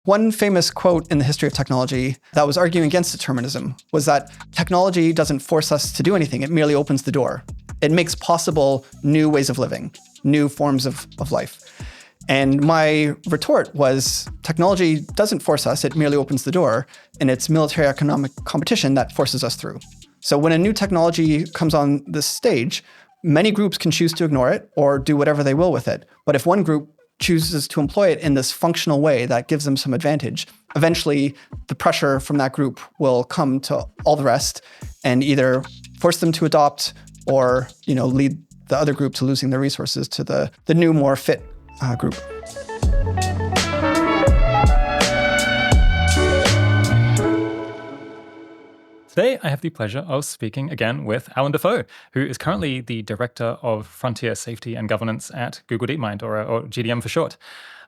One famous quote in the history of technology that was arguing against determinism was that technology doesn't force us to do anything. It merely opens the door. It makes possible new ways of living, new forms of life. And my retort was, technology doesn't force us, it merely opens the door, and it's military economic competition that forces us through. So when a new technology comes on the stage, many groups can choose to ignore it or do whatever they will with it. But if one group chooses to employ it in this functional way that gives them some advantage, eventually the pressure from that group will come to all the rest and either force them to adopt or, lead the other group to losing their resources to the new, more fit group. Today, I have the pleasure of speaking again with Allan Dafoe, who is currently the Director of Frontier Safety and Governance at Google DeepMind, or GDM for short.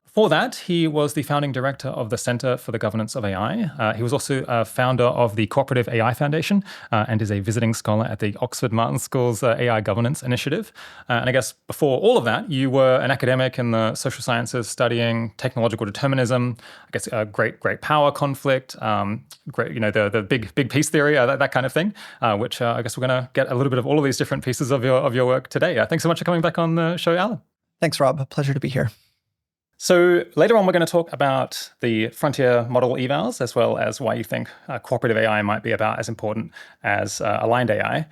Before that, he was the founding director of the Center for the Governance of AI. He was also a founder of the Cooperative AI Foundation and is a visiting scholar at the Oxford Martin School's AI Governance Initiative. And I guess before all of that, you were an academic in the social sciences studying technological determinism, I guess great power conflict, the big piece theory, that kind of thing, which I guess we're going to get a little bit of all of these different pieces of your work today. Thanks so much for coming back on the show, Allan. Thanks, Rob. A pleasure to be here. So later on, we're going to talk about the frontier model evals, as well as why you think cooperative AI might be about as important as aligned AI.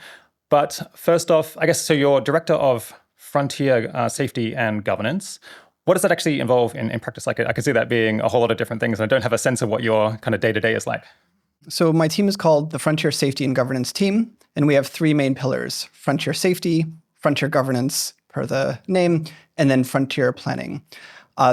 But first off, I guess, so you're director of frontier safety and governance. What does that actually involve in practice? I can see that being a whole lot of different things, and I don't have a sense of what your kind of day-to-day is like. So my team is called the Frontier Safety and Governance Team, and we have three main pillars: frontier safety, frontier governance, per the name, and then frontier planning.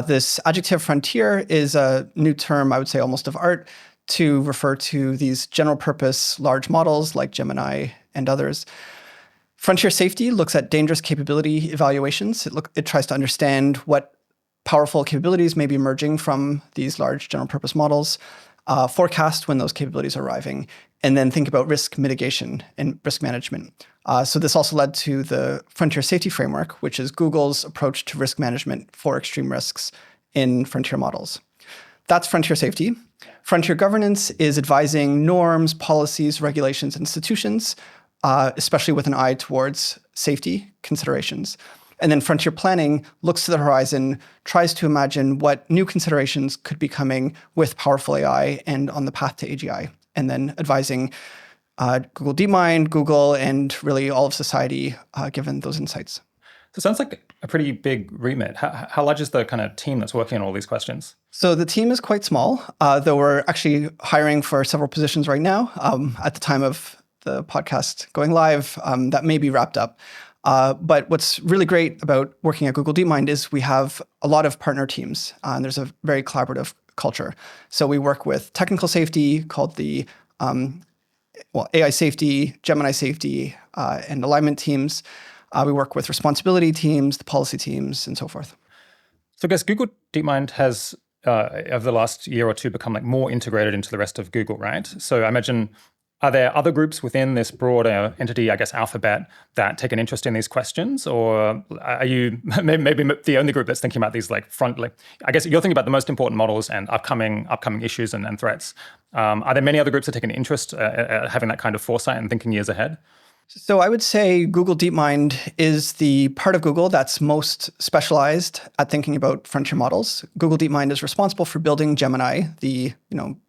This adjective frontier is a new term, I would say almost of art, to refer to these general purpose large models like Gemini and others. Frontier safety looks at dangerous capability evaluations. It tries to understand what powerful capabilities may be emerging from these large general purpose models, forecast when those capabilities are arriving, and then think about risk mitigation and risk management. So this also led to the Frontier Safety Framework, which is Google's approach to risk management for extreme risks in frontier models. That's frontier safety. Frontier governance is advising norms, policies, regulations, institutions, especially with an eye towards safety considerations. And then frontier planning looks to the horizon, tries to imagine what new considerations could be coming with powerful AI and on the path to AGI, and then advising Google DeepMind, Google, and really all of society given those insights. So it sounds like a pretty big remit. How large is the kind of team that's working on all these questions? So the team is quite small, though we're actually hiring for several positions right now. At the time of the podcast going live, that may be wrapped up. But what's really great about working at Google DeepMind is we have a lot of partner teams, and there's a very collaborative culture. So we work with technical safety called the AI safety, Gemini safety, and alignment teams. We work with responsibility teams, the policy teams, and so forth. So I guess Google DeepMind has, over the last year or two, become more integrated into the rest of Google, right? So I imagine, are there other groups within this broader entity, I guess Alphabet, that take an interest in these questions? Or are you maybe the only group that's thinking about these I guess you're thinking about the most important models and upcoming issues and threats. Are there many other groups that take an interest at having that kind of foresight and thinking years ahead? So I would say Google DeepMind is the part of Google that's most specialized at thinking about frontier models. Google DeepMind is responsible for building Gemini, the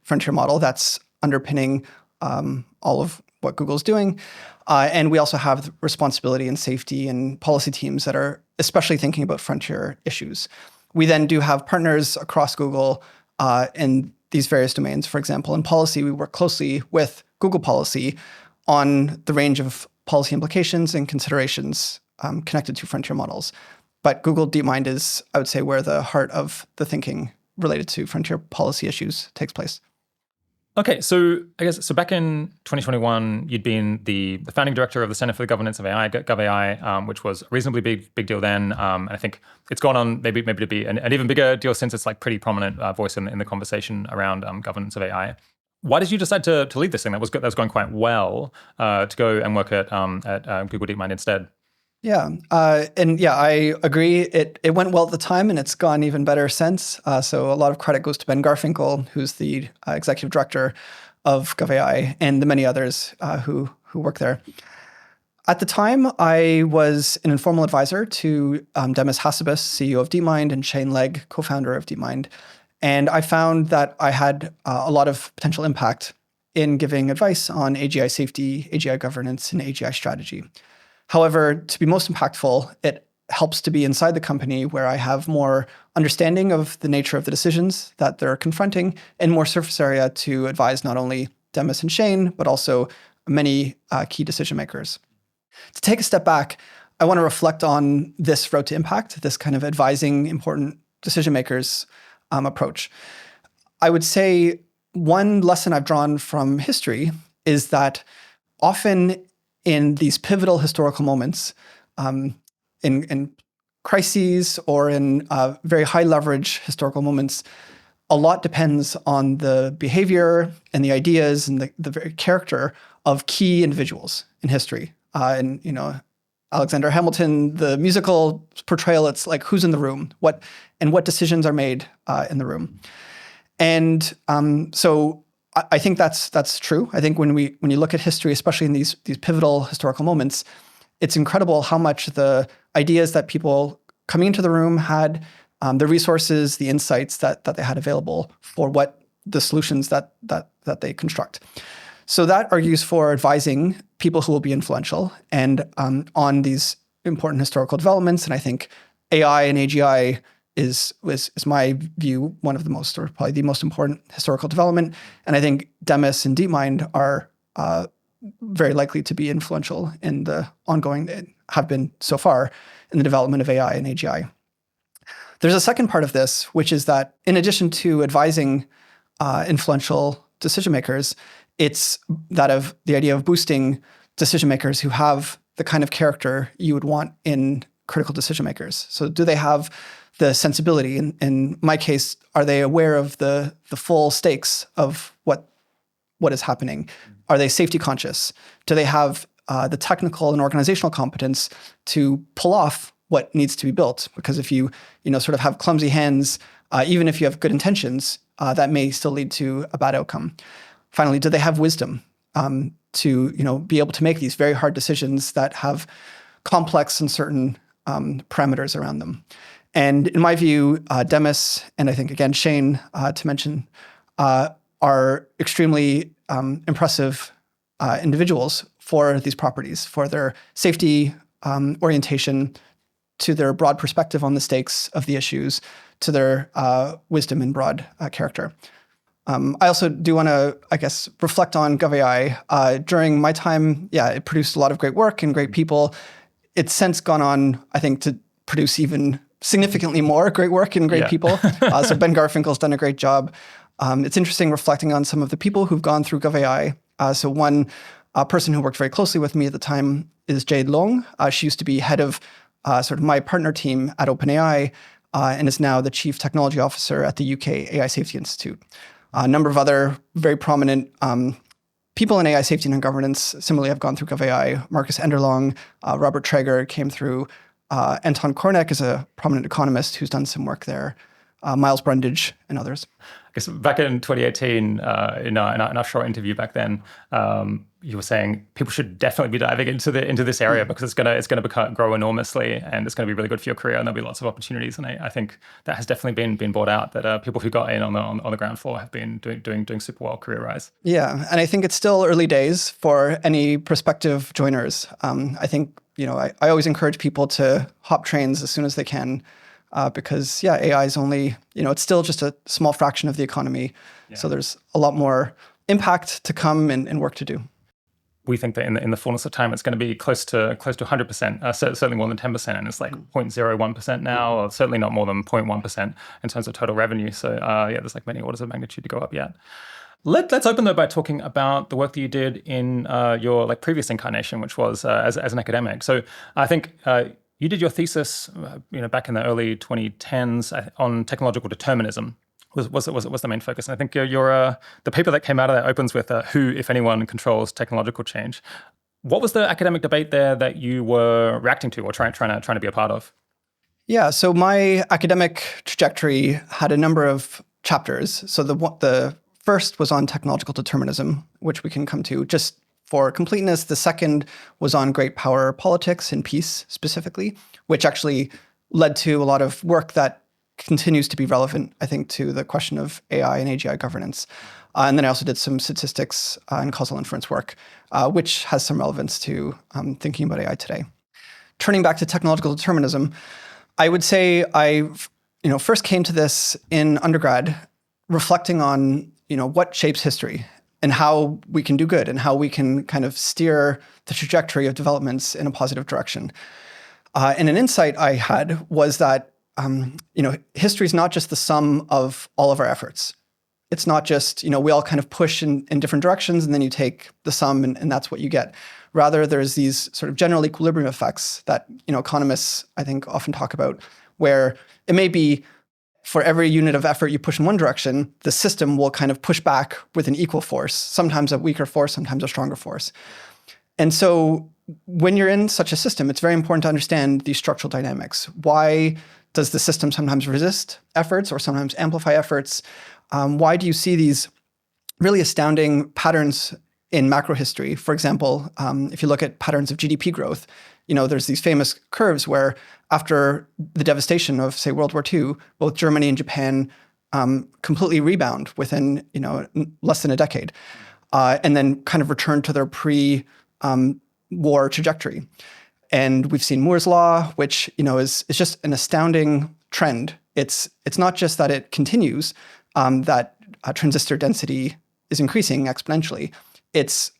frontier model that's underpinning all of what Google's doing. And we also have responsibility and safety and policy teams that are especially thinking about frontier issues. We then do have partners across Google in these various domains. For example, in policy, we work closely with Google Policy on the range of policy implications and considerations connected to frontier models. But Google DeepMind is, I would say, where the heart of the thinking related to frontier policy issues takes place. Okay, so I guess back in 2021, you'd been the founding director of the Center for the Governance of AI, GovAI, which was a reasonably big deal then. And I think it's gone on maybe to be an even bigger deal since. It's pretty prominent voice in the conversation around governance of AI. Why did you decide to lead this thing that was going quite well to go and work at Google DeepMind instead? Yeah, and yeah, I agree. It went well at the time, and it's gone even better since. So a lot of credit goes to Ben Garfinkel, who's the executive director of GovAI, and the many others who work there. At the time, I was an informal advisor to Demis Hassabis, CEO of DeepMind, and Shane Legg, co-founder of DeepMind. And I found that I had a lot of potential impact in giving advice on AGI safety, AGI governance, and AGI strategy. However, to be most impactful, it helps to be inside the company where I have more understanding of the nature of the decisions that they're confronting and more surface area to advise not only Demis and Shane, but also many key decision makers. To take a step back, I want to reflect on this road to impact, this kind of advising important decision makers approach. I would say one lesson I've drawn from history is that often in these pivotal historical moments, in crises or in very high leverage historical moments, a lot depends on the behavior and the ideas and the very character of key individuals in history. And Alexander Hamilton, the musical portrayal, it's like who's in the room, what decisions are made in the room. And so I think that's true. I think when you look at history, especially in these pivotal historical moments, it's incredible how much the ideas that people coming into the room had, the resources, the insights that they had available for what the solutions that they construct. So that argues for advising people who will be influential and on these important historical developments. And I think AI and AGI is my view, one of the most, or probably the most important historical development. And I think Demis and DeepMind are very likely to be influential in the ongoing, have been so far, in the development of AI and AGI. There's a second part of this, which is that in addition to advising influential decision makers, it's that of the idea of boosting decision makers who have the kind of character you would want in critical decision makers. So do they have the sensibility? In my case, are they aware of the full stakes of what is happening? Are they safety conscious? Do they have the technical and organizational competence to pull off what needs to be built? Because if you sort of have clumsy hands, even if you have good intentions, that may still lead to a bad outcome. Finally, do they have wisdom to be able to make these very hard decisions that have complex and certain parameters around them? And in my view, Demis and I think again Shane, to mention, are extremely impressive individuals for these properties, for their safety orientation, to their broad perspective on the stakes of the issues, to their wisdom and broad character. I also do want to, I guess, reflect on GovAI. During my time, it produced a lot of great work and great people. It's since gone on, I think, to produce even significantly more great work and great people. So Ben Garfinkel's done a great job. It's interesting reflecting on some of the people who've gone through GovAI. So one person who worked very closely with me at the time is Jade Long. She used to be head of sort of my partner team at OpenAI and is now the chief technology officer at the UK AI Safety Institute. A number of other very prominent people in AI safety and governance similarly have gone through GovAI. Marcus Enderlong, Robert Traeger came through. Anton Kornek is a prominent economist who's done some work there. Miles Brundage and others. I guess back in 2018, in our short interview back then, you were saying people should definitely be diving into this area because it's gonna grow enormously and it's gonna be really good for your career and there'll be lots of opportunities. And I think that has definitely been brought out that people who got in on the ground floor have been doing super well career-wise. Yeah, and I think it's still early days for any prospective joiners. I think I always encourage people to hop trains as soon as they can. Because AI is only, it's still just a small fraction of the economy. Yeah. So there's a lot more impact to come and work to do. We think that in the fullness of time, it's going to be close to 100%, certainly more than 10%, and it's like 0.01% now, or certainly not more than 0.1% in terms of total revenue. So there's like many orders of magnitude to go up yet. Let's open though by talking about the work that you did in your previous incarnation, which was as an academic. So I think you did your thesis, back in the early 2010s on technological determinism. Was the main focus? And I think the paper that came out of that opens with who, if anyone, controls technological change. What was the academic debate there that you were reacting to or trying to be a part of? Yeah, so my academic trajectory had a number of chapters. So the first was on technological determinism, which we can come to just for completeness. The second was on great power politics and peace specifically, which actually led to a lot of work that continues to be relevant, I think, to the question of AI and AGI governance. And then I also did some statistics and causal inference work, which has some relevance to thinking about AI today. Turning back to technological determinism, I would say I first came to this in undergrad, reflecting on what shapes history and how we can do good and how we can kind of steer the trajectory of developments in a positive direction. And an insight I had was that history is not just the sum of all of our efforts. It's not just we all kind of push in different directions and then you take the sum and that's what you get. Rather, there's these sort of general equilibrium effects that economists, I think, often talk about, where it may be for every unit of effort you push in one direction, the system will kind of push back with an equal force, sometimes a weaker force, sometimes a stronger force. And so when you're in such a system, it's very important to understand these structural dynamics. Why does the system sometimes resist efforts or sometimes amplify efforts? Why do you see these really astounding patterns in macro history? For example, if you look at patterns of GDP growth, there's these famous curves where after the devastation of, say, World War II, both Germany and Japan completely rebound within, less than a decade, and then kind of return to their pre-war trajectory. And we've seen Moore's law, which, is just an astounding trend. It's not just that it continues, that transistor density is increasing exponentially. It's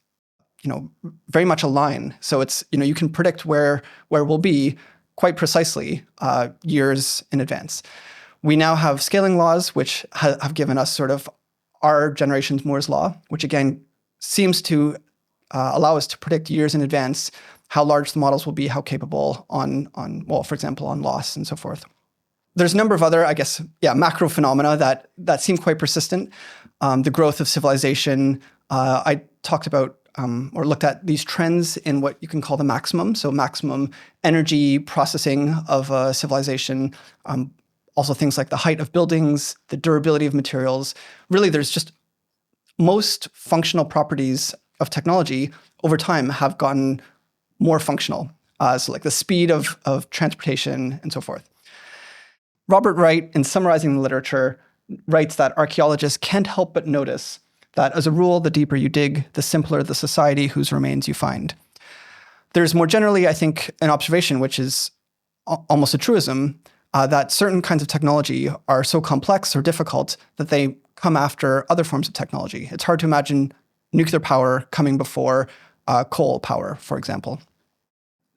very much a line. So it's you can predict where we'll be quite precisely years in advance. We now have scaling laws, which have given us sort of our generation's Moore's law, which again seems to allow us to predict years in advance how large the models will be, how capable on for example, on loss and so forth. There's a number of other, macro phenomena that seem quite persistent. The growth of civilization. I talked about or looked at these trends in what you can call the maximum. So maximum energy processing of a civilization. Also things like the height of buildings, the durability of materials. Really, there's just most functional properties of technology over time have gotten more functional. So like the speed of transportation and so forth. Robert Wright, in summarizing the literature, writes that archaeologists can't help but notice that as a rule, the deeper you dig, the simpler the society whose remains you find. There's more generally, I think, an observation, which is almost a truism, that certain kinds of technology are so complex or difficult that they come after other forms of technology. It's hard to imagine nuclear power coming before coal power, for example.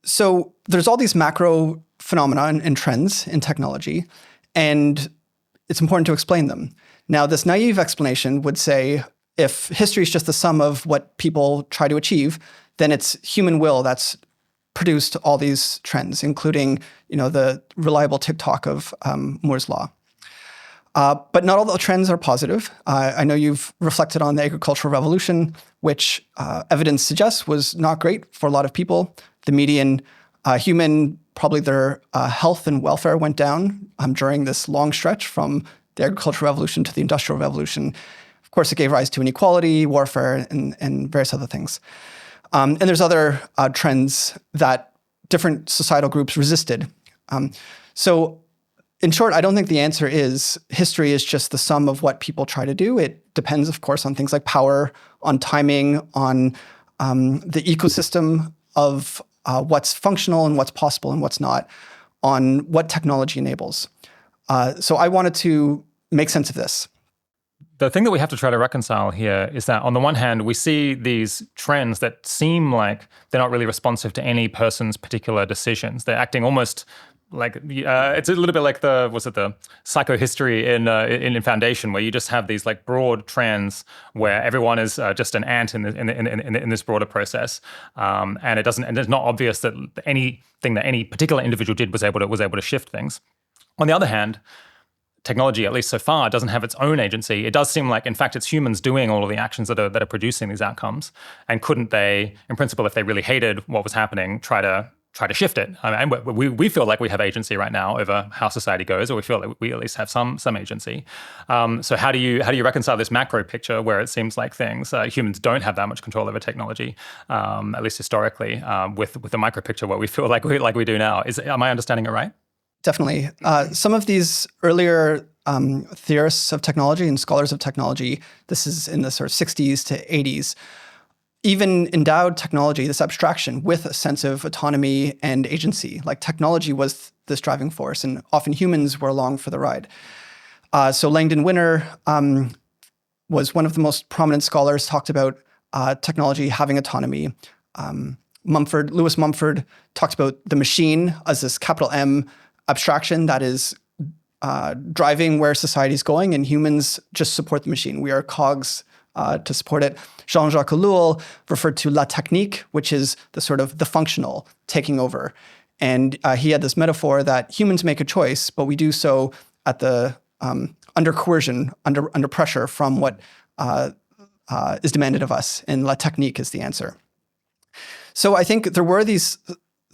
So there's all these macro phenomena and trends in technology, and it's important to explain them. Now, this naive explanation would say, if history is just the sum of what people try to achieve, then it's human will that's produced all these trends, including, the reliable tick-tock of Moore's law. But not all the trends are positive. I know you've reflected on the agricultural revolution, which evidence suggests was not great for a lot of people. The median human, probably their health and welfare went down during this long stretch from the agricultural revolution to the industrial revolution. Of course, it gave rise to inequality, warfare, and various other things. And there's other trends that different societal groups resisted. So in short, I don't think the answer is history is just the sum of what people try to do. It depends, of course, on things like power, on timing, on the ecosystem of what's functional and what's possible and what's not, on what technology enables. So I wanted to make sense of this. The thing that we have to try to reconcile here is that on the one hand, we see these trends that seem like they're not really responsive to any person's particular decisions. They're acting almost like it's a little bit like the psychohistory in Foundation, where you just have these like broad trends where everyone is just an ant in this broader process, and it's not obvious that anything that any particular individual did was able to shift things. On the other hand, technology, at least so far, doesn't have its own agency. It does seem like, in fact, it's humans doing all of the actions that are producing these outcomes. And couldn't they, in principle, if they really hated what was happening, try to shift it? I mean, we feel like we have agency right now over how society goes, or we feel like we at least have some agency. So how do you reconcile this macro picture where it seems like humans don't have that much control over technology, at least historically, with the micro picture where we feel like we do now? Am I understanding it right? Definitely. Some of these earlier theorists of technology and scholars of technology, this is in the sort of 60s to 80s, even endowed technology, this abstraction, with a sense of autonomy and agency. Like technology was this driving force, and often humans were along for the ride. So Langdon Winner was one of the most prominent scholars, talked about technology having autonomy. Lewis Mumford talked about the machine as this capital M abstraction that is driving where society is going, and humans just support the machine. We are cogs to support it. Jean-Jacques Ellul referred to la technique, which is the sort of the functional taking over. And he had this metaphor that humans make a choice, but we do so at the under coercion, under pressure from what is demanded of us. And la technique is the answer. So I think there were these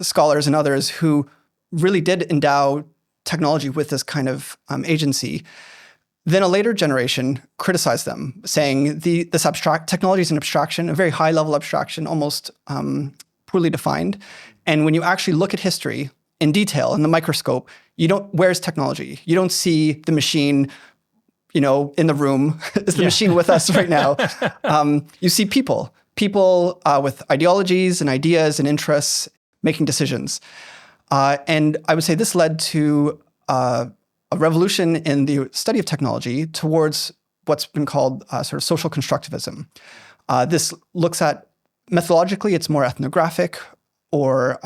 scholars and others who really did endow technology with this kind of agency. Then a later generation criticized them, saying this abstract technology is an abstraction, a very high-level abstraction, almost poorly defined. And when you actually look at history in detail, in the microscope, where's technology? You don't see the machine, in the room. Is the machine with us right now? You see people with ideologies and ideas and interests making decisions. And I would say this led to a revolution in the study of technology towards what's been called sort of social constructivism. This looks at, methodologically, it's more ethnographic or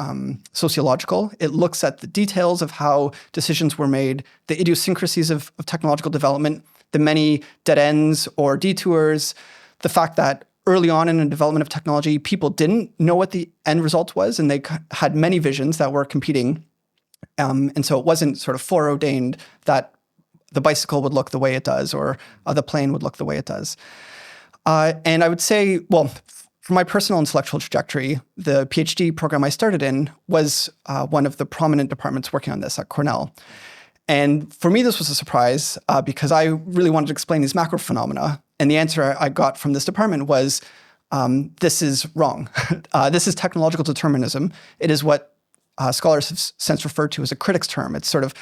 sociological. It looks at the details of how decisions were made, the idiosyncrasies of technological development, the many dead ends or detours, the fact that early on in the development of technology, people didn't know what the end result was, and they had many visions that were competing. And so it wasn't sort of foreordained that the bicycle would look the way it does or the plane would look the way it does. And I would say, well, for my personal intellectual trajectory, the PhD program I started in was one of the prominent departments working on this at Cornell. And for me, this was a surprise because I really wanted to explain these macro phenomena. And the answer I got from this department was, this is wrong. This is technological determinism. It is what scholars have since referred to as a critic's term. It's sort of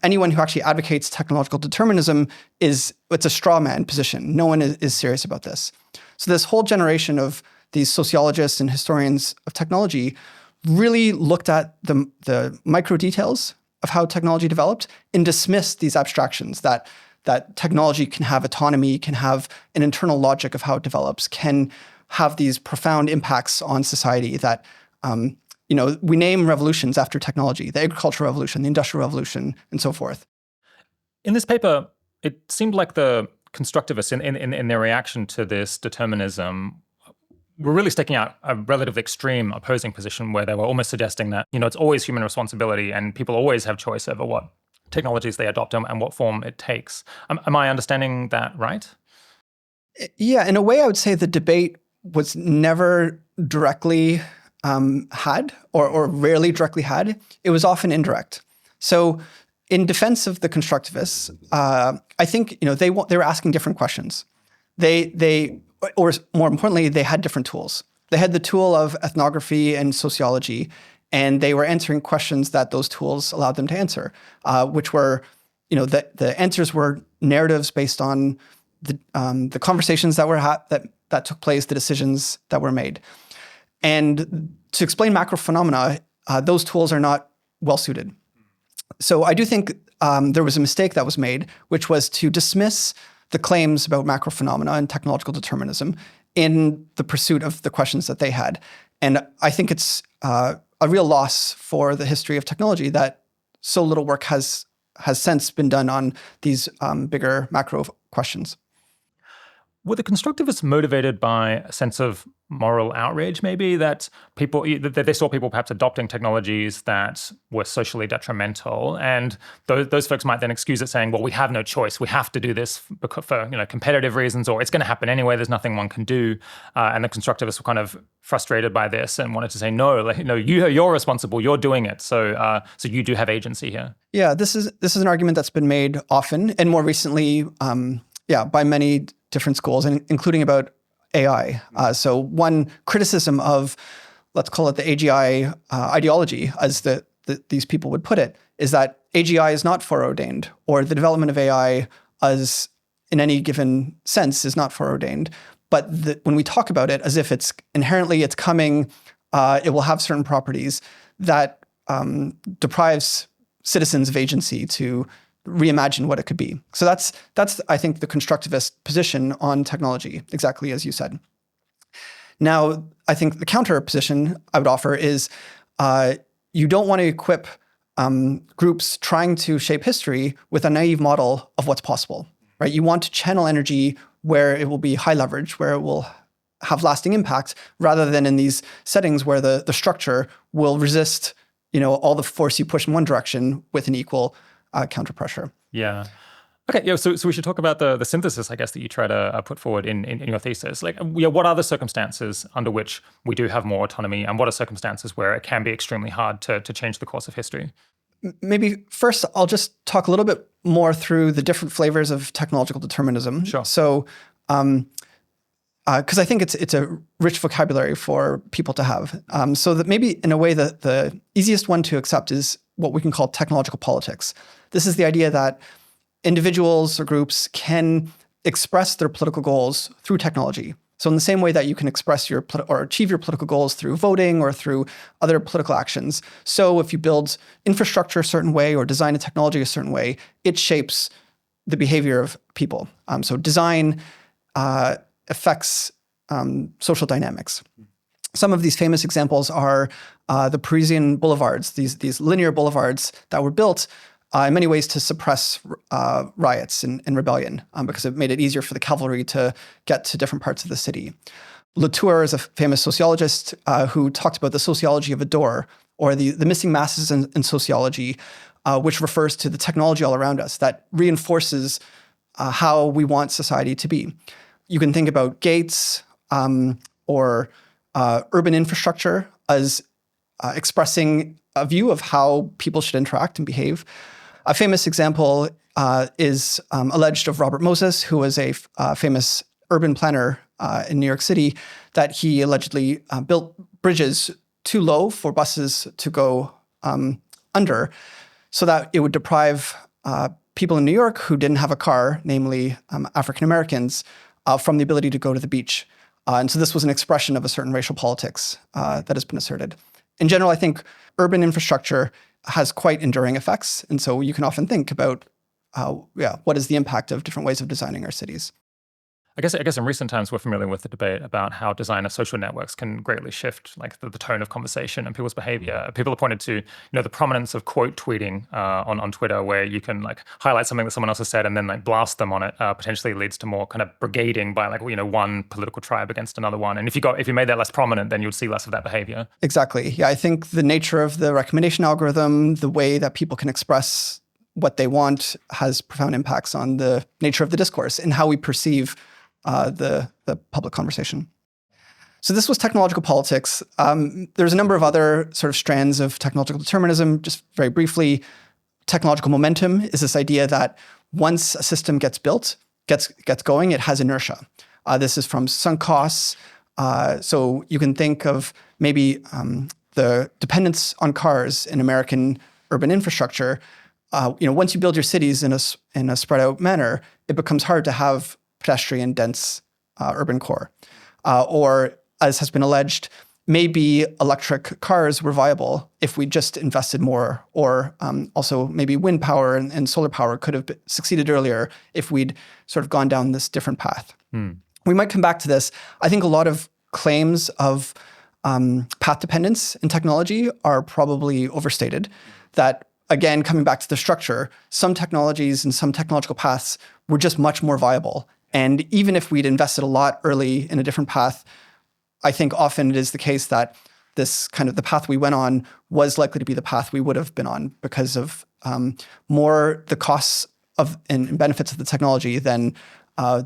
anyone who actually advocates technological determinism it's a straw man position. No one is serious about this. So this whole generation of these sociologists and historians of technology really looked at the micro details of how technology developed and dismissed these abstractions that technology can have autonomy, can have an internal logic of how it develops, can have these profound impacts on society that, we name revolutions after technology, the agricultural revolution, the industrial revolution, and so forth. In this paper, it seemed like the constructivists in their reaction to this determinism were really sticking out a relatively extreme opposing position where they were almost suggesting that, it's always human responsibility and people always have choice over what technologies they adopt and what form it takes. Am I understanding that right? Yeah, in a way, I would say the debate was never directly had or rarely directly had. It was often indirect. So in defense of the constructivists, I think they were asking different questions. Or more importantly, they had different tools. They had the tool of ethnography and sociology, and they were answering questions that those tools allowed them to answer, which were, the answers were narratives based on the conversations that were that took place, the decisions that were made. And to explain macro phenomena, those tools are not well suited. So I do think there was a mistake that was made, which was to dismiss the claims about macro phenomena and technological determinism in the pursuit of the questions that they had. And I think it's a real loss for the history of technology that so little work has since been done on these bigger macro questions. Were the constructivists motivated by a sense of moral outrage, maybe, that that they saw people perhaps adopting technologies that were socially detrimental, and those folks might then excuse it, saying, well, we have no choice, we have to do this for competitive reasons, or it's going to happen anyway, there's nothing one can do. And the constructivists were kind of frustrated by this and wanted to say, no, you're responsible, you're doing it, so you do have agency here. Yeah, this is an argument that's been made often, and more recently, by many different schools, including about AI. So one criticism of, let's call it the AGI ideology, as these people would put it, is that AGI is not foreordained, or the development of AI as in any given sense is not foreordained. But when we talk about it as if it's inherently coming, it will have certain properties that deprives citizens of agency to reimagine what it could be. So that's I think the constructivist position on technology, exactly as you said. Now, I think the counter position I would offer is you don't want to equip groups trying to shape history with a naive model of what's possible, right? You want to channel energy where it will be high leverage, where it will have lasting impact, rather than in these settings where the structure will resist all the force you push in one direction with an equal counter pressure. Yeah. Okay. Yeah. So we should talk about the synthesis, I guess, that you try to put forward in your thesis. Like, what are the circumstances under which we do have more autonomy, and what are circumstances where it can be extremely hard to change the course of history? Maybe first, I'll just talk a little bit more through the different flavors of technological determinism. Sure. So, because I think it's a rich vocabulary for people to have. So that maybe in a way the easiest one to accept is what we can call technological politics. This is the idea that individuals or groups can express their political goals through technology. So in the same way that you can express or achieve your political goals through voting or through other political actions. So if you build infrastructure a certain way or design a technology a certain way, it shapes the behavior of people. So design affects social dynamics. Some of these famous examples are the Parisian boulevards, these linear boulevards that were built in many ways to suppress riots and rebellion because it made it easier for the cavalry to get to different parts of the city. Latour is a famous sociologist who talked about the sociology of a door, or the missing masses in sociology, which refers to the technology all around us that reinforces how we want society to be. You can think about gates or urban infrastructure as expressing a view of how people should interact and behave. A famous example is alleged of Robert Moses, who was a famous urban planner in New York City, that he allegedly built bridges too low for buses to go under, so that it would deprive people in New York who didn't have a car, namely African Americans, from the ability to go to the beach. And so this was an expression of a certain racial politics that has been asserted. In general, I think urban infrastructure has quite enduring effects. And so you can often think about, what is the impact of different ways of designing our cities? I guess in recent times, we're familiar with the debate about how design of social networks can greatly shift like the tone of conversation and people's behavior. People have pointed to the prominence of quote tweeting on Twitter, where you can like highlight something that someone else has said and then like blast them on it. Potentially leads to more kind of brigading by like one political tribe against another one. And if you made that less prominent, then you'd see less of that behavior. Exactly. Yeah, I think the nature of the recommendation algorithm, the way that people can express what they want, has profound impacts on the nature of the discourse and how we perceive the public conversation. So this was technological politics. There's a number of other sort of strands of technological determinism. Just very briefly, technological momentum is this idea that once a system gets built, gets going, it has inertia. This is from sunk costs. So you can think of maybe the dependence on cars in American urban infrastructure. Once you build your cities in a spread out manner, it becomes hard to have pedestrian dense urban core. Or, as has been alleged, maybe electric cars were viable if we just invested more, or also maybe wind power and solar power could have succeeded earlier if we'd sort of gone down this different path. We might come back to this. I think a lot of claims of path dependence in technology are probably overstated. That, again, coming back to the structure, some technologies and some technological paths were just much more viable. And even if we'd invested a lot early in a different path, I think often it is the case that this kind of the path we went on was likely to be the path we would have been on because of more the costs of and benefits of the technology than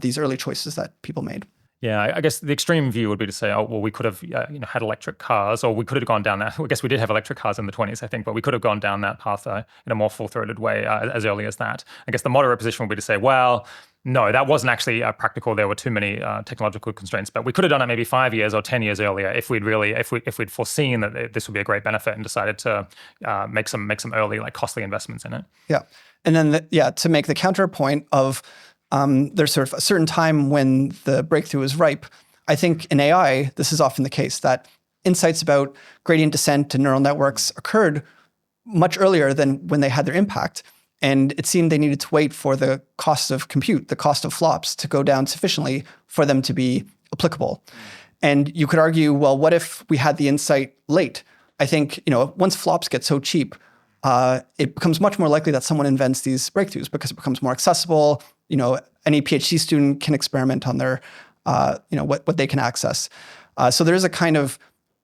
these early choices that people made. Yeah, I guess the extreme view would be to say, oh, well, we could have had electric cars, or we could have gone down that. I guess we did have electric cars in the 20s, I think, but we could have gone down that path in a more full-throated way as early as that. I guess the moderate position would be to say, well, no, that wasn't actually practical. There were too many technological constraints, but we could have done it maybe 5 years or 10 years earlier if we'd foreseen that this would be a great benefit and decided to make some early costly investments in it. Yeah, and then to make the counterpoint of there's sort of a certain time when the breakthrough is ripe. I think in AI, this is often the case that insights about gradient descent and neural networks occurred much earlier than when they had their impact. And it seemed they needed to wait for the cost of compute, the cost of flops to go down sufficiently for them to be applicable. And you could argue, well, what if we had the insight late? I think, once flops get so cheap, it becomes much more likely that someone invents these breakthroughs because it becomes more accessible. Any PhD student can experiment on their, what they can access. So there is a kind of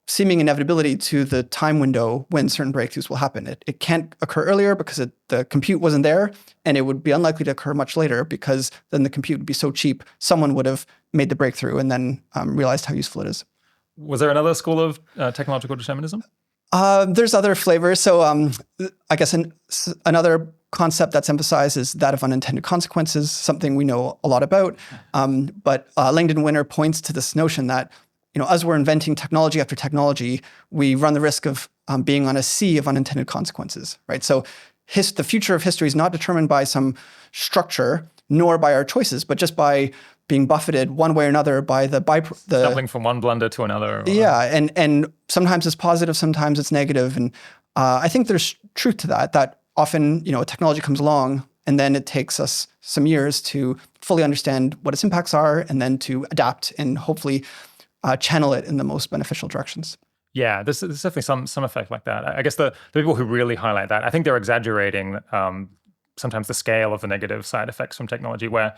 seeming inevitability to the time window when certain breakthroughs will happen. It can't occur earlier because the compute wasn't there, and it would be unlikely to occur much later because then the compute would be so cheap, someone would have made the breakthrough and then realized how useful it is. Was there another school of technological determinism? There's other flavors. So I guess another concept that's emphasized is that of unintended consequences, something we know a lot about. But Langdon Winner points to this notion that as we're inventing technology after technology, we run the risk of being on a sea of unintended consequences, right? So the future of history is not determined by some structure, nor by our choices, but just by being buffeted one way or another by the stumbling from one blunder to another. Yeah, and sometimes it's positive, sometimes it's negative, and I think there's truth to that. That often, a technology comes along, and then it takes us some years to fully understand what its impacts are, and then to adapt and hopefully channel it in the most beneficial directions. Yeah, there's definitely some effect like that. I guess the people who really highlight that, I think they're exaggerating sometimes the scale of the negative side effects from technology, where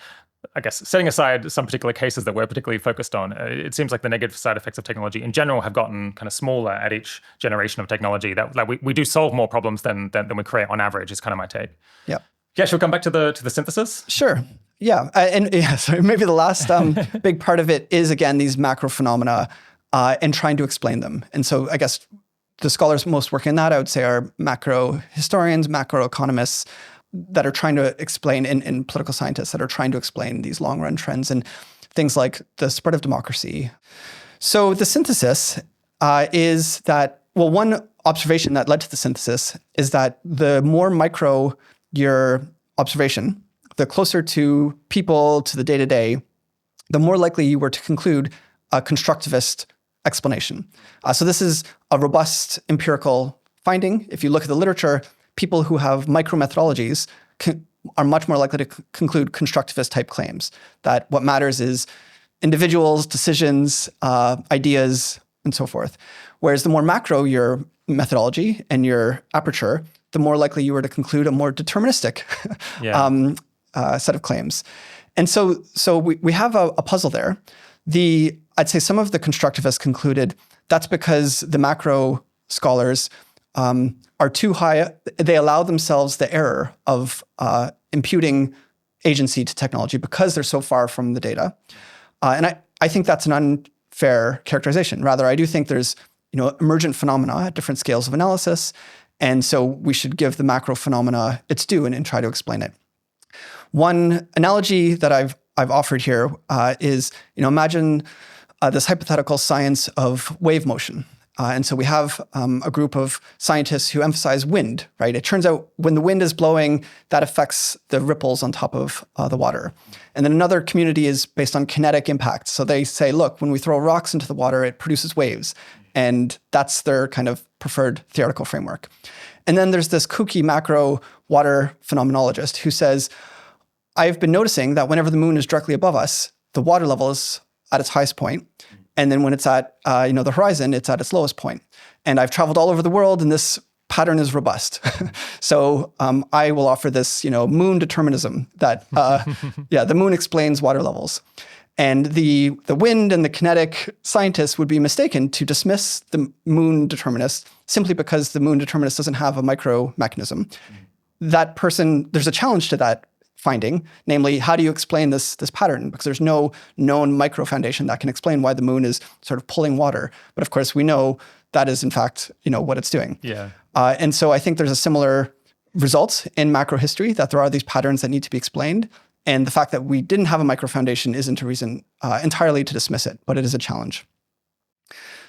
I guess setting aside some particular cases that we're particularly focused on, it seems like the negative side effects of technology in general have gotten kind of smaller at each generation of technology. That we do solve more problems than we create on average is kind of my take. Yeah. Yeah, should we come back to the synthesis? Sure. Yeah. So maybe the last big part of it is, again, these macro phenomena and trying to explain them. And so I guess the scholars most working in that, I would say, are macro historians, macro economists that are trying to explain, and political scientists that are trying to explain these long-run trends and things like the spread of democracy. So the synthesis is that, well, one observation that led to the synthesis is that the more micro your observation, the closer to people, to the day-to-day, the more likely you were to conclude a constructivist explanation. So this is a robust empirical finding. If you look at the literature, people who have micro methodologies are much more likely to conclude constructivist type claims, that what matters is individuals, decisions, ideas, and so forth. Whereas the more macro your methodology and your aperture, the more likely you were to conclude a more deterministic set of claims. And so we have a puzzle there. I'd say some of the constructivists concluded that's because the macro scholars are too high. They allow themselves the error of imputing agency to technology because they're so far from the data. And I think that's an unfair characterization. Rather, I do think there's emergent phenomena at different scales of analysis. And so we should give the macro phenomena its due and try to explain it. One analogy that I've offered here is, imagine this hypothetical science of wave motion. And so we have a group of scientists who emphasize wind, right? It turns out when the wind is blowing, that affects the ripples on top of the water. And then another community is based on kinetic impact. So they say, look, when we throw rocks into the water, it produces waves. And that's their kind of preferred theoretical framework. And then there's this kooky macro water phenomenologist who says, I've been noticing that whenever the moon is directly above us, the water level is at its highest point. And then when it's at the horizon, it's at its lowest point. And I've traveled all over the world in this pattern is robust. So I will offer this, moon determinism that, the moon explains water levels. And the wind and the kinetic scientists would be mistaken to dismiss the moon determinist simply because the moon determinist doesn't have a micro mechanism. That person, there's a challenge to that finding, namely, how do you explain this pattern? Because there's no known micro foundation that can explain why the moon is sort of pulling water. But of course, we know that is in fact, what it's doing. Yeah. And so I think there's a similar result in macro history, that there are these patterns that need to be explained. And the fact that we didn't have a micro foundation isn't a reason entirely to dismiss it, but it is a challenge.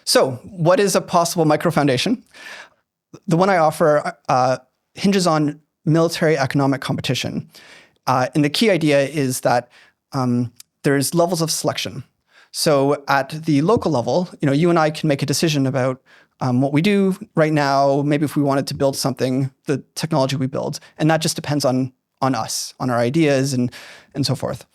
So what is a possible micro foundation? The one I offer hinges on military economic competition. And the key idea is that there's levels of selection. So at the local level, you and I can make a decision about what we do right now, maybe if we wanted to build something, the technology we build. And that just depends on us, on our ideas and so forth.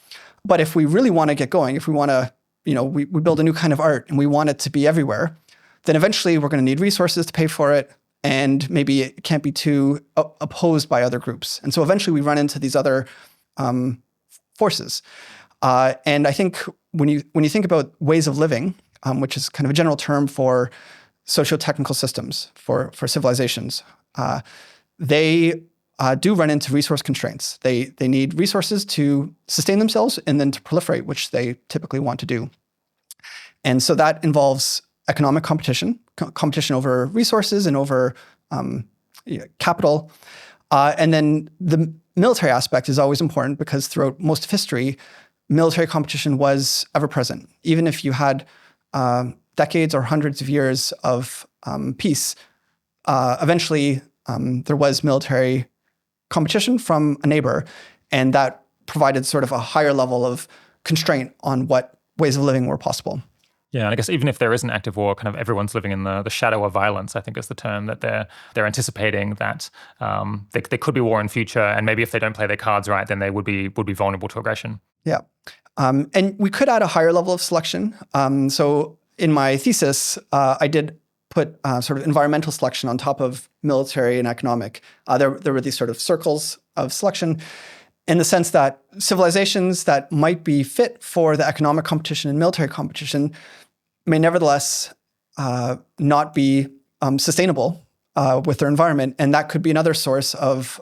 But if we really want to get going, if we want to, we build a new kind of art and we want it to be everywhere, then eventually we're going to need resources to pay for it. And maybe it can't be too opposed by other groups. And so eventually we run into these other forces. And I think when you think about ways of living, which is kind of a general term for socio-technical systems, for civilizations, they do run into resource constraints. They need resources to sustain themselves and then to proliferate, which they typically want to do. And so that involves economic competition over resources and over capital. And then the military aspect is always important because throughout most of history, military competition was ever present. Even if you had decades or hundreds of years of peace, eventually there was military competition from a neighbor, and that provided sort of a higher level of constraint on what ways of living were possible. Yeah, and I guess even if there is an active war, kind of everyone's living in the shadow of violence, I think is the term, that they're anticipating that there could be war in future, and maybe if they don't play their cards right, then they would be vulnerable to aggression. Yeah, and we could add a higher level of selection. So in my thesis, I did put sort of environmental selection on top of military and economic. There were these sort of circles of selection, in the sense that civilizations that might be fit for the economic competition and military competition may nevertheless not be sustainable with their environment. And that could be another source of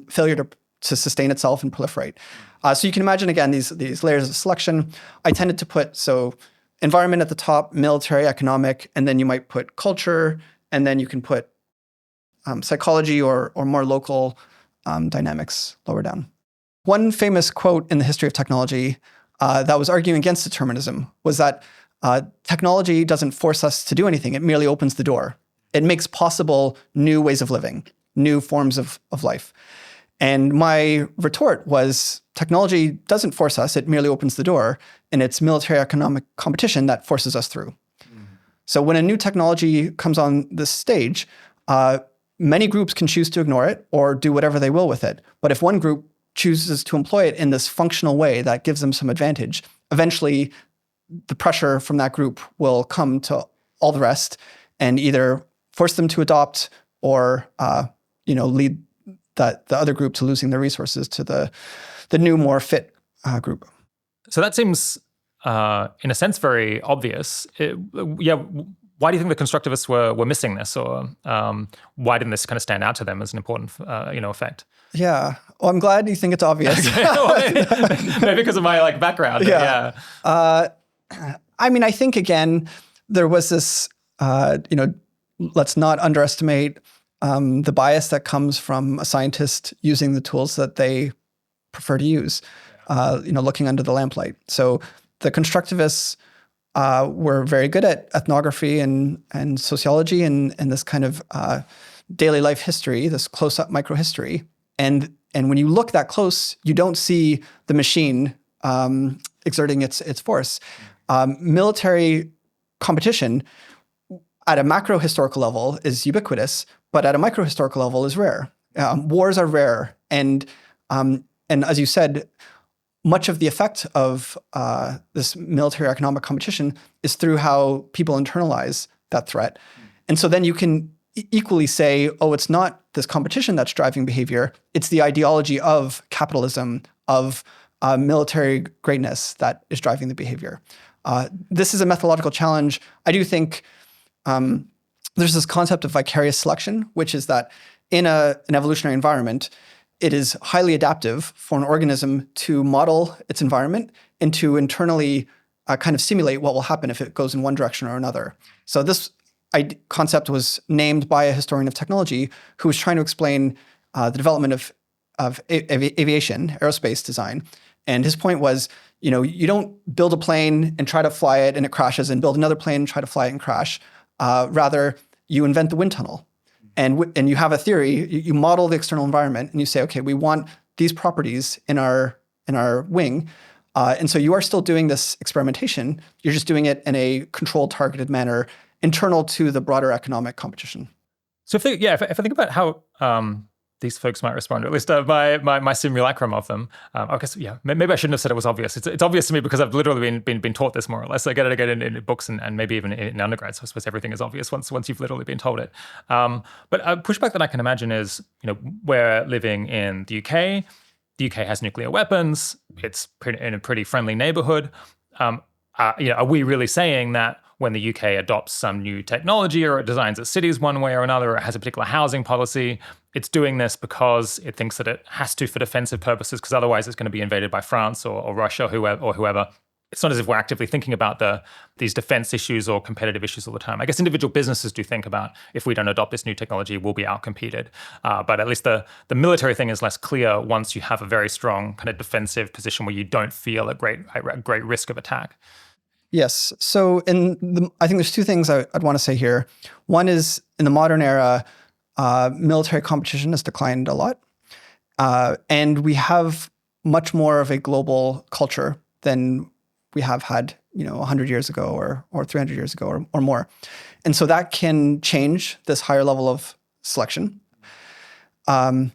failure to sustain itself and proliferate. So you can imagine, again, these layers of selection. I tended to put, environment at the top, military, economic, and then you might put culture, and then you can put psychology or more local dynamics lower down. One famous quote in the history of technology that was arguing against determinism was that technology doesn't force us to do anything. It merely opens the door. It makes possible new ways of living, new forms of life. And my retort was, technology doesn't force us. It merely opens the door. And it's military economic competition that forces us through. Mm-hmm. So when a new technology comes on the stage, many groups can choose to ignore it or do whatever they will with it. But if one group chooses to employ it in this functional way that gives them some advantage, eventually the pressure from that group will come to all the rest and either force them to adopt or lead the other group to losing their resources to the new, more fit group. So that seems, in a sense, very obvious. Why do you think the constructivists were missing this, or why didn't this kind of stand out to them as an important, effect? Yeah, well, I'm glad you think it's obvious. Maybe because of my background. Yeah. I mean, I think again there was this, let's not underestimate the bias that comes from a scientist using the tools that they prefer to use. Looking under the lamplight. So the constructivists were very good at ethnography and sociology and this kind of daily life history, this close-up microhistory. And when you look that close, you don't see the machine exerting its force. Military competition at a macro historical level is ubiquitous, but at a micro historical level is rare. Wars are rare, and as you said, much of the effect of this military economic competition is through how people internalize that threat. And so then you can equally say, oh, it's not this competition that's driving behavior. It's the ideology of capitalism, of military greatness that is driving the behavior. This is a methodological challenge. I do think there's this concept of vicarious selection, which is that in an evolutionary environment, it is highly adaptive for an organism to model its environment and to internally kind of simulate what will happen if it goes in one direction or another. So this concept was named by a historian of technology who was trying to explain the development of aviation, aerospace design. And his point was, you don't build a plane and try to fly it and it crashes, and build another plane and try to fly it and crash. Rather, you invent the wind tunnel. And you have a theory, you model the external environment, and you say, okay, we want these properties in our wing. And so you are still doing this experimentation. You're just doing it in a controlled, targeted manner, internal to the broader economic competition. So if I think about how these folks might respond, or at least my simulacrum of them, I guess, maybe I shouldn't have said it was obvious. It's obvious to me because I've literally been taught this more or less. I get it in books and maybe even in undergrad. So I suppose everything is obvious once you've literally been told it. But a pushback that I can imagine is, we're living in the UK. The UK has nuclear weapons. It's in a pretty friendly neighborhood. Are we really saying that when the UK adopts some new technology or it designs its cities one way or another, or it has a particular housing policy, it's doing this because it thinks that it has to for defensive purposes, because otherwise it's going to be invaded by France or Russia or whoever. It's not as if we're actively thinking about these defense issues or competitive issues all the time. I guess individual businesses do think about, if we don't adopt this new technology, we'll be outcompeted. But at least the military thing is less clear once you have a very strong kind of defensive position where you don't feel at great risk of attack. Yes. So I think there's two things I'd want to say here. One is, in the modern era, military competition has declined a lot. And we have much more of a global culture than we have had, 100 years ago or 300 years ago or more. And so that can change this higher level of selection. I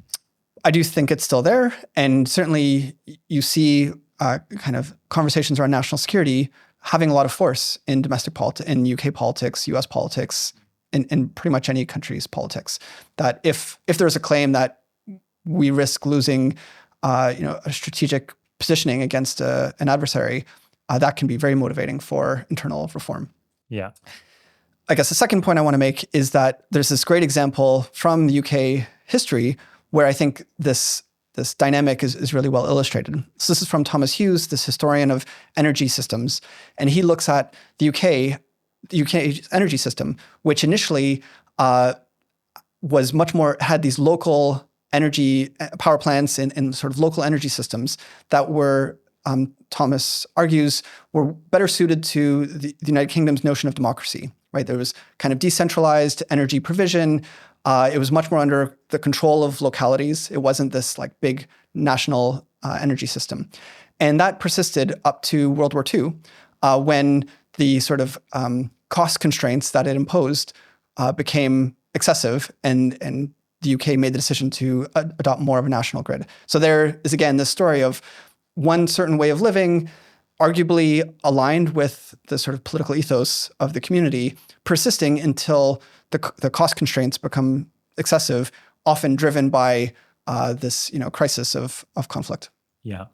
do think it's still there. And certainly you see kind of conversations around national security having a lot of force in domestic politics, in UK politics, US politics, in pretty much any country's politics. That if there's a claim that we risk losing, a strategic positioning against an adversary, that can be very motivating for internal reform. Yeah. I guess the second point I want to make is that there's this great example from the UK history where I think this dynamic is really well illustrated. So this is from Thomas Hughes, this historian of energy systems. And he looks at the UK's energy system, which initially was much more, had these local energy power plants and sort of local energy systems that were, Thomas argues, were better suited to the United Kingdom's notion of democracy, right? There was kind of decentralized energy provision. It was much more under the control of localities. It wasn't this like big national energy system. And that persisted up to World War II, when the sort of cost constraints that it imposed became excessive, and the UK made the decision to adopt more of a national grid. So there is, again, this story of one certain way of living, arguably aligned with the sort of political ethos of the community, persisting until the cost constraints become excessive, often driven by this crisis of conflict. Yeah.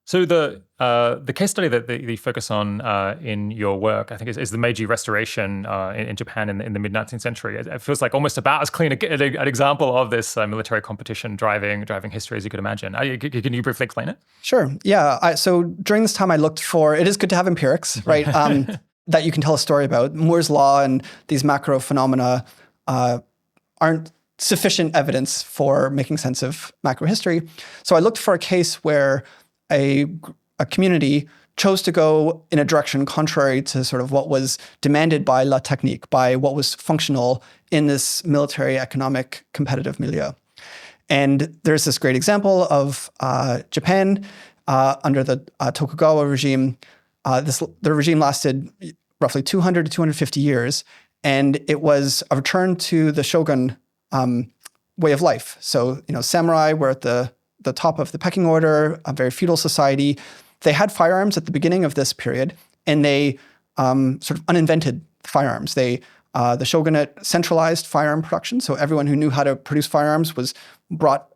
So the case study that you focus on in your work, I think, is the Meiji Restoration in Japan in the mid-19th century. It feels like almost about as clean an example of this military competition driving history as you could imagine. Can you briefly explain it? Sure. Yeah. So during this time, I looked for, it is good to have empirics, right? That you can tell a story about. Moore's law and these macro phenomena aren't sufficient evidence for making sense of macro history. So I looked for a case where a community chose to go in a direction contrary to sort of what was demanded by la technique, by what was functional in this military economic competitive milieu. And there's this great example of Japan under the Tokugawa regime. The regime lasted roughly 200 to 250 years, and it was a return to the shogun way of life. So, samurai were at the top of the pecking order, a very feudal society. They had firearms at the beginning of this period, and they sort of uninvented firearms. They The shogunate centralized firearm production. So everyone who knew how to produce firearms was brought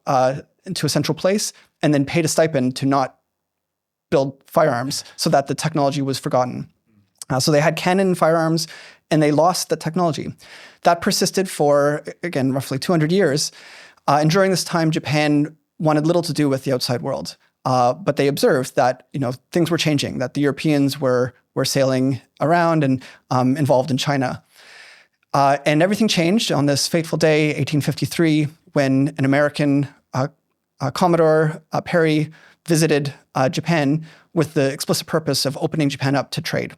into a central place and then paid a stipend to not build firearms so that the technology was forgotten. So they had cannon firearms and they lost the technology. That persisted for, again, roughly 200 years. And during this time, Japan wanted little to do with the outside world. But they observed that things were changing, that the Europeans were sailing around and involved in China. And everything changed on this fateful day, 1853, when an American Commodore Perry visited Japan with the explicit purpose of opening Japan up to trade.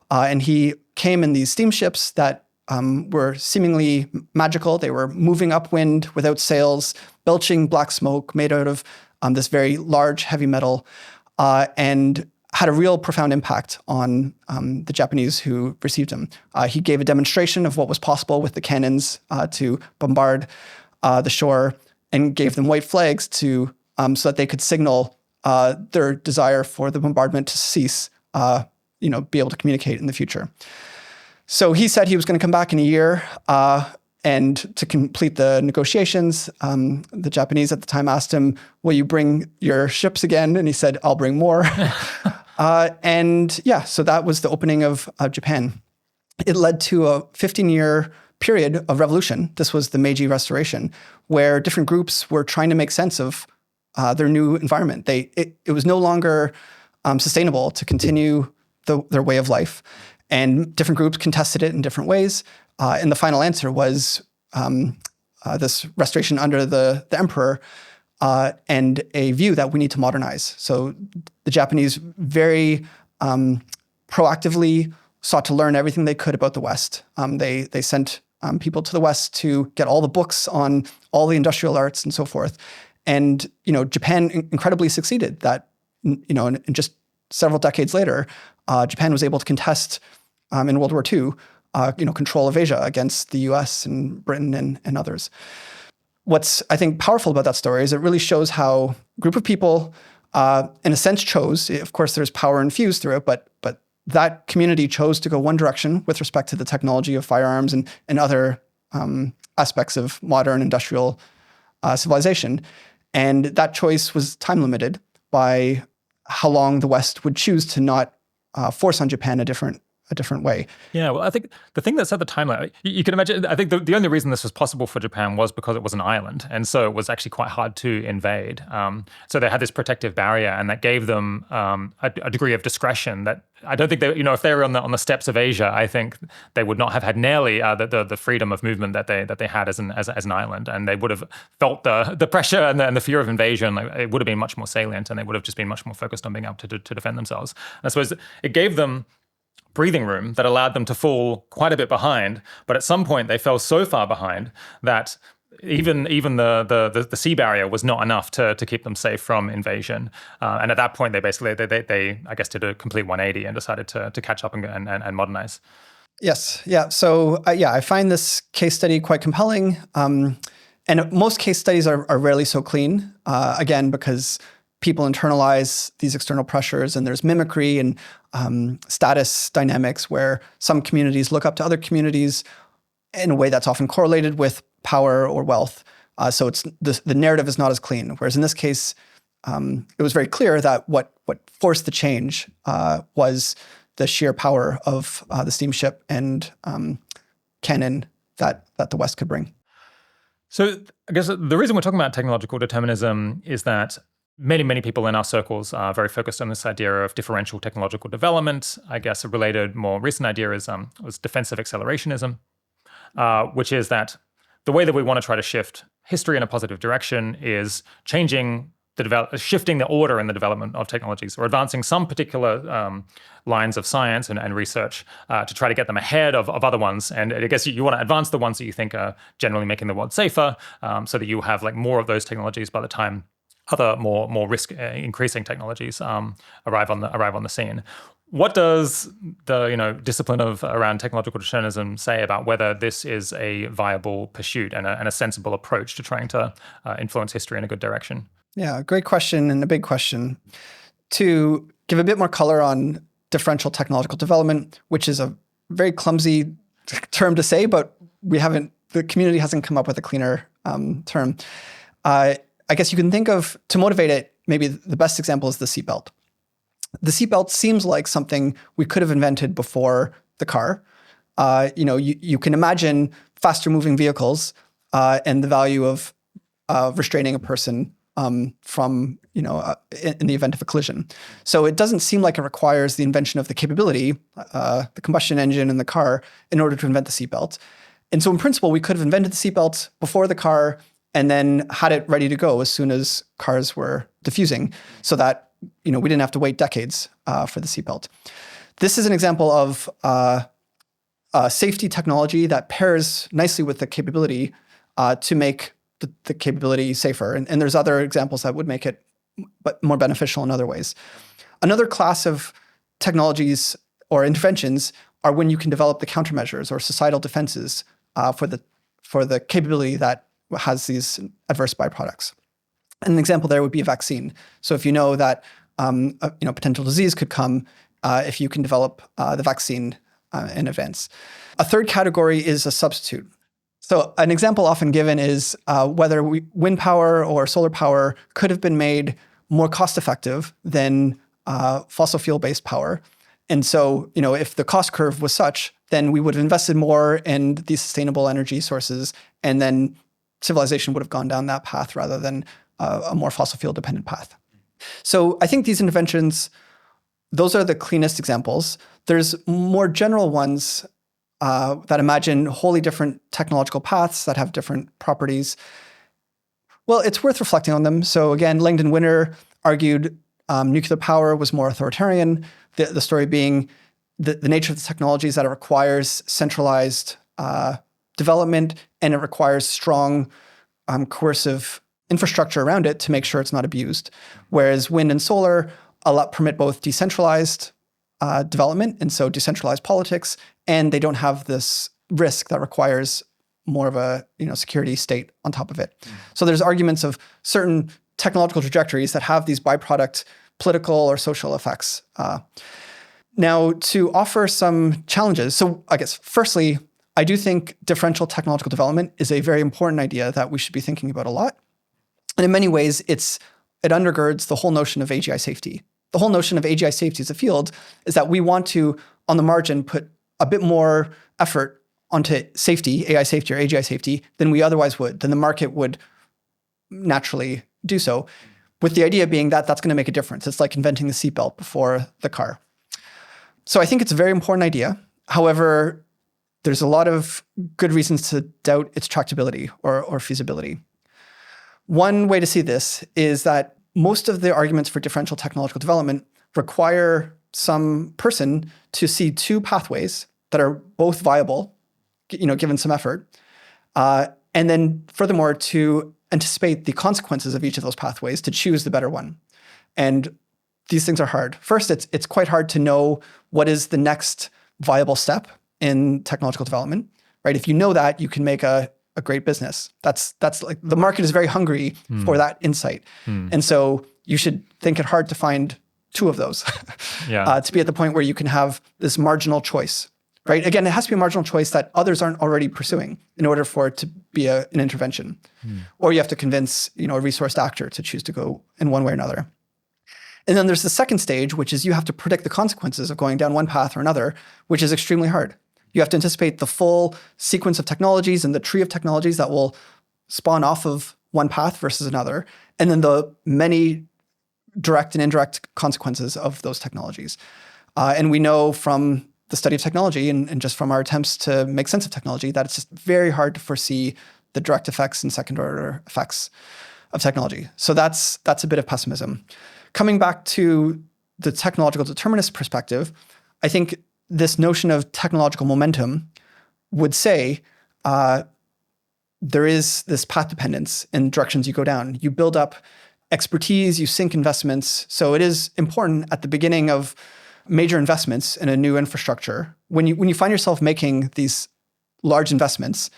And he came in these steamships that were seemingly magical. They were moving upwind without sails, belching black smoke made out of this very large, heavy metal, and had a real profound impact on the Japanese who received him. He gave a demonstration of what was possible with the cannons to bombard the shore and gave them white flags so that they could signal their desire for the bombardment to cease, be able to communicate in the future. So he said he was going to come back in a year and to complete the negotiations. The Japanese at the time asked him, "Will you bring your ships again?" And he said, "I'll bring more." So that was the opening of Japan. It led to a 15-year period of revolution. This was the Meiji Restoration, where different groups were trying to make sense of their new environment. It was no longer sustainable to continue their way of life. And different groups contested it in different ways. And the final answer was this restoration under the emperor and a view that we need to modernize. So the Japanese very proactively sought to learn everything they could about the West. They sent people to the West to get all the books on all the industrial arts and so forth. And Japan incredibly succeeded. That in just several decades later, Japan was able to contest in World War II, control of Asia against the US and Britain and others. What's, I think, powerful about that story is it really shows how a group of people, in a sense, chose. Of course, there's power infused through it, but that community chose to go one direction with respect to the technology of firearms and other aspects of modern industrial civilization. And that choice was time limited by how long the West would choose to not force on Japan a different way. Yeah, well, I think the thing that set the timeline, you can imagine, I think the only reason this was possible for Japan was because it was an island. And so it was actually quite hard to invade. So they had this protective barrier, and that gave them a degree of discretion that I don't think they, if they were on the steppes of Asia, I think they would not have had nearly the freedom of movement that they had as an island. And they would have felt the pressure and the fear of invasion. It would have been much more salient, and they would have just been much more focused on being able to defend themselves. And I suppose it gave them breathing room that allowed them to fall quite a bit behind. But at some point, they fell so far behind that even the sea barrier was not enough to keep them safe from invasion. And at that point, they basically they I guess did a complete 180 and decided to catch up and modernize. Yes. Yeah. So I find this case study quite compelling. And most case studies are rarely so clean, again, because people internalize these external pressures, and there's mimicry and status dynamics where some communities look up to other communities in a way that's often correlated with power or wealth. So it's the narrative is not as clean. Whereas in this case, it was very clear that what forced the change was the sheer power of the steamship and cannon that the West could bring. So I guess the reason we're talking about technological determinism is that many people in our circles are very focused on this idea of differential technological development. I guess a related, more recent idea was defensive accelerationism, which is that the way that we want to try to shift history in a positive direction is shifting the order in the development of technologies, or advancing some particular lines of science and research to try to get them ahead of other ones. And I guess you want to advance the ones that you think are generally making the world safer, so that you have more of those technologies by the time other more risk increasing technologies arrive on the scene. What does the discipline around technological determinism say about whether this is a viable pursuit and a sensible approach to trying to influence history in a good direction? Yeah, great question, and a big question. To give a bit more color on differential technological development, which is a very clumsy term to say, but the community hasn't come up with a cleaner term. I guess you can think of, to motivate it, maybe the best example is the seatbelt. The seatbelt seems like something we could have invented before the car. You can imagine faster moving vehicles and the value of restraining a person from, in the event of a collision. So it doesn't seem like it requires the invention of the capability, the combustion engine in the car, in order to invent the seatbelt. And so in principle, we could have invented the seatbelt before the car and then had it ready to go as soon as cars were diffusing, so that we didn't have to wait decades for the seatbelt. This is an example of safety technology that pairs nicely with the capability to make the capability safer. And there's other examples that would make it more beneficial in other ways. Another class of technologies or interventions are when you can develop the countermeasures or societal defenses for the capability that has these adverse byproducts. An example there would be a vaccine. So if you know that potential disease could come, if you can develop the vaccine in advance. A third category is a substitute. So an example often given is whether wind power or solar power could have been made more cost-effective than fossil fuel-based power. And so, if the cost curve was such, then we would have invested more in these sustainable energy sources, and then civilization would have gone down that path rather than a more fossil fuel-dependent path. So I think these interventions, those are the cleanest examples. There's more general ones that imagine wholly different technological paths that have different properties. Well, it's worth reflecting on them. So again, Langdon Winner argued nuclear power was more authoritarian, the story being the nature of the technology is that it requires centralized development, and it requires strong coercive infrastructure around it to make sure it's not abused. Whereas wind and solar permit both decentralized development, and so decentralized politics, and they don't have this risk that requires more of a security state on top of it. So there's arguments of certain technological trajectories that have these byproduct political or social effects. Now, to offer some challenges, so I guess firstly, I do think differential technological development is a very important idea that we should be thinking about a lot. And in many ways, it undergirds the whole notion of AGI safety. The whole notion of AGI safety as a field is that we want to, on the margin, put a bit more effort onto safety, AI safety or AGI safety, than we otherwise would, than the market would naturally do so, with the idea being that that's going to make a difference. It's like inventing the seatbelt before the car. So I think it's a very important idea. However, there's a lot of good reasons to doubt its tractability or feasibility. One way to see this is that most of the arguments for differential technological development require some person to see two pathways that are both viable, given some effort, and then furthermore to anticipate the consequences of each of those pathways to choose the better one. And these things are hard. First, it's quite hard to know what is the next viable step in technological development, right? If you know that, you can make a great business. That's like the market is very hungry for that insight. And so you should think it hard to find two of those to be at the point where you can have this marginal choice, right? Again, it has to be a marginal choice that others aren't already pursuing in order for it to be an intervention. Or you have to convince, a resourced actor to choose to go in one way or another. And then there's the second stage, which is you have to predict the consequences of going down one path or another, which is extremely hard. You have to anticipate the full sequence of technologies and the tree of technologies that will spawn off of one path versus another, and then the many direct and indirect consequences of those technologies. And we know from the study of technology and just from our attempts to make sense of technology that it's just very hard to foresee the direct effects and second order effects of technology. So that's a bit of pessimism. Coming back to the technological determinist perspective, I think this notion of technological momentum would say there is this path dependence in directions you go down. You build up expertise, you sink investments. So it is important at the beginning of major investments in a new infrastructure. When you find yourself making these large investments,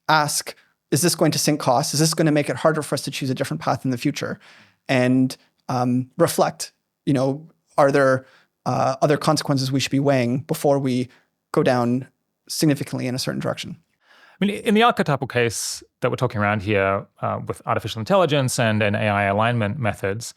ask, is this going to sink costs? Is this going to make it harder for us to choose a different path in the future? And reflect, are there other consequences we should be weighing before we go down significantly in a certain direction. I mean, in the archetypal case that we're talking around here with artificial intelligence and AI alignment methods,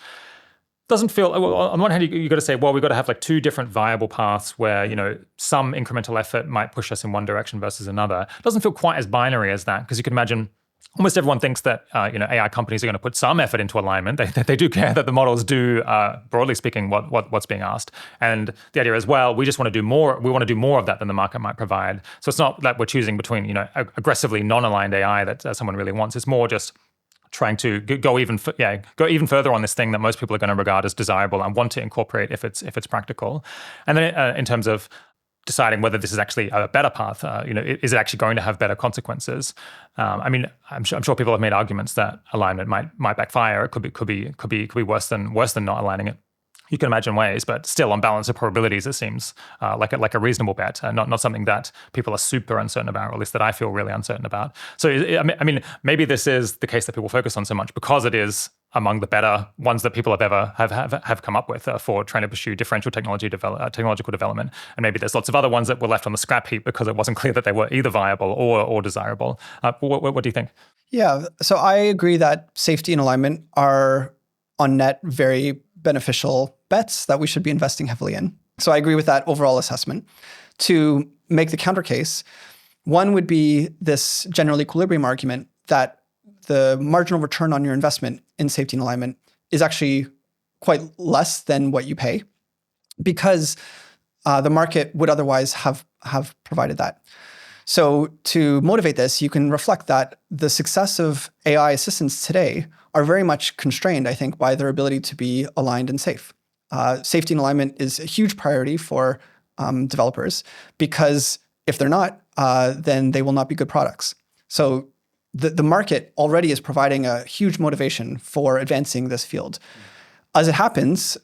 doesn't feel, well, on one hand, you got to say, well, we've got to have like two different viable paths where, some incremental effort might push us in one direction versus another. It doesn't feel quite as binary as that, because you can imagine almost everyone thinks that AI companies are going to put some effort into alignment. They do care that the models do, broadly speaking, what's being asked. And the idea is, well, we just want to do more. We want to do more of that than the market might provide. So it's not that we're choosing between aggressively non-aligned AI that someone really wants. It's more just trying to go even further on this thing that most people are going to regard as desirable and want to incorporate if it's practical. And then in terms of deciding whether this is actually a better path, is it actually going to have better consequences? I'm sure people have made arguments that alignment might backfire. It could be worse than not aligning it. You can imagine ways, but still, on balance of probabilities, it seems like a reasonable bet, not something that people are super uncertain about, or at least that I feel really uncertain about. So, maybe this is the case that people focus on so much because it is among the better ones that people have come up with for trying to pursue differential technological development. And maybe there's lots of other ones that were left on the scrap heap because it wasn't clear that they were either viable or desirable. What do you think? Yeah, so I agree that safety and alignment are on net very beneficial bets that we should be investing heavily in. So I agree with that overall assessment. To make the counter case, one would be this general equilibrium argument that the marginal return on your investment in safety and alignment is actually quite less than what you pay because the market would otherwise have provided that. So to motivate this, you can reflect that the success of AI assistants today are very much constrained, I think, by their ability to be aligned and safe. Safety and alignment is a huge priority for developers because if they're not, then they will not be good products. So the market already is providing a huge motivation for advancing this field. As it happens,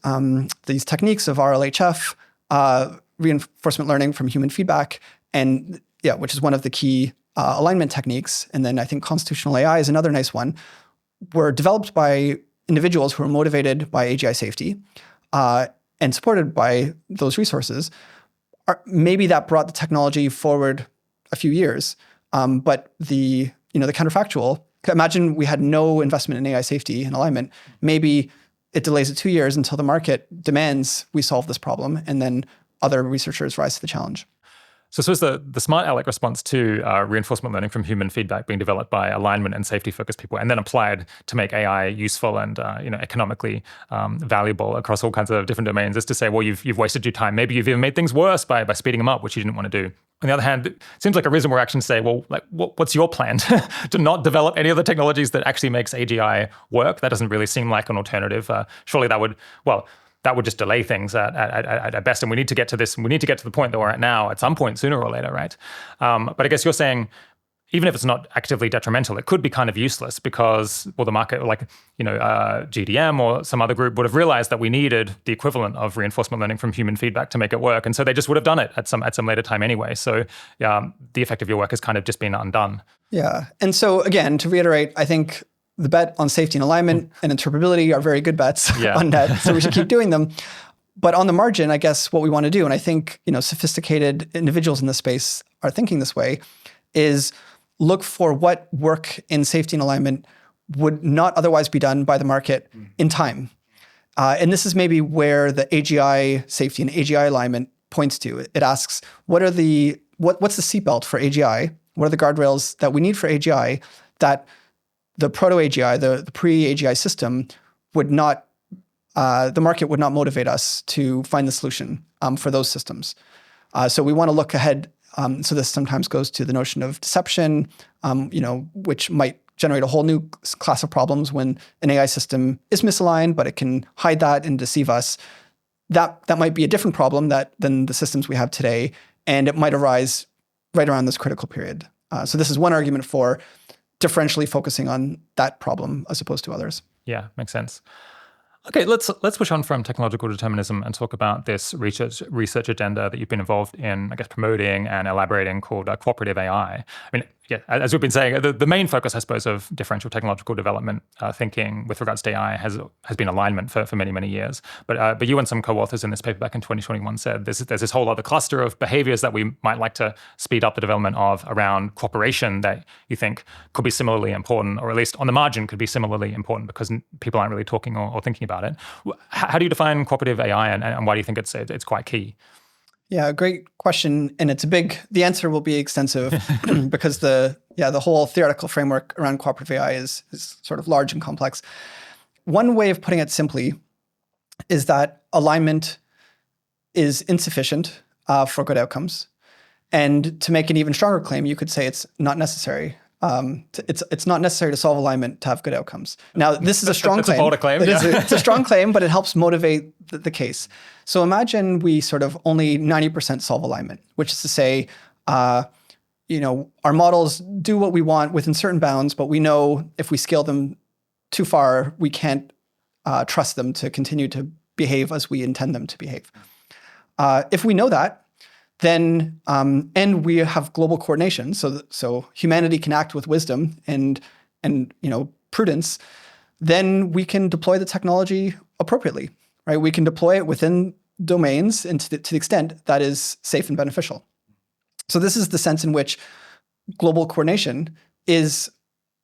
these techniques of RLHF, reinforcement learning from human feedback, which is one of the key alignment techniques, and then I think constitutional AI is another nice one, were developed by individuals who are motivated by AGI safety and supported by those resources. Maybe that brought the technology forward a few years, but the counterfactual, imagine we had no investment in AI safety and alignment, maybe it delays it 2 years until the market demands we solve this problem, and then other researchers rise to the challenge. So suppose the smart ALEC response to reinforcement learning from human feedback being developed by alignment and safety-focused people and then applied to make AI useful and economically valuable across all kinds of different domains is to say, well, you've wasted your time. Maybe you've even made things worse by speeding them up, which you didn't want to do. On the other hand, it seems like a reasonable reaction to say, well, like, what's your plan? To not develop any of the technologies that actually makes AGI work? That doesn't really seem like an alternative. Surely that would just delay things at best. And we need to get to this. We need to get to the point that we're at now at some point sooner or later, right? But I guess you're saying, even if it's not actively detrimental, it could be kind of useless because, well, the market, GDM or some other group would have realized that we needed the equivalent of reinforcement learning from human feedback to make it work. And so they just would have done it at some later time anyway. So the effect of your work has kind of just been undone. Yeah. And so again, to reiterate, I think the bet on safety and alignment and interpretability are very good bets on net, so we should keep doing them. But on the margin, I guess what we want to do, and I think sophisticated individuals in this space are thinking this way, is look for what work in safety and alignment would not otherwise be done by the market in time. And this is maybe where the AGI safety and AGI alignment points to. It asks, what's the seatbelt for AGI? What are the guardrails that we need for AGI that the proto-AGI, the pre-AGI system would not, the market would not motivate us to find the solution for those systems. So we want to look ahead. So this sometimes goes to the notion of deception, which might generate a whole new class of problems when an AI system is misaligned, but it can hide that and deceive us. That might be a different problem than the systems we have today, and it might arise right around this critical period. So this is one argument for differentially focusing on that problem as opposed to others. Yeah, makes sense. Okay, let's push on from technological determinism and talk about this research agenda that you've been involved in, I guess, promoting and elaborating called cooperative AI. I mean, yeah, as we've been saying, the main focus, I suppose, of differential technological development thinking with regards to AI has been alignment for many, many years. But you and some co-authors in this paper back in 2021 said there's this whole other cluster of behaviors that we might like to speed up the development of around cooperation that you think could be similarly important, or at least on the margin could be similarly important because people aren't really talking or thinking about it. How do you define cooperative AI, and why do you think it's quite key? Yeah, great question. And the answer will be extensive because the whole theoretical framework around cooperative AI is sort of large and complex. One way of putting it simply is that alignment is insufficient for good outcomes. And to make an even stronger claim, you could say it's not necessary. It's not necessary to solve alignment to have good outcomes. Now, this is a strong claim. It's a bold claim. It's a strong claim, but it helps motivate the case. So imagine we sort of only 90% solve alignment, which is to say, our models do what we want within certain bounds, but we know if we scale them too far, we can't trust them to continue to behave as we intend them to behave. If we know that, then and we have global coordination, so humanity can act with wisdom and prudence, then we can deploy the technology appropriately, right? We can deploy it within domains and to the extent that is safe and beneficial. So this is the sense in which global coordination is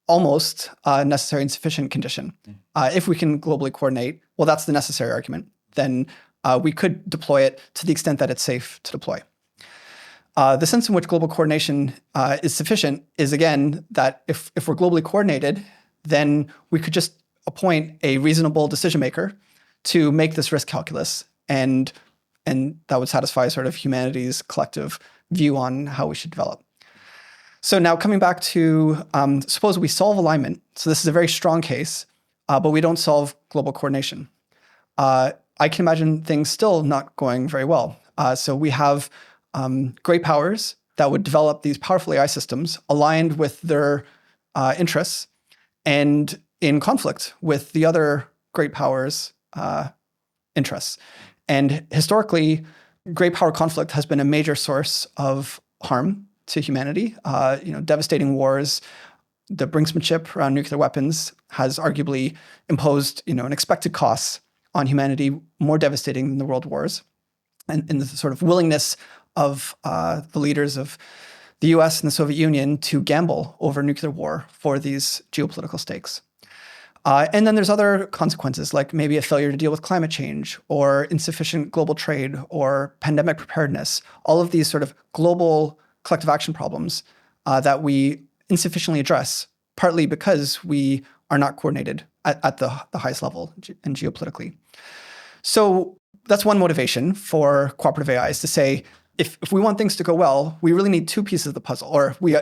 almost a necessary and sufficient condition. If we can globally coordinate, well, that's the necessary argument. Then we could deploy it to the extent that it's safe to deploy. The sense in which global coordination is sufficient is, again, that if we're globally coordinated, then we could just appoint a reasonable decision maker to make this risk calculus, and that would satisfy sort of humanity's collective view on how we should develop. So now coming back to, suppose we solve alignment. So this is a very strong case, but we don't solve global coordination. I can imagine things still not going very well. So we have great powers that would develop these powerful AI systems aligned with their interests and in conflict with the other great powers' interests. And historically, great power conflict has been a major source of harm to humanity. Devastating wars, the brinksmanship around nuclear weapons has arguably imposed, an expected cost on humanity more devastating than the world wars. And the sort of willingness of the leaders of the US and the Soviet Union to gamble over nuclear war for these geopolitical stakes. And then there's other consequences, like maybe a failure to deal with climate change or insufficient global trade or pandemic preparedness. All of these sort of global collective action problems that we insufficiently address, partly because we are not coordinated at the highest level and geopolitically. So that's one motivation for cooperative AI, is to say, if we want things to go well, we really need two pieces of the puzzle, or we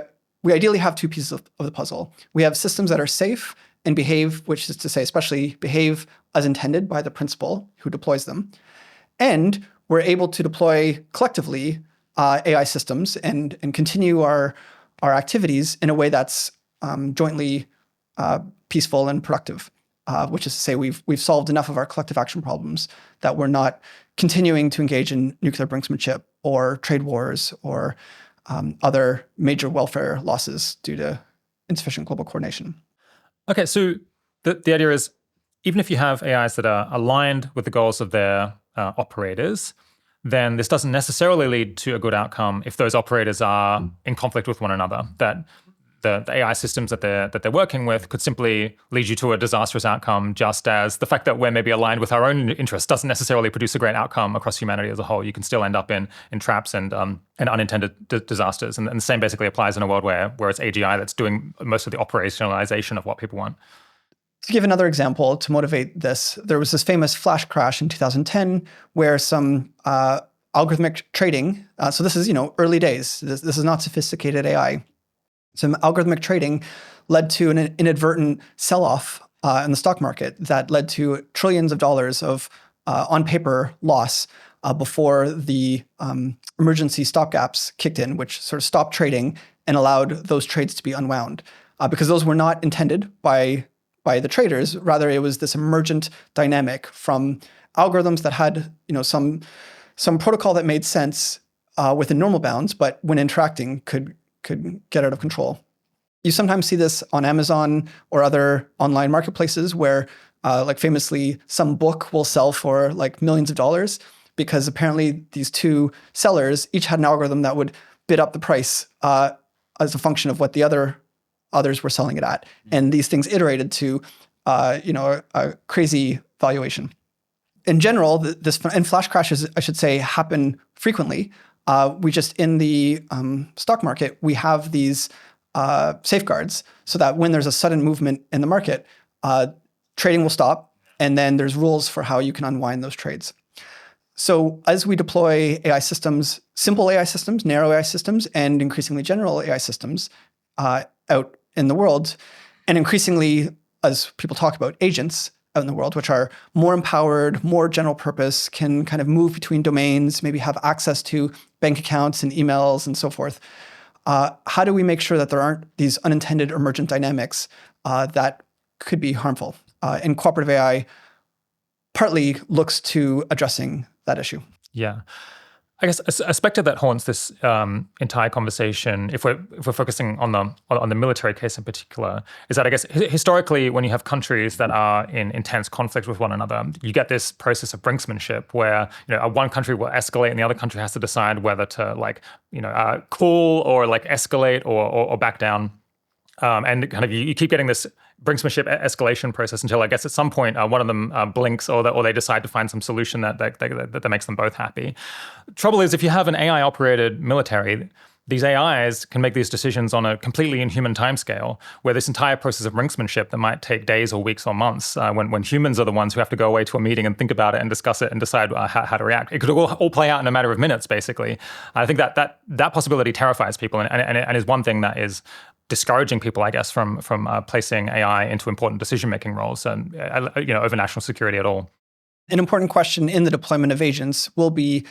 ideally have two pieces of the puzzle. We have systems that are safe and behave, which is to say, especially behave as intended by the principal who deploys them. And we're able to deploy collectively AI systems and continue our activities in a way that's jointly peaceful and productive, which is to say we've solved enough of our collective action problems that we're not continuing to engage in nuclear brinksmanship or trade wars or other major welfare losses due to insufficient global coordination. Okay, so the idea is, even if you have AIs that are aligned with the goals of their operators, then this doesn't necessarily lead to a good outcome if those operators are in conflict with one another. That the AI systems that they're working with could simply lead you to a disastrous outcome, just as the fact that we're maybe aligned with our own interests doesn't necessarily produce a great outcome across humanity as a whole. You can still end up in traps and unintended disasters. And the same basically applies in a world where it's AGI that's doing most of the operationalization of what people want. To give another example to motivate this, there was this famous flash crash in 2010 where some algorithmic trading, so this is early days, this is not sophisticated AI, some algorithmic trading led to an inadvertent sell-off in the stock market that led to trillions of dollars of on-paper loss before the emergency stopgaps kicked in, which sort of stopped trading and allowed those trades to be unwound. Because those were not intended by the traders. Rather, it was this emergent dynamic from algorithms that had some protocol that made sense within normal bounds, but when interacting could get out of control. You sometimes see this on Amazon or other online marketplaces where, like famously, some book will sell for like millions of dollars because apparently these two sellers each had an algorithm that would bid up the price as a function of what the others were selling it at. And these things iterated to, a crazy valuation. In general, and flash crashes, I should say, happen frequently. We just, in the stock market, we have these safeguards so that when there's a sudden movement in the market, trading will stop, and then there's rules for how you can unwind those trades. So as we deploy AI systems, simple AI systems, narrow AI systems, and increasingly general AI systems out in the world, and increasingly, as people talk about, agents out in the world, which are more empowered, more general purpose, can kind of move between domains, maybe have access to bank accounts and emails and so forth. How do we make sure that there aren't these unintended emergent dynamics that could be harmful? And cooperative AI partly looks to addressing that issue. Yeah. I guess a specter that haunts this entire conversation, if we're focusing on the military case in particular, is that I guess historically, when you have countries that are in intense conflict with one another, you get this process of brinksmanship where one country will escalate and the other country has to decide whether to cool or escalate or back down. And kind of you keep getting this brinksmanship escalation process until I guess at some point one of them blinks or they decide to find some solution that makes them both happy. Trouble is, if you have an AI operated military, these AIs can make these decisions on a completely inhuman timescale, where this entire process of brinksmanship that might take days or weeks or months, when humans are the ones who have to go away to a meeting and think about it and discuss it and decide how to react. It could all play out in a matter of minutes, basically. I think that possibility terrifies people and is one thing that is discouraging people, I guess, from placing AI into important decision-making roles and over national security at all. An important question in the deployment of agents will be,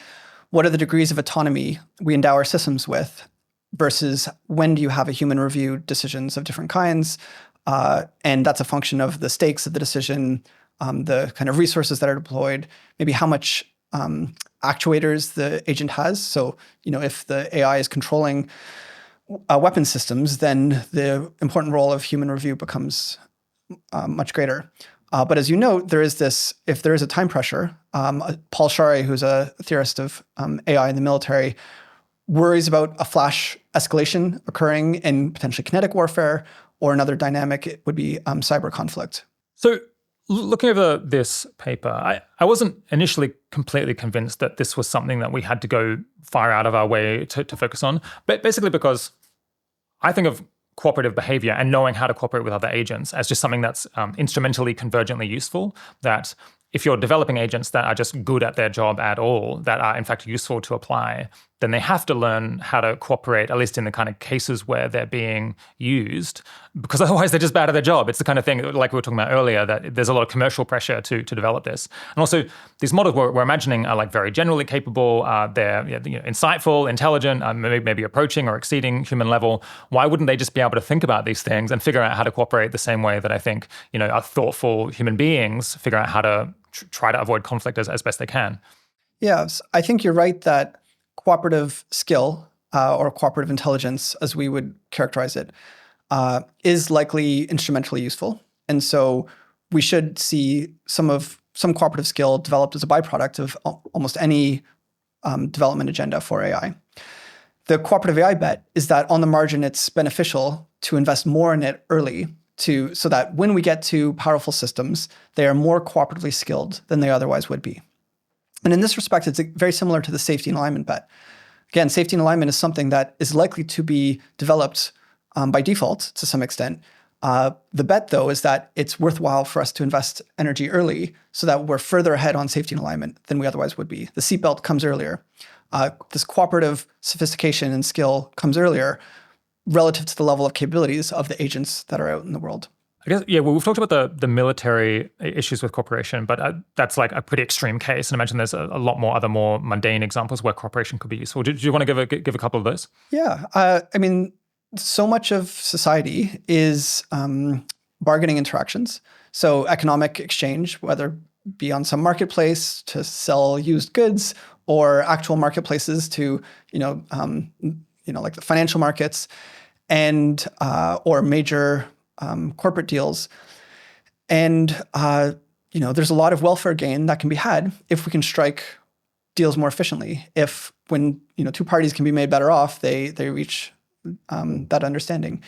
what are the degrees of autonomy we endow our systems with versus when do you have a human review decisions of different kinds? And that's a function of the stakes of the decision, the kind of resources that are deployed, maybe how much actuators the agent has. So, if the AI is controlling weapon systems, then the important role of human review becomes much greater. But as you note, if there is a time pressure, Paul Shari, who's a theorist of AI in the military, worries about a flash escalation occurring in potentially kinetic warfare, or another dynamic, it would be cyber conflict. So looking over this paper, I wasn't initially completely convinced that this was something that we had to go far out of our way to focus on, but basically because I think of cooperative behavior and knowing how to cooperate with other agents as just something that's instrumentally convergently useful, that if you're developing agents that are just good at their job at all, that are in fact useful to apply, then they have to learn how to cooperate, at least in the kind of cases where they're being used, because otherwise they're just bad at their job. It's the kind of thing, like we were talking about earlier, that there's a lot of commercial pressure to develop this. And also, these models we're imagining are very generally capable, they're insightful, intelligent, maybe approaching or exceeding human level. Why wouldn't they just be able to think about these things and figure out how to cooperate the same way that I think our thoughtful human beings figure out how to try to avoid conflict as best they can? Yes, I think you're right that cooperative skill or cooperative intelligence, as we would characterize it, is likely instrumentally useful. And so we should see some cooperative skill developed as a byproduct of almost any development agenda for AI. The cooperative AI bet is that on the margin, it's beneficial to invest more in it early so that when we get to powerful systems, they are more cooperatively skilled than they otherwise would be. And in this respect, it's very similar to the safety and alignment bet. Again, safety and alignment is something that is likely to be developed by default to some extent. The bet, though, is that it's worthwhile for us to invest energy early so that we're further ahead on safety and alignment than we otherwise would be. The seatbelt comes earlier. This cooperative sophistication and skill comes earlier relative to the level of capabilities of the agents that are out in the world. I guess, well, we've talked about the military issues with cooperation, but that's like a pretty extreme case. And I imagine there's a lot more other more mundane examples where cooperation could be useful. Do you want to give a couple of those? Yeah. So much of society is bargaining interactions. So economic exchange, whether it be on some marketplace to sell used goods or actual marketplaces to, like the financial markets. and or major corporate deals. And there's a lot of welfare gain that can be had if we can strike deals more efficiently. If when two parties can be made better off, they reach that understanding.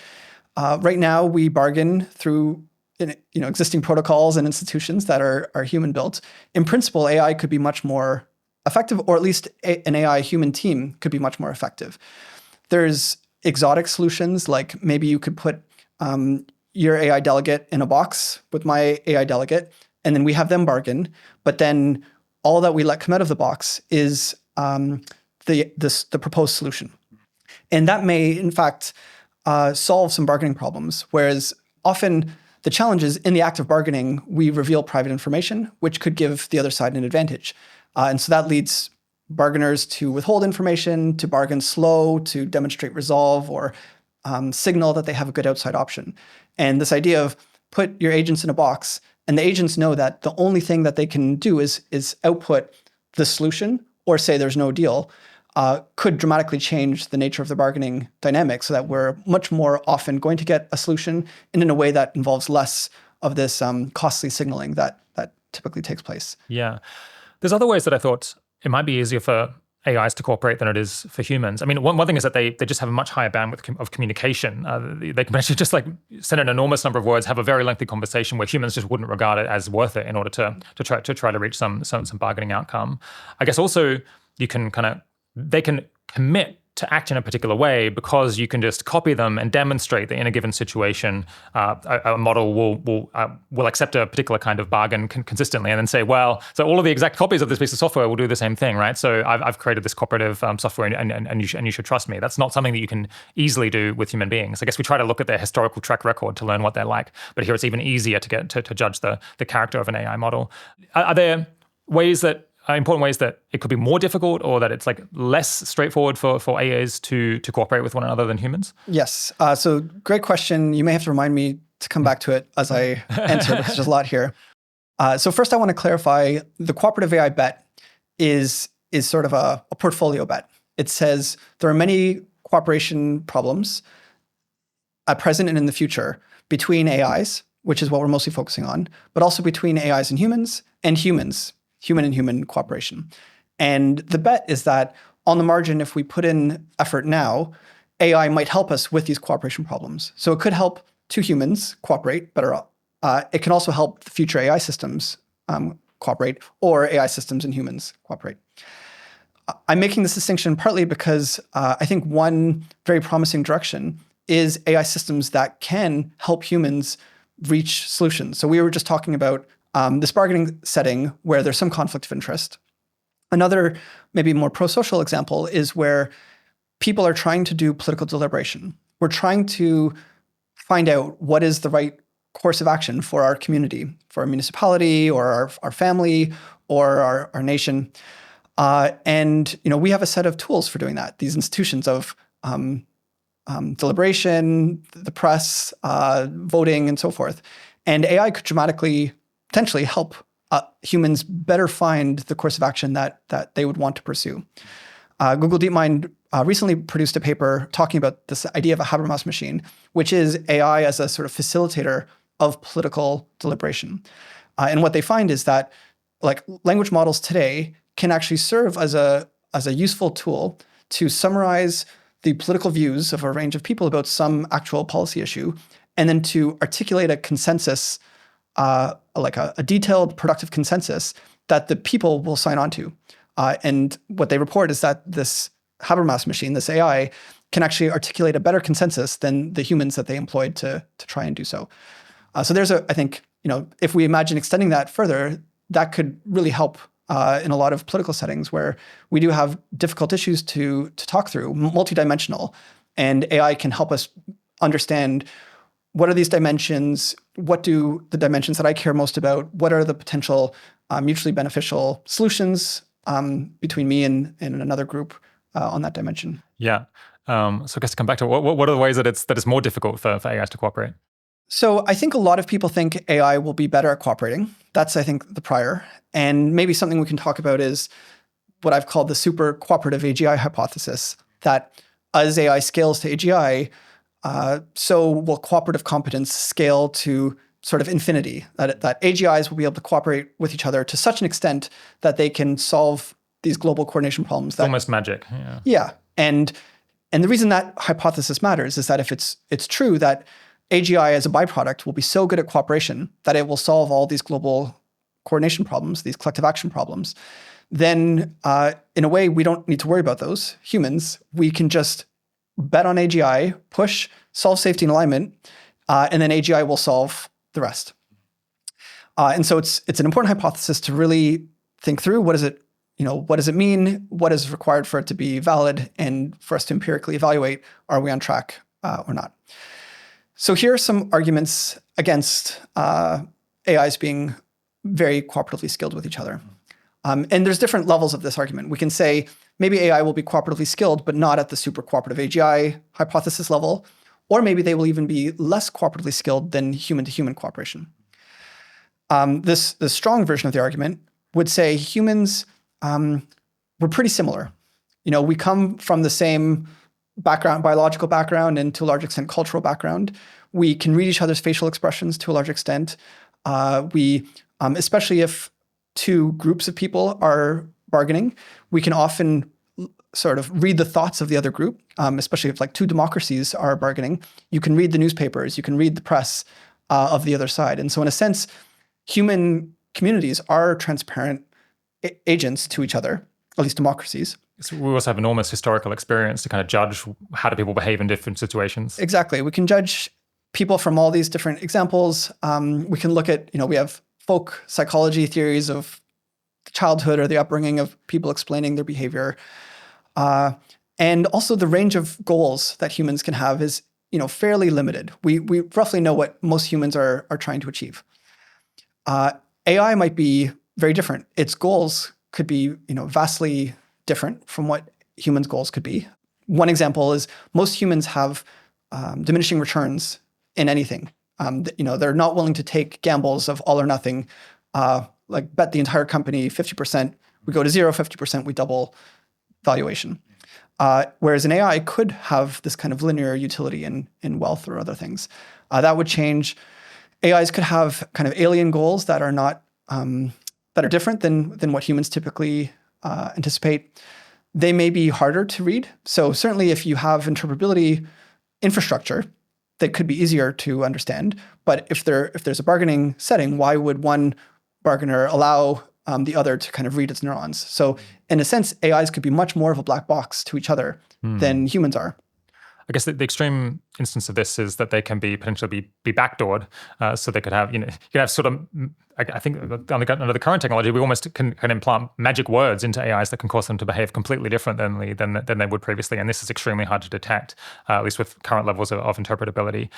Right now, we bargain through existing protocols and institutions that are human built. In principle, AI could be much more effective, or at least an AI human team could be much more effective. There's exotic solutions, like maybe you could put your AI delegate in a box with my AI delegate, and then we have them bargain. But then all that we let come out of the box is the proposed solution. And that may, in fact, solve some bargaining problems. Whereas often the challenge is in the act of bargaining, we reveal private information, which could give the other side an advantage. And so that leads bargainers to withhold information, to bargain slow, to demonstrate resolve, or signal that they have a good outside option. And this idea of put your agents in a box, and the agents know that the only thing that they can do is output the solution or say there's no deal, could dramatically change the nature of the bargaining dynamic, so that we're much more often going to get a solution and in a way that involves less of this costly signaling that typically takes place. Yeah. There's other ways that I thought it might be easier for AIs to cooperate than it is for humans. I mean, one thing is that they just have a much higher bandwidth of communication. They can actually just send an enormous number of words, have a very lengthy conversation where humans just wouldn't regard it as worth it in order to try to reach some bargaining outcome. I guess also they can commit to act in a particular way because you can just copy them and demonstrate that in a given situation, a model will accept a particular kind of bargain consistently, and then say, well, so all of the exact copies of this piece of software will do the same thing, right? So I've created this cooperative software, and you should trust me. That's not something that you can easily do with human beings. I guess we try to look at their historical track record to learn what they're like, but here it's even easier to get to judge the character of an AI model. Are there important ways that it could be more difficult, or that it's less straightforward for AIs to cooperate with one another than humans? Yes. So great question. You may have to remind me to come back to it as I answer, because there's a lot here. So first I want to clarify, the cooperative AI bet is sort of a portfolio bet. It says there are many cooperation problems at present and in the future between AIs, which is what we're mostly focusing on, but also between AIs and humans, human and human cooperation. And the bet is that on the margin, if we put in effort now, AI might help us with these cooperation problems. So it could help two humans cooperate better. It can also help the future AI systems cooperate, or AI systems and humans cooperate. I'm making this distinction partly because I think one very promising direction is AI systems that can help humans reach solutions. So we were just talking about this bargaining setting where there's some conflict of interest. Another, maybe more pro-social example is where people are trying to do political deliberation. We're trying to find out what is the right course of action for our community, for our municipality, or our family, or our nation. And we have a set of tools for doing that. These institutions of deliberation, the press, voting, and so forth. And AI could dramatically potentially help humans better find the course of action that they would want to pursue. Google DeepMind recently produced a paper talking about this idea of a Habermas machine, which is AI as a sort of facilitator of political deliberation. And what they find is that language models today can actually serve as a useful tool to summarize the political views of a range of people about some actual policy issue, and then to articulate a consensus, a detailed, productive consensus that the people will sign on to. And what they report is that this Habermas machine, this AI, can actually articulate a better consensus than the humans that they employed to try and do so. So there's I think, if we imagine extending that further, that could really help in a lot of political settings where we do have difficult issues to talk through, multidimensional, and AI can help us understand what are these dimensions, what do the dimensions that I care most about, what are the potential mutually beneficial solutions between me and another group on that dimension. Yeah. So I guess to come back to what are the ways that it's more difficult for AIs to cooperate? So I think a lot of people think AI will be better at cooperating. That's, I think, the prior. And maybe something we can talk about is what I've called the super-cooperative AGI hypothesis, that as AI scales to AGI, so will cooperative competence scale to sort of infinity, that AGIs will be able to cooperate with each other to such an extent that they can solve these global coordination problems. It's almost magic. Yeah. Yeah. And the reason that hypothesis matters is that if it's true that AGI as a byproduct will be so good at cooperation that it will solve all these global coordination problems, these collective action problems, then in a way, we don't need to worry about those humans. We can just bet on AGI, push, solve safety and alignment, and then AGI will solve the rest. And so it's an important hypothesis to really think through. What does it mean? What is required for it to be valid, and for us to empirically evaluate, are we on track or not? So here are some arguments against AIs being very cooperatively skilled with each other. And there's different levels of this argument. We can say maybe AI will be cooperatively skilled, but not at the super-cooperative AGI hypothesis level, or maybe they will even be less cooperatively skilled than human-to-human cooperation. This strong version of the argument would say humans, we're pretty similar. We come from the same background, biological background, and to a large extent, cultural background. We can read each other's facial expressions to a large extent. Especially if two groups of people are bargaining, we can often sort of read the thoughts of the other group, especially if like two democracies are bargaining. You can read the newspapers, you can read the press of the other side. And so in a sense, human communities are transparent agents to each other, at least democracies. So we also have enormous historical experience to kind of judge how do people behave in different situations. Exactly. We can judge people from all these different examples. We can look at, we have folk psychology theories of childhood or the upbringing of people explaining their behavior. And also the range of goals that humans can have is, fairly limited. We roughly know what most humans are trying to achieve. AI might be very different. Its goals could be, vastly different from what humans' goals could be. One example is most humans have diminishing returns in anything. They're not willing to take gambles of all or nothing, like bet the entire company 50%, we go to zero, 50%, we double valuation. Whereas an AI could have this kind of linear utility in wealth or other things. That would change. AIs could have kind of alien goals that are not that are different than what humans typically anticipate. They may be harder to read. So certainly if you have interpretability infrastructure, that could be easier to understand. But if there's a bargaining setting, why would one bargainer allow the other to kind of read its neurons? So in a sense, AIs could be much more of a black box to each other than humans are. I guess the extreme instance of this is that they can be potentially be backdoored. So they could have, you could have sort of, I think under the current technology, we almost can implant magic words into AIs that can cause them to behave completely differently than they would previously. And this is extremely hard to detect, at least with current levels of interpretability.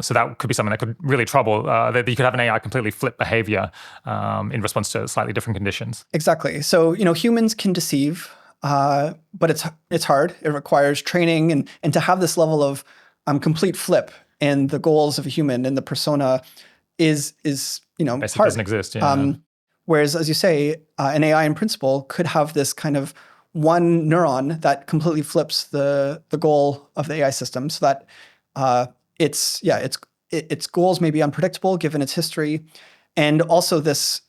So that could be something that could really trouble, that you could have an AI completely flip behavior in response to slightly different conditions. Exactly. So, humans can deceive, but it's hard. It requires training and to have this level of complete flip in the goals of a human and the persona is Basically hard. Doesn't exist. Yeah. Whereas, as you say, an AI in principle could have this kind of one neuron that completely flips the goal of the AI system, so that its goals may be unpredictable given its history, and also this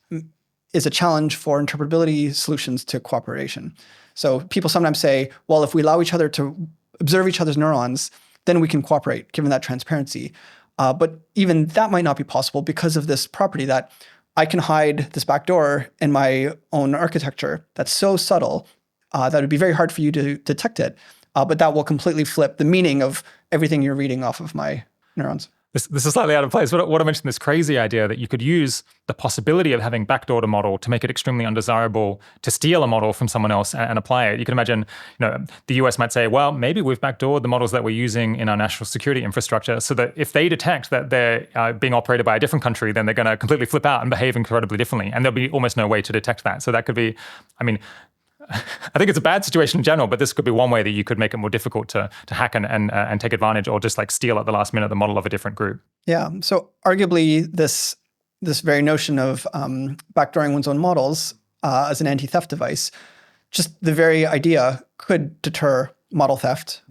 is a challenge for interpretability solutions to cooperation. So people sometimes say, well, if we allow each other to observe each other's neurons, then we can cooperate, given that transparency. But even that might not be possible because of this property that I can hide this backdoor in my own architecture that's so subtle that it would be very hard for you to detect it. But that will completely flip the meaning of everything you're reading off of my neurons. This is slightly out of place. What I mentioned, this crazy idea that you could use the possibility of having backdoored a model to make it extremely undesirable to steal a model from someone else and apply it. You can imagine, the US might say, well, maybe we've backdoored the models that we're using in our national security infrastructure so that if they detect that they're being operated by a different country, then they're going to completely flip out and behave incredibly differently. And there'll be almost no way to detect that. So that could be, I think it's a bad situation in general, but this could be one way that you could make it more difficult to hack and take advantage or just like steal at the last minute the model of a different group. Yeah. So arguably this very notion of backdooring one's own models as an anti-theft device, just the very idea could deter model theft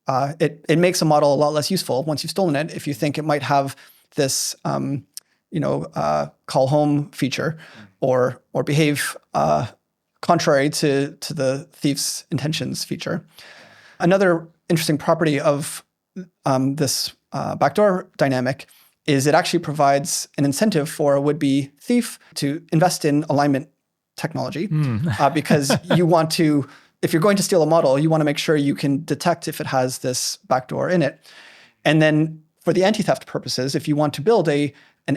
it makes a model a lot less useful once you've stolen it. If you think it might have this, call home feature, or behave contrary to the thief's intentions feature. Another interesting property of this backdoor dynamic is it actually provides an incentive for a would-be thief to invest in alignment technology, because you want to, if you're going to steal a model, you want to make sure you can detect if it has this backdoor in it. And then for the anti-theft purposes, if you want to build an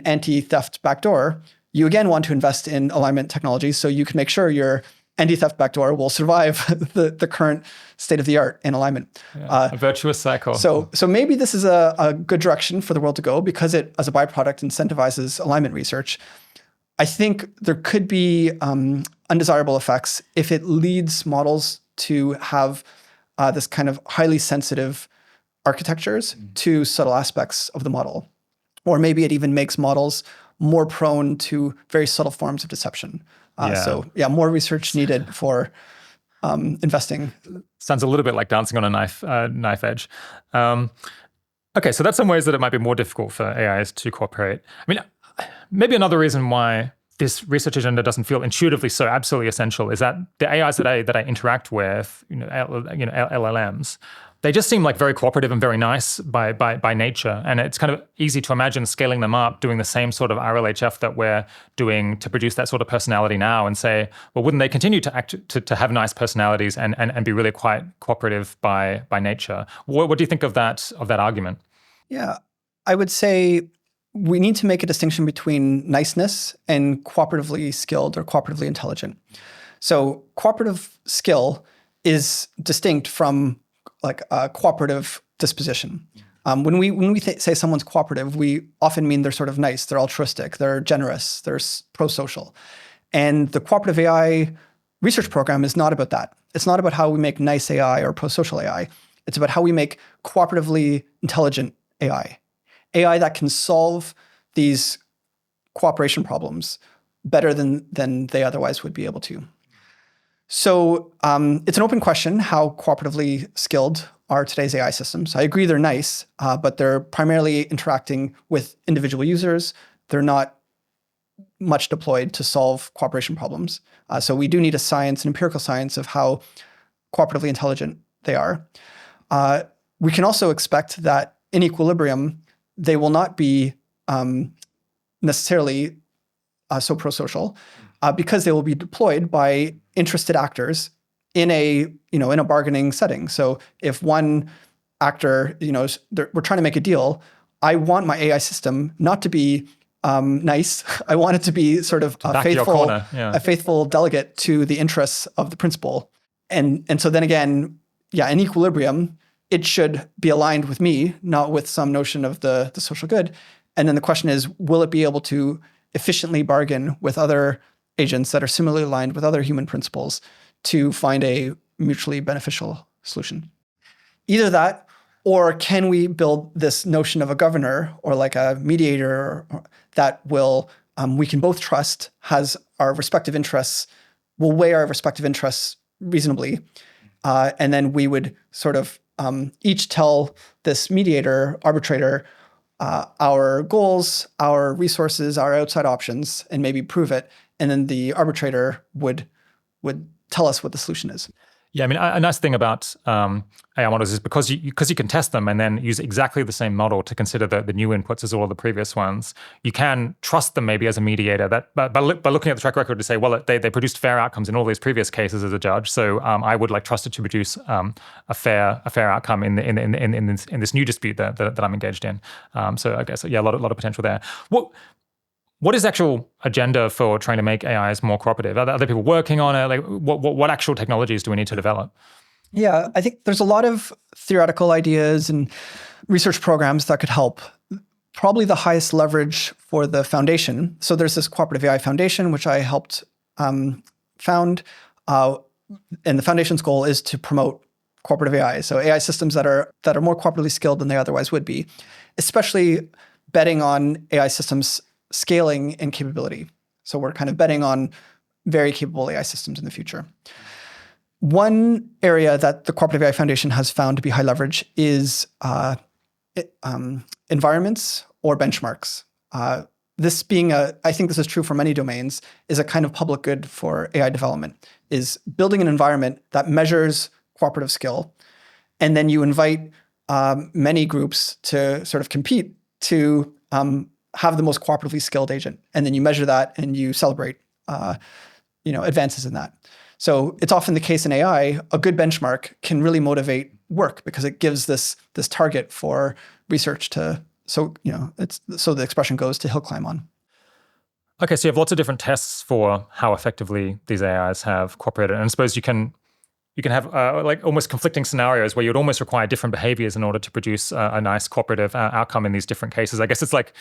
anti-theft backdoor, you again want to invest in alignment technology so you can make sure your anti-theft backdoor will survive the current state of the art in alignment. A virtuous cycle. So maybe this is a good direction for the world to go because it, as a byproduct, incentivizes alignment research. I think there could be undesirable effects if it leads models to have this kind of highly sensitive architectures to subtle aspects of the model. Or maybe it even makes models more prone to very subtle forms of deception. So more research needed for investing. Sounds a little bit like dancing on a knife edge. Okay, so that's some ways that it might be more difficult for AIs to cooperate. I mean, maybe another reason why this research agenda doesn't feel intuitively so absolutely essential is that the AIs that I interact with, LLMs, they just seem like very cooperative and very nice by nature. And it's kind of easy to imagine scaling them up, doing the same sort of RLHF that we're doing to produce that sort of personality now, and say, well, wouldn't they continue to act to have nice personalities and be really quite cooperative by nature? What do you think of that argument? Yeah, I would say we need to make a distinction between niceness and cooperatively skilled or cooperatively intelligent. So cooperative skill is distinct from like a cooperative disposition. When we say someone's cooperative, we often mean they're sort of nice, they're altruistic, they're generous, they're pro-social. And the cooperative AI research program is not about that. It's not about how we make nice AI or pro-social AI. It's about how we make cooperatively intelligent AI. AI that can solve these cooperation problems better than they otherwise would be able to. So it's an open question how cooperatively skilled are today's AI systems. I agree they're nice, but they're primarily interacting with individual users. They're not much deployed to solve cooperation problems. So we do need a science, an empirical science of how cooperatively intelligent they are. We can also expect that in equilibrium, they will not be necessarily so pro-social, because they will be deployed by interested actors in a bargaining setting. So if one actor, we're trying to make a deal, I want my AI system not to be nice. I want it to be sort of a faithful delegate to the interests of the principal. And so then again, in equilibrium, it should be aligned with me, not with some notion of the social good. And then the question is, will it be able to efficiently bargain with other agents that are similarly aligned with other human principles to find a mutually beneficial solution? Either that, or can we build this notion of a governor or like a mediator that will we can both trust, has our respective interests, will weigh our respective interests reasonably, and then we would sort of each tell this mediator, arbitrator, our goals, our resources, our outside options, and maybe prove it. And then the arbitrator would tell us what the solution is. Yeah, I mean, a nice thing about AI models is because you can test them and then use exactly the same model to consider the new inputs as all of the previous ones, you can trust them maybe as a mediator. That by looking at the track record to say, well, they produced fair outcomes in all these previous cases as a judge, so I would like trust it to produce a fair outcome in this new dispute that I'm engaged in. So I guess a lot of potential there. What is the actual agenda for trying to make AIs more cooperative? Are there people working on it? Like, what actual technologies do we need to develop? Yeah, I think there's a lot of theoretical ideas and research programs that could help. Probably the highest leverage for the foundation. So there's this Cooperative AI Foundation, which I helped found. And the foundation's goal is to promote cooperative AI. So AI systems that are more cooperatively skilled than they otherwise would be, especially betting on AI systems scaling and capability. So we're kind of betting on very capable AI systems in the future. One area that the Cooperative AI Foundation has found to be high leverage is environments or benchmarks. This being I think this is true for many domains, is a kind of public good for AI development, is building an environment that measures cooperative skill. And then you invite many groups to sort of compete to have the most cooperatively skilled agent. And then you measure that and you celebrate advances in that. So it's often the case in AI, a good benchmark can really motivate work because it gives this target for research to, so the expression goes, to hill climb on. Okay, so you have lots of different tests for how effectively these AIs have cooperated. And I suppose you can have like almost conflicting scenarios where you would almost require different behaviors in order to produce a nice cooperative outcome in these different cases. I guess it's like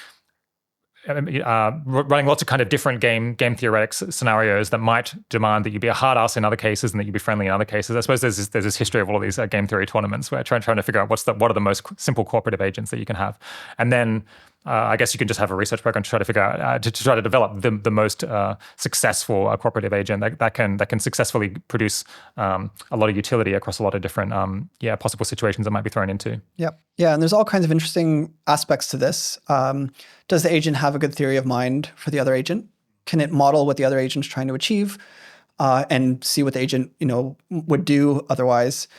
running lots of kind of different game theoretic scenarios that might demand that you be a hard ass in other cases and that you be friendly in other cases. I suppose there's this history of all of these game theory tournaments where trying to figure out what are the most simple cooperative agents that you can have, and then I guess you can just have a research program to try to figure out to try to develop the most successful cooperative agent that can successfully produce a lot of utility across a lot of different possible situations that might be thrown into. Yep. Yeah, and there's all kinds of interesting aspects to this. Does the agent have a good theory of mind for the other agent? Can it model what the other agent's trying to achieve and see what the agent would do otherwise?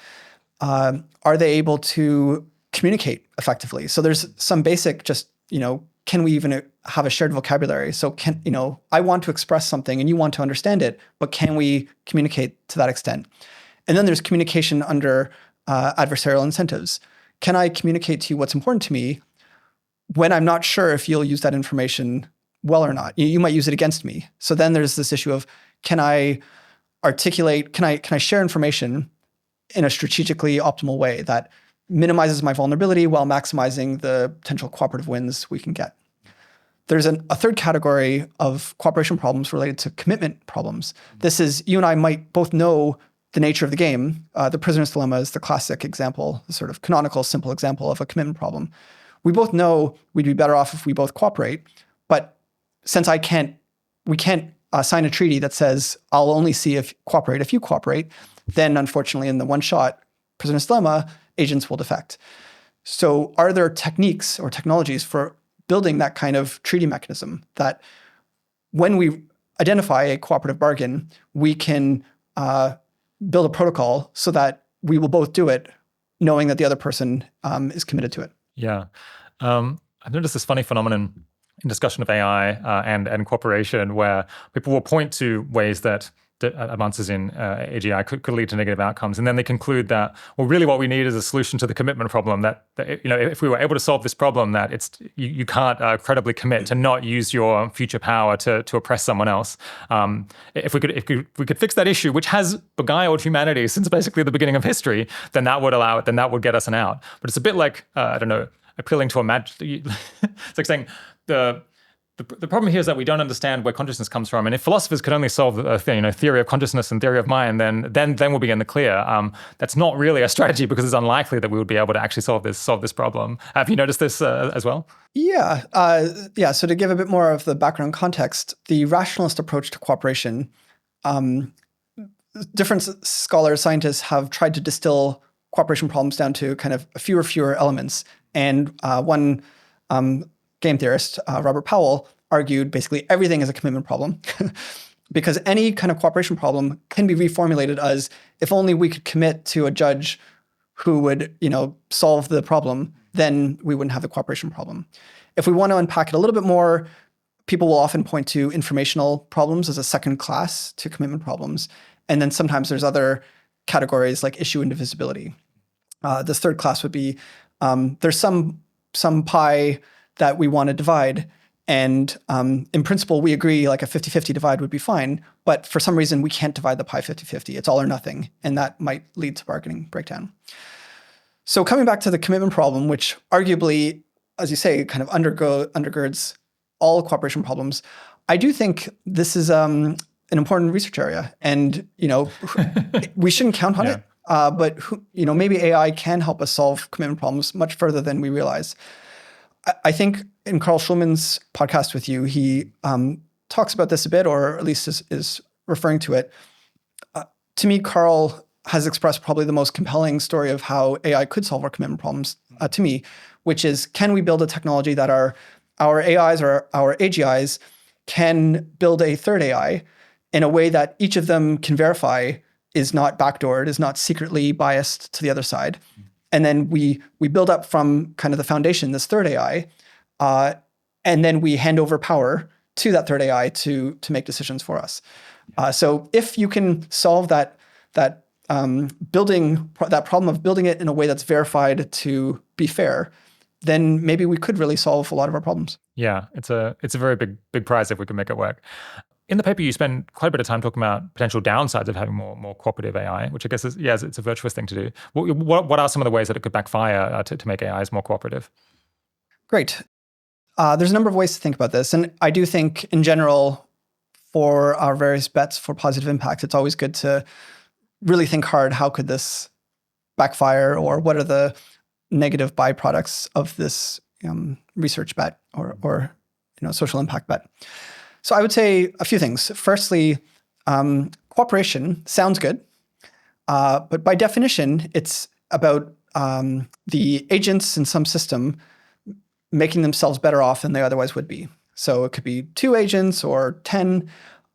Are they able to communicate effectively? So there's some basic can we even have a shared vocabulary? So I want to express something and you want to understand it, but can we communicate to that extent? And then there's communication under adversarial incentives. Can I communicate to you what's important to me when I'm not sure if you'll use that information well or not? You might use it against me. So then there's this issue of, can I share information in a strategically optimal way that minimizes my vulnerability while maximizing the potential cooperative wins we can get? There's a third category of cooperation problems related to commitment problems. This is, you and I might both know the nature of the game. The prisoner's dilemma is the classic example, the sort of canonical, simple example of a commitment problem. We both know we'd be better off if we both cooperate, but since we can't sign a treaty that says I'll only see if you cooperate, then unfortunately in the one shot prisoner's dilemma, agents will defect. So are there techniques or technologies for building that kind of treaty mechanism that when we identify a cooperative bargain, we can build a protocol so that we will both do it knowing that the other person is committed to it? Yeah. I've noticed this funny phenomenon in discussion of AI and cooperation where people will point to ways that advances in AGI could lead to negative outcomes. And then they conclude that, well, really what we need is a solution to the commitment problem, that if we were able to solve this problem, that you can't credibly commit to not use your future power to oppress someone else. If we could fix that issue, which has beguiled humanity since basically the beginning of history, then that would get us an out. But it's a bit like, appealing to a it's like saying the problem here is that we don't understand where consciousness comes from, and if philosophers could only solve the theory of consciousness and theory of mind, then we'll be in the clear. That's not really a strategy because it's unlikely that we would be able to actually solve this problem. Have you noticed this as well? Yeah, So to give a bit more of the background context, the rationalist approach to cooperation, different scholars, scientists have tried to distill cooperation problems down to kind of fewer elements, and one game theorist, Robert Powell, argued basically everything is a commitment problem because any kind of cooperation problem can be reformulated as, if only we could commit to a judge who would, solve the problem, then we wouldn't have the cooperation problem. If we want to unpack it a little bit more, people will often point to informational problems as a second class to commitment problems. And then sometimes there's other categories like issue indivisibility. This third class would be, there's some pie that we want to divide. And in principle, we agree like a 50-50 divide would be fine. But for some reason, we can't divide the pie 50-50. It's all or nothing. And that might lead to bargaining breakdown. So coming back to the commitment problem, which arguably, as you say, kind of undergirds all cooperation problems, I do think this is an important research area. And, we shouldn't count on it. But, maybe AI can help us solve commitment problems much further than we realize. I think in Carl Schulman's podcast with you, he talks about this a bit, or at least is referring to it. To me, Carl has expressed probably the most compelling story of how AI could solve our commitment problems to me, which is, can we build a technology that our AIs or our AGIs can build a third AI in a way that each of them can verify is not backdoored, is not secretly biased to the other side. And then we build up from kind of the foundation, this third AI, and then we hand over power to that third AI to make decisions for us. So if you can solve that problem of building it in a way that's verified to be fair, then maybe we could really solve a lot of our problems. Yeah, it's a very big prize if we can make it work. In the paper, you spend quite a bit of time talking about potential downsides of having more cooperative AI, which I guess it's a virtuous thing to do. What are some of the ways that it could backfire to make AIs more cooperative? Great. There's a number of ways to think about this. And I do think, in general, for our various bets for positive impact, it's always good to really think hard, how could this backfire, or what are the negative byproducts of this research bet or social impact bet. So I would say a few things. Firstly, cooperation sounds good, but by definition, it's about the agents in some system making themselves better off than they otherwise would be. So it could be 2 agents or 10.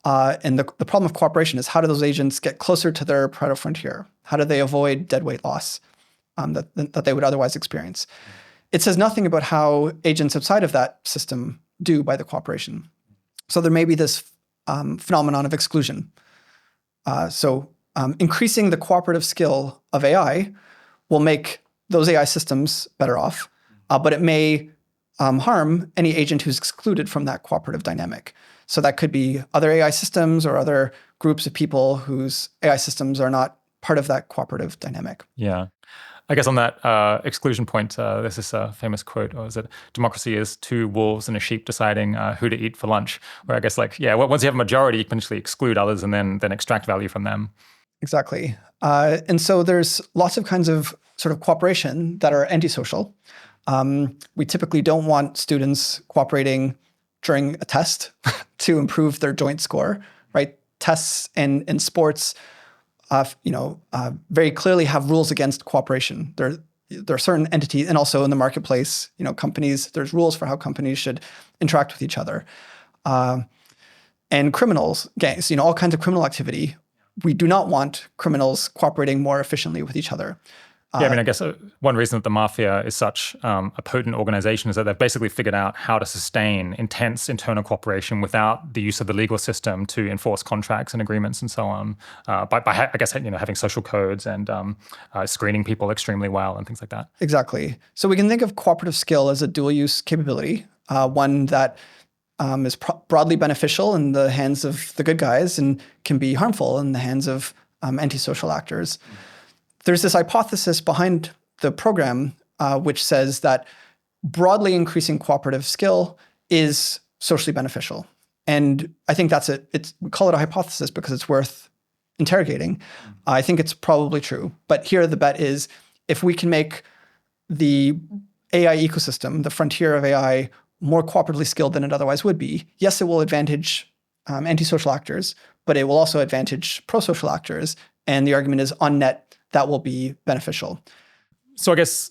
And the problem of cooperation is, how do those agents get closer to their Pareto frontier? How do they avoid deadweight loss that they would otherwise experience? It says nothing about how agents outside of that system do by the cooperation. So there may be this phenomenon of exclusion. So increasing the cooperative skill of AI will make those AI systems better off, but it may harm any agent who's excluded from that cooperative dynamic. So that could be other AI systems or other groups of people whose AI systems are not part of that cooperative dynamic. Yeah. I guess on that exclusion point, there's this famous quote, or is it, democracy is 2 wolves and a sheep deciding who to eat for lunch, where I guess once you have a majority, you can potentially exclude others and then extract value from them. Exactly. And so there's lots of kinds of sort of cooperation that are antisocial. We typically don't want students cooperating during a test to improve their joint score, right? Tests in sports very clearly have rules against cooperation. There are certain entities, and also in the marketplace, companies, there's rules for how companies should interact with each other. And criminals, gangs, all kinds of criminal activity, we do not want criminals cooperating more efficiently with each other. Yeah, I guess one reason that the mafia is such a potent organization is that they've basically figured out how to sustain intense internal cooperation without the use of the legal system to enforce contracts and agreements and so on, by having social codes and screening people extremely well and things like that. Exactly. So we can think of cooperative skill as a dual-use capability, one that is broadly beneficial in the hands of the good guys and can be harmful in the hands of antisocial actors. There's this hypothesis behind the program which says that broadly increasing cooperative skill is socially beneficial. And I think that's it. We call it a hypothesis because it's worth interrogating. I think it's probably true. But here the bet is, if we can make the AI ecosystem, the frontier of AI, more cooperatively skilled than it otherwise would be, yes, it will advantage antisocial actors, but it will also advantage pro-social actors. And the argument is, on net, that will be beneficial. So I guess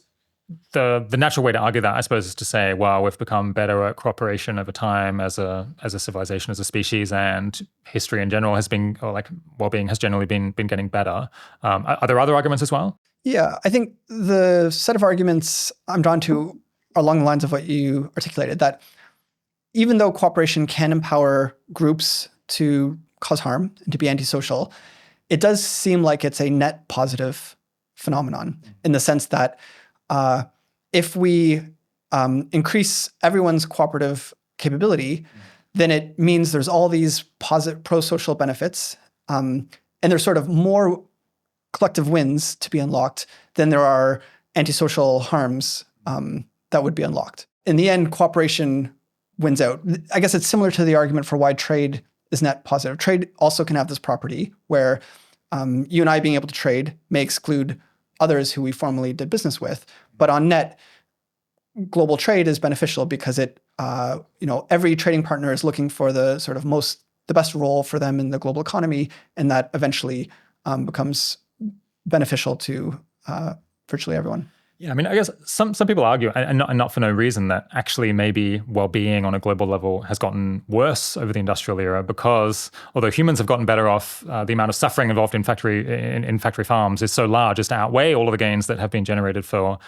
the natural way to argue that, I suppose, is to say, well, we've become better at cooperation over time as a civilization, as a species, and history in general has been, or like well-being has generally been getting better. Are there other arguments as well? Yeah, I think the set of arguments I'm drawn to are along the lines of what you articulated, that even though cooperation can empower groups to cause harm and to be antisocial, it does seem like it's a net positive phenomenon in the sense that if we increase everyone's cooperative capability, then it means there's all these positive pro-social benefits, and there's sort of more collective wins to be unlocked than there are antisocial harms that would be unlocked. In the end, cooperation wins out. I guess it's similar to the argument for why trade is net positive. Trade also can have this property where you and I being able to trade may exclude others who we formerly did business with. But on net, global trade is beneficial because it, every trading partner is looking for the sort of the best role for them in the global economy, and that eventually becomes beneficial to virtually everyone. Yeah, I mean, I guess some people argue, and not for no reason, that actually maybe well-being on a global level has gotten worse over the industrial era because although humans have gotten better off, the amount of suffering involved in factory farms is so large as to outweigh all of the gains that have been generated for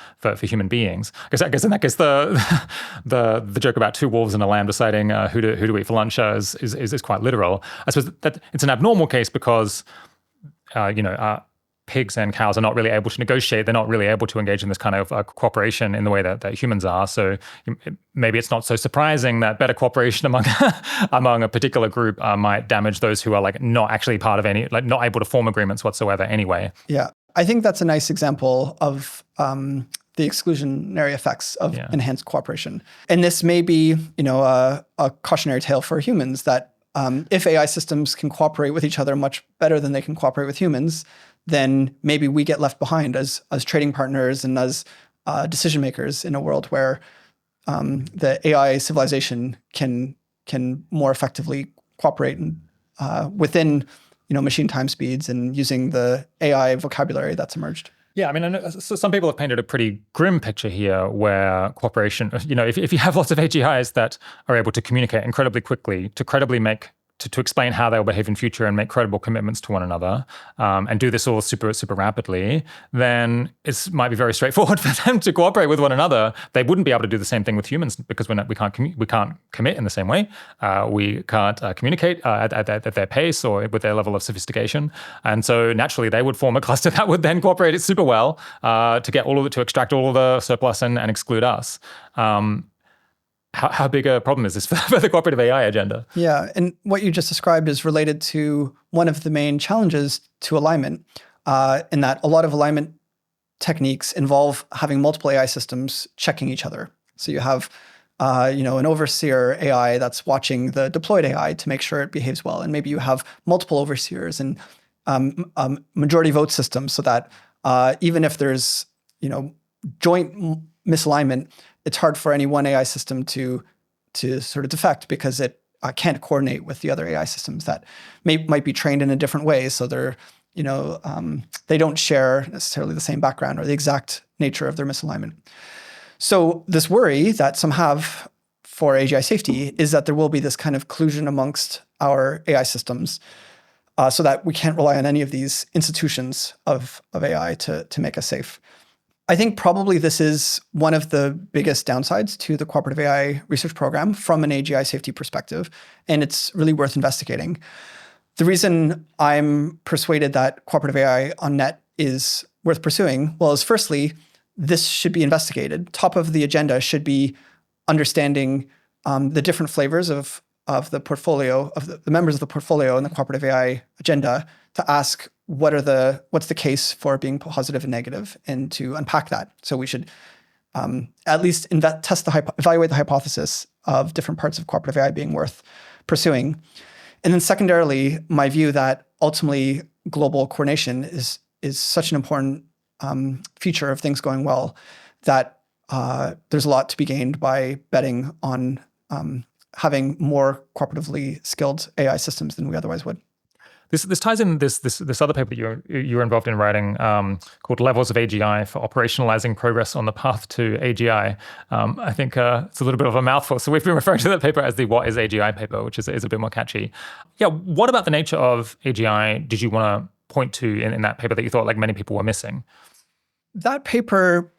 human beings. I guess in that case, the joke about two wolves and a lamb deciding who to eat for lunch is quite literal. I suppose that it's an abnormal case because pigs and cows are not really able to negotiate. They're not really able to engage in this kind of cooperation in the way that humans are. So maybe it's not so surprising that better cooperation among a particular group might damage those who are not actually part of any, not able to form agreements whatsoever anyway. Yeah, I think that's a nice example of the exclusionary effects of enhanced cooperation. And this may be, a cautionary tale for humans that if AI systems can cooperate with each other much better than they can cooperate with humans, then maybe we get left behind as trading partners and as decision makers in a world where the AI civilization can more effectively cooperate within machine time speeds and using the AI vocabulary that's emerged. Yeah, I mean, I know, so some people have painted a pretty grim picture here where cooperation, if you have lots of AGIs that are able to communicate incredibly quickly, to credibly to explain how they'll behave in future and make credible commitments to one another, and do this all super rapidly, then it might be very straightforward for them to cooperate with one another. They wouldn't be able to do the same thing with humans because we can't commit in the same way. We can't communicate at their pace or with their level of sophistication, and so naturally they would form a cluster that would then cooperate super well to extract all of the surplus and exclude us. How big a problem is this for the cooperative AI agenda? Yeah, and what you just described is related to one of the main challenges to alignment, in that a lot of alignment techniques involve having multiple AI systems checking each other. So you have, an overseer AI that's watching the deployed AI to make sure it behaves well, and maybe you have multiple overseers and majority vote systems, so that even if there's joint misalignment, it's hard for any one AI system to sort of defect because it can't coordinate with the other AI systems that might be trained in a different way. So they're, they don't share necessarily the same background or the exact nature of their misalignment. So this worry that some have for AGI safety is that there will be this kind of collusion amongst our AI systems, so that we can't rely on any of these institutions of AI to make us safe. I think probably this is one of the biggest downsides to the cooperative AI research program from an AGI safety perspective, and it's really worth investigating. The reason I'm persuaded that cooperative AI on net is worth pursuing, is firstly, this should be investigated. Top of the agenda should be understanding the different flavors of the portfolio, of the members of the portfolio in the cooperative AI agenda, to ask what's the case for being positive and negative, and to unpack that. So we should at least evaluate the hypothesis of different parts of cooperative AI being worth pursuing. And then secondarily, my view that ultimately global coordination is such an important feature of things going well, that there's a lot to be gained by betting on having more cooperatively skilled AI systems than we otherwise would. This ties in this other paper that you were involved in writing, called Levels of AGI for Operationalizing Progress on the Path to AGI. I think it's a little bit of a mouthful. So we've been referring to that paper as the What is AGI paper, which is a bit more catchy. Yeah, what about the nature of AGI did you want to point to in that paper that you thought many people were missing? That paper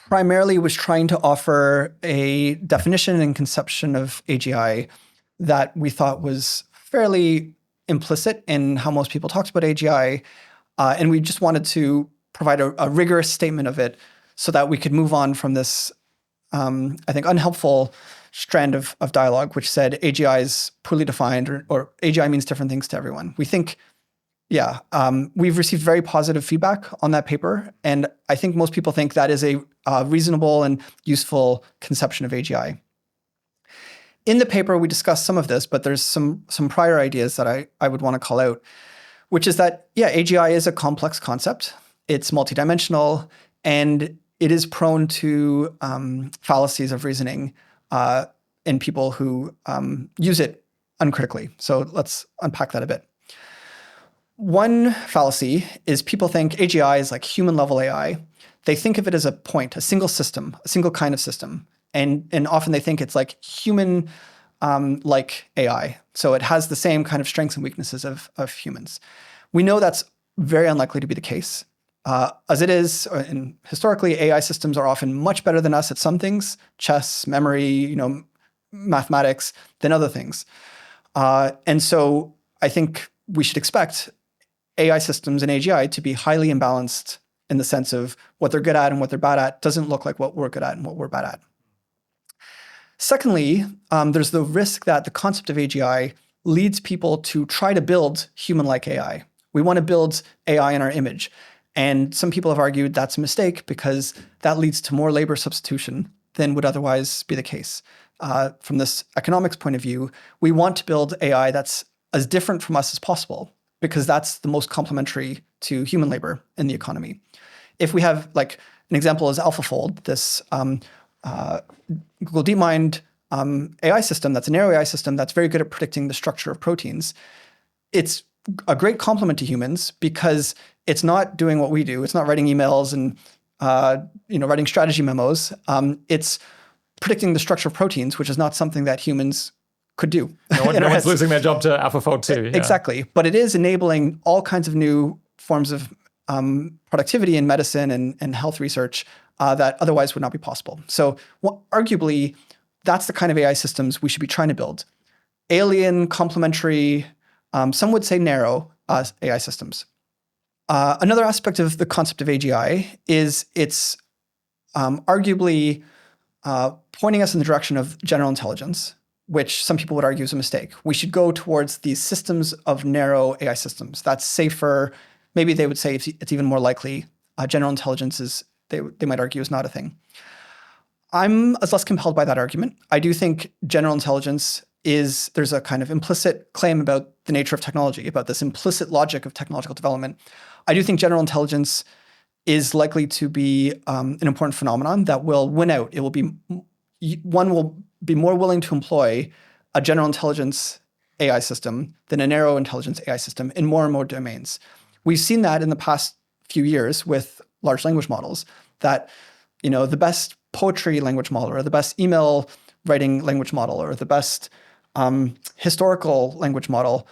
primarily was trying to offer a definition and conception of AGI that we thought was fairly implicit in how most people talked about AGI, and we just wanted to provide a rigorous statement of it so that we could move on from this, I think, unhelpful strand of dialogue, which said AGI is poorly defined or AGI means different things to everyone. We think, we've received very positive feedback on that paper, and I think most people think that is a reasonable and useful conception of AGI. In the paper, we discussed some of this, but there's some prior ideas that I would want to call out, which is that, AGI is a complex concept. It's multidimensional, and it is prone to fallacies of reasoning in people who use it uncritically. So let's unpack that a bit. One fallacy is people think AGI is like human level AI. They think of it as a point, a single system, a single kind of system. And often they think it's like human like AI. So it has the same kind of strengths and weaknesses of humans. We know that's very unlikely to be the case. As it is, and historically, AI systems are often much better than us at some things, chess, memory, mathematics, than other things. And so I think we should expect AI systems and AGI to be highly imbalanced in the sense of what they're good at and what they're bad at doesn't look like what we're good at and what we're bad at. Secondly, there's the risk that the concept of AGI leads people to try to build human-like AI. We want to build AI in our image. And some people have argued that's a mistake because that leads to more labor substitution than would otherwise be the case. From this economics point of view, we want to build AI that's as different from us as possible because that's the most complementary to human labor in the economy. If we have, like, an example is AlphaFold, this Google DeepMind AI system that's a narrow AI system that's very good at predicting the structure of proteins. It's a great complement to humans because it's not doing what we do. It's not writing emails and writing strategy memos. It's predicting the structure of proteins, which is not something that humans could do. No one's losing their job to AlphaFold too. Yeah. Exactly. But it is enabling all kinds of new forms of productivity in medicine and health research that otherwise would not be possible. So arguably, that's the kind of AI systems we should be trying to build. Alien, complementary, some would say narrow AI systems. Another aspect of the concept of AGI is it's arguably pointing us in the direction of general intelligence, which some people would argue is a mistake. We should go towards these systems of narrow AI systems. That's safer. Maybe they would say it's even more likely. General intelligence is, they might argue, is not a thing. I'm less compelled by that argument. I do think general intelligence there's a kind of implicit claim about the nature of technology, about this implicit logic of technological development. I do think general intelligence is likely to be an important phenomenon that will win out. One will be more willing to employ a general intelligence AI system than a narrow intelligence AI system in more and more domains. We've seen that in the past few years with large language models, that the best poetry language model or the best email writing language model or the best historical language model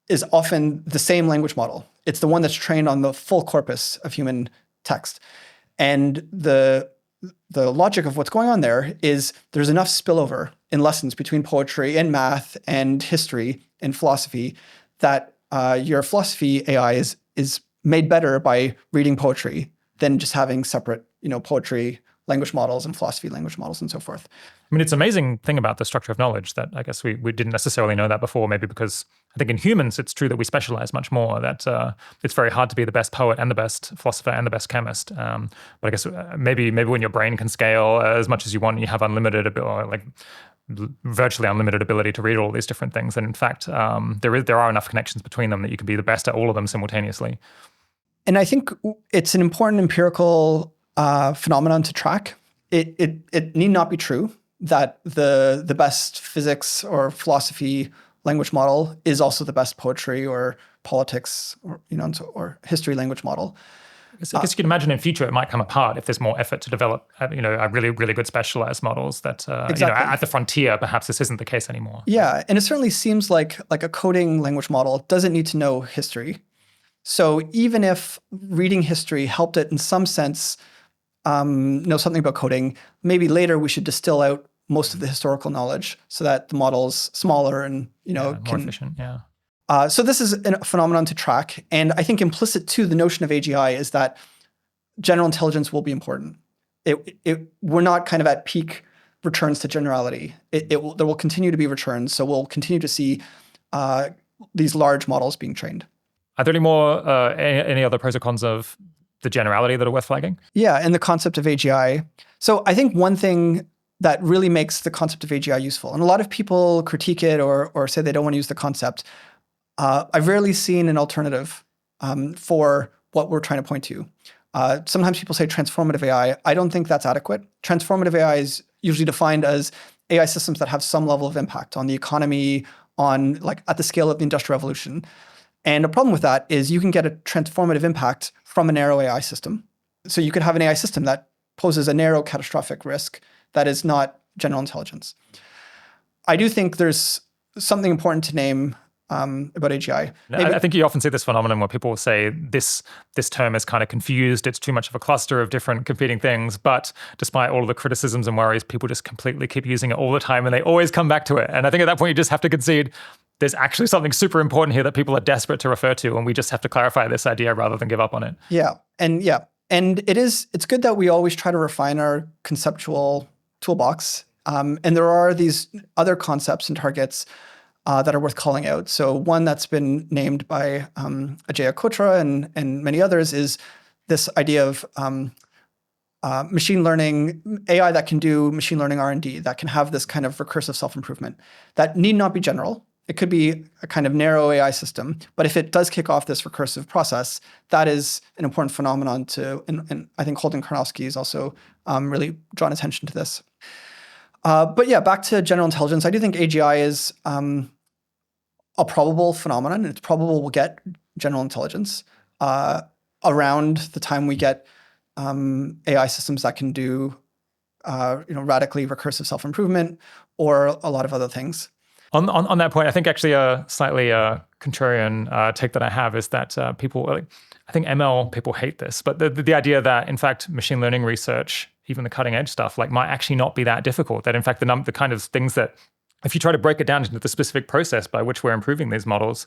is often the same language model. It's the one that's trained on the full corpus of human text. And the logic of what's going on there is there's enough spillover in lessons between poetry and math and history and philosophy that your philosophy AI is made better by reading poetry than just having separate, poetry language models and philosophy language models and so forth. I mean, it's an amazing thing about the structure of knowledge that I guess we didn't necessarily know that before, maybe because I think in humans, it's true that we specialize much more, that it's very hard to be the best poet and the best philosopher and the best chemist. But I guess maybe when your brain can scale as much as you want, and you have virtually unlimited ability to read all these different things. And in fact, there are enough connections between them that you can be the best at all of them simultaneously. And I think it's an important empirical phenomenon to track. It need not be true that the best physics or philosophy language model is also the best poetry or politics or history language model. I guess you can imagine in future it might come apart if there's more effort to develop, a really, really good specialized models that, exactly. At the frontier, perhaps this isn't the case anymore. Yeah, and it certainly seems like a coding language model doesn't need to know history. So even if reading history helped it in some sense know something about coding, maybe later we should distill out most of the historical knowledge so that the model's smaller and more efficient. Yeah. So this is a phenomenon to track, and I think implicit to the notion of AGI is that general intelligence will be important. We're not kind of at peak returns to generality. There will continue to be returns, so we'll continue to see these large models being trained. Are there any other pros or cons of the generality that are worth flagging? Yeah, and the concept of AGI. So I think one thing that really makes the concept of AGI useful, and a lot of people critique it or say they don't want to use the concept, I've rarely seen an alternative for what we're trying to point to. Sometimes people say transformative AI. I don't think that's adequate. Transformative AI is usually defined as AI systems that have some level of impact on the economy, at the scale of the Industrial Revolution. And a problem with that is you can get a transformative impact from a narrow AI system. So you could have an AI system that poses a narrow catastrophic risk that is not general intelligence. I do think there's something important to name about AGI. I think you often see this phenomenon where people say this term is kind of confused. It's too much of a cluster of different competing things. But despite all of the criticisms and worries, people just completely keep using it all the time and they always come back to it. And I think at that point, you just have to concede there's actually something super important here that people are desperate to refer to. And we just have to clarify this idea rather than give up on it. And it's good that we always try to refine our conceptual toolbox. And there are these other concepts and targets that are worth calling out. So one that's been named by Ajay Kotra and many others is this idea of machine learning, AI that can do machine learning R&D, that can have this kind of recursive self-improvement. That need not be general. It could be a kind of narrow AI system, but if it does kick off this recursive process, that is an important phenomenon and I think Holden Karnofsky has also really drawn attention to this. But yeah, back to general intelligence, I do think AGI is a probable phenomenon. It's probable we'll get general intelligence around the time we get AI systems that can do radically recursive self-improvement or a lot of other things. On that point, I think actually a slightly contrarian take that I have is that people, I think ML people hate this, but the idea that in fact machine learning research, even the cutting edge stuff, might actually not be that difficult. That in fact the kind of things that if you try to break it down into the specific process by which we're improving these models,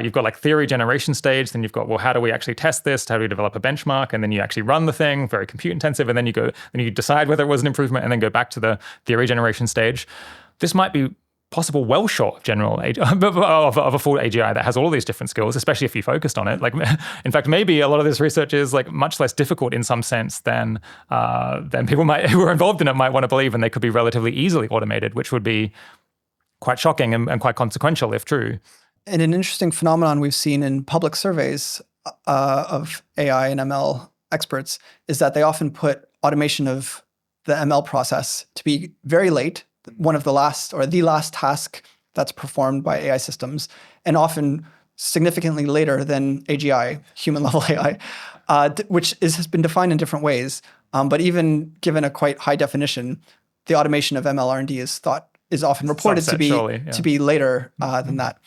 you've got theory generation stage, then you've got, well, how do we actually test this? How do we develop a benchmark? And then you actually run the thing, very compute intensive, and then you decide whether it was an improvement and then go back to the theory generation stage. This might be possible well short of general of a full AGI that has all these different skills, especially if you focused on it. In fact, maybe a lot of this research is much less difficult in some sense than people who are involved in it might want to believe, and they could be relatively easily automated, which would be quite shocking and quite consequential if true. And an interesting phenomenon we've seen in public surveys of AI and ML experts is that they often put automation of the ML process to be very late, one of the last or the last task that's performed by AI systems, and often significantly later than AGI, human-level AI, which has been defined in different ways. But even given a quite high definition, the automation of ML R&D is often reported to be later than that.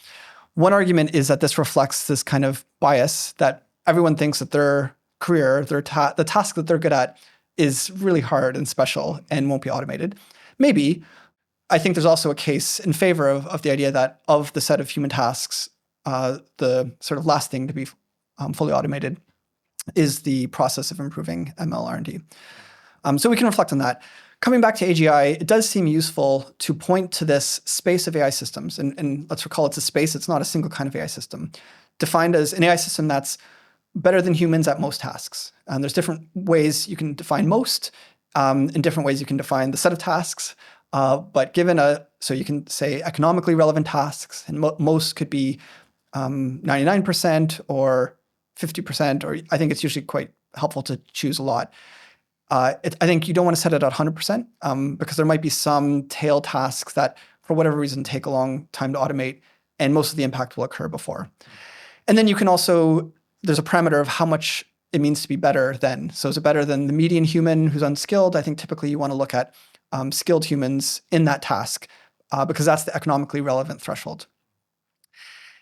One argument is that this reflects this kind of bias that everyone thinks that their career, the task that they're good at is really hard and special and won't be automated. Maybe. I think there's also a case in favor of the idea that of the set of human tasks, the sort of last thing to be fully automated is the process of improving ML R&D. So we can reflect on that. Coming back to AGI, it does seem useful to point to this space of AI systems. And let's recall it's a space, it's not a single kind of AI system. Defined as an AI system that's better than humans at most tasks. And there's different ways you can define most, and different ways you can define the set of tasks. But so you can say economically relevant tasks, and most could be 99% or 50%, or I think it's usually quite helpful to choose a lot. I think you don't want to set it at 100% because there might be some tail tasks that, for whatever reason, take a long time to automate, and most of the impact will occur before. And then you can also, there's a parameter of how much it means to be better than. So is it better than the median human who's unskilled? I think typically you want to look at skilled humans in that task because that's the economically relevant threshold.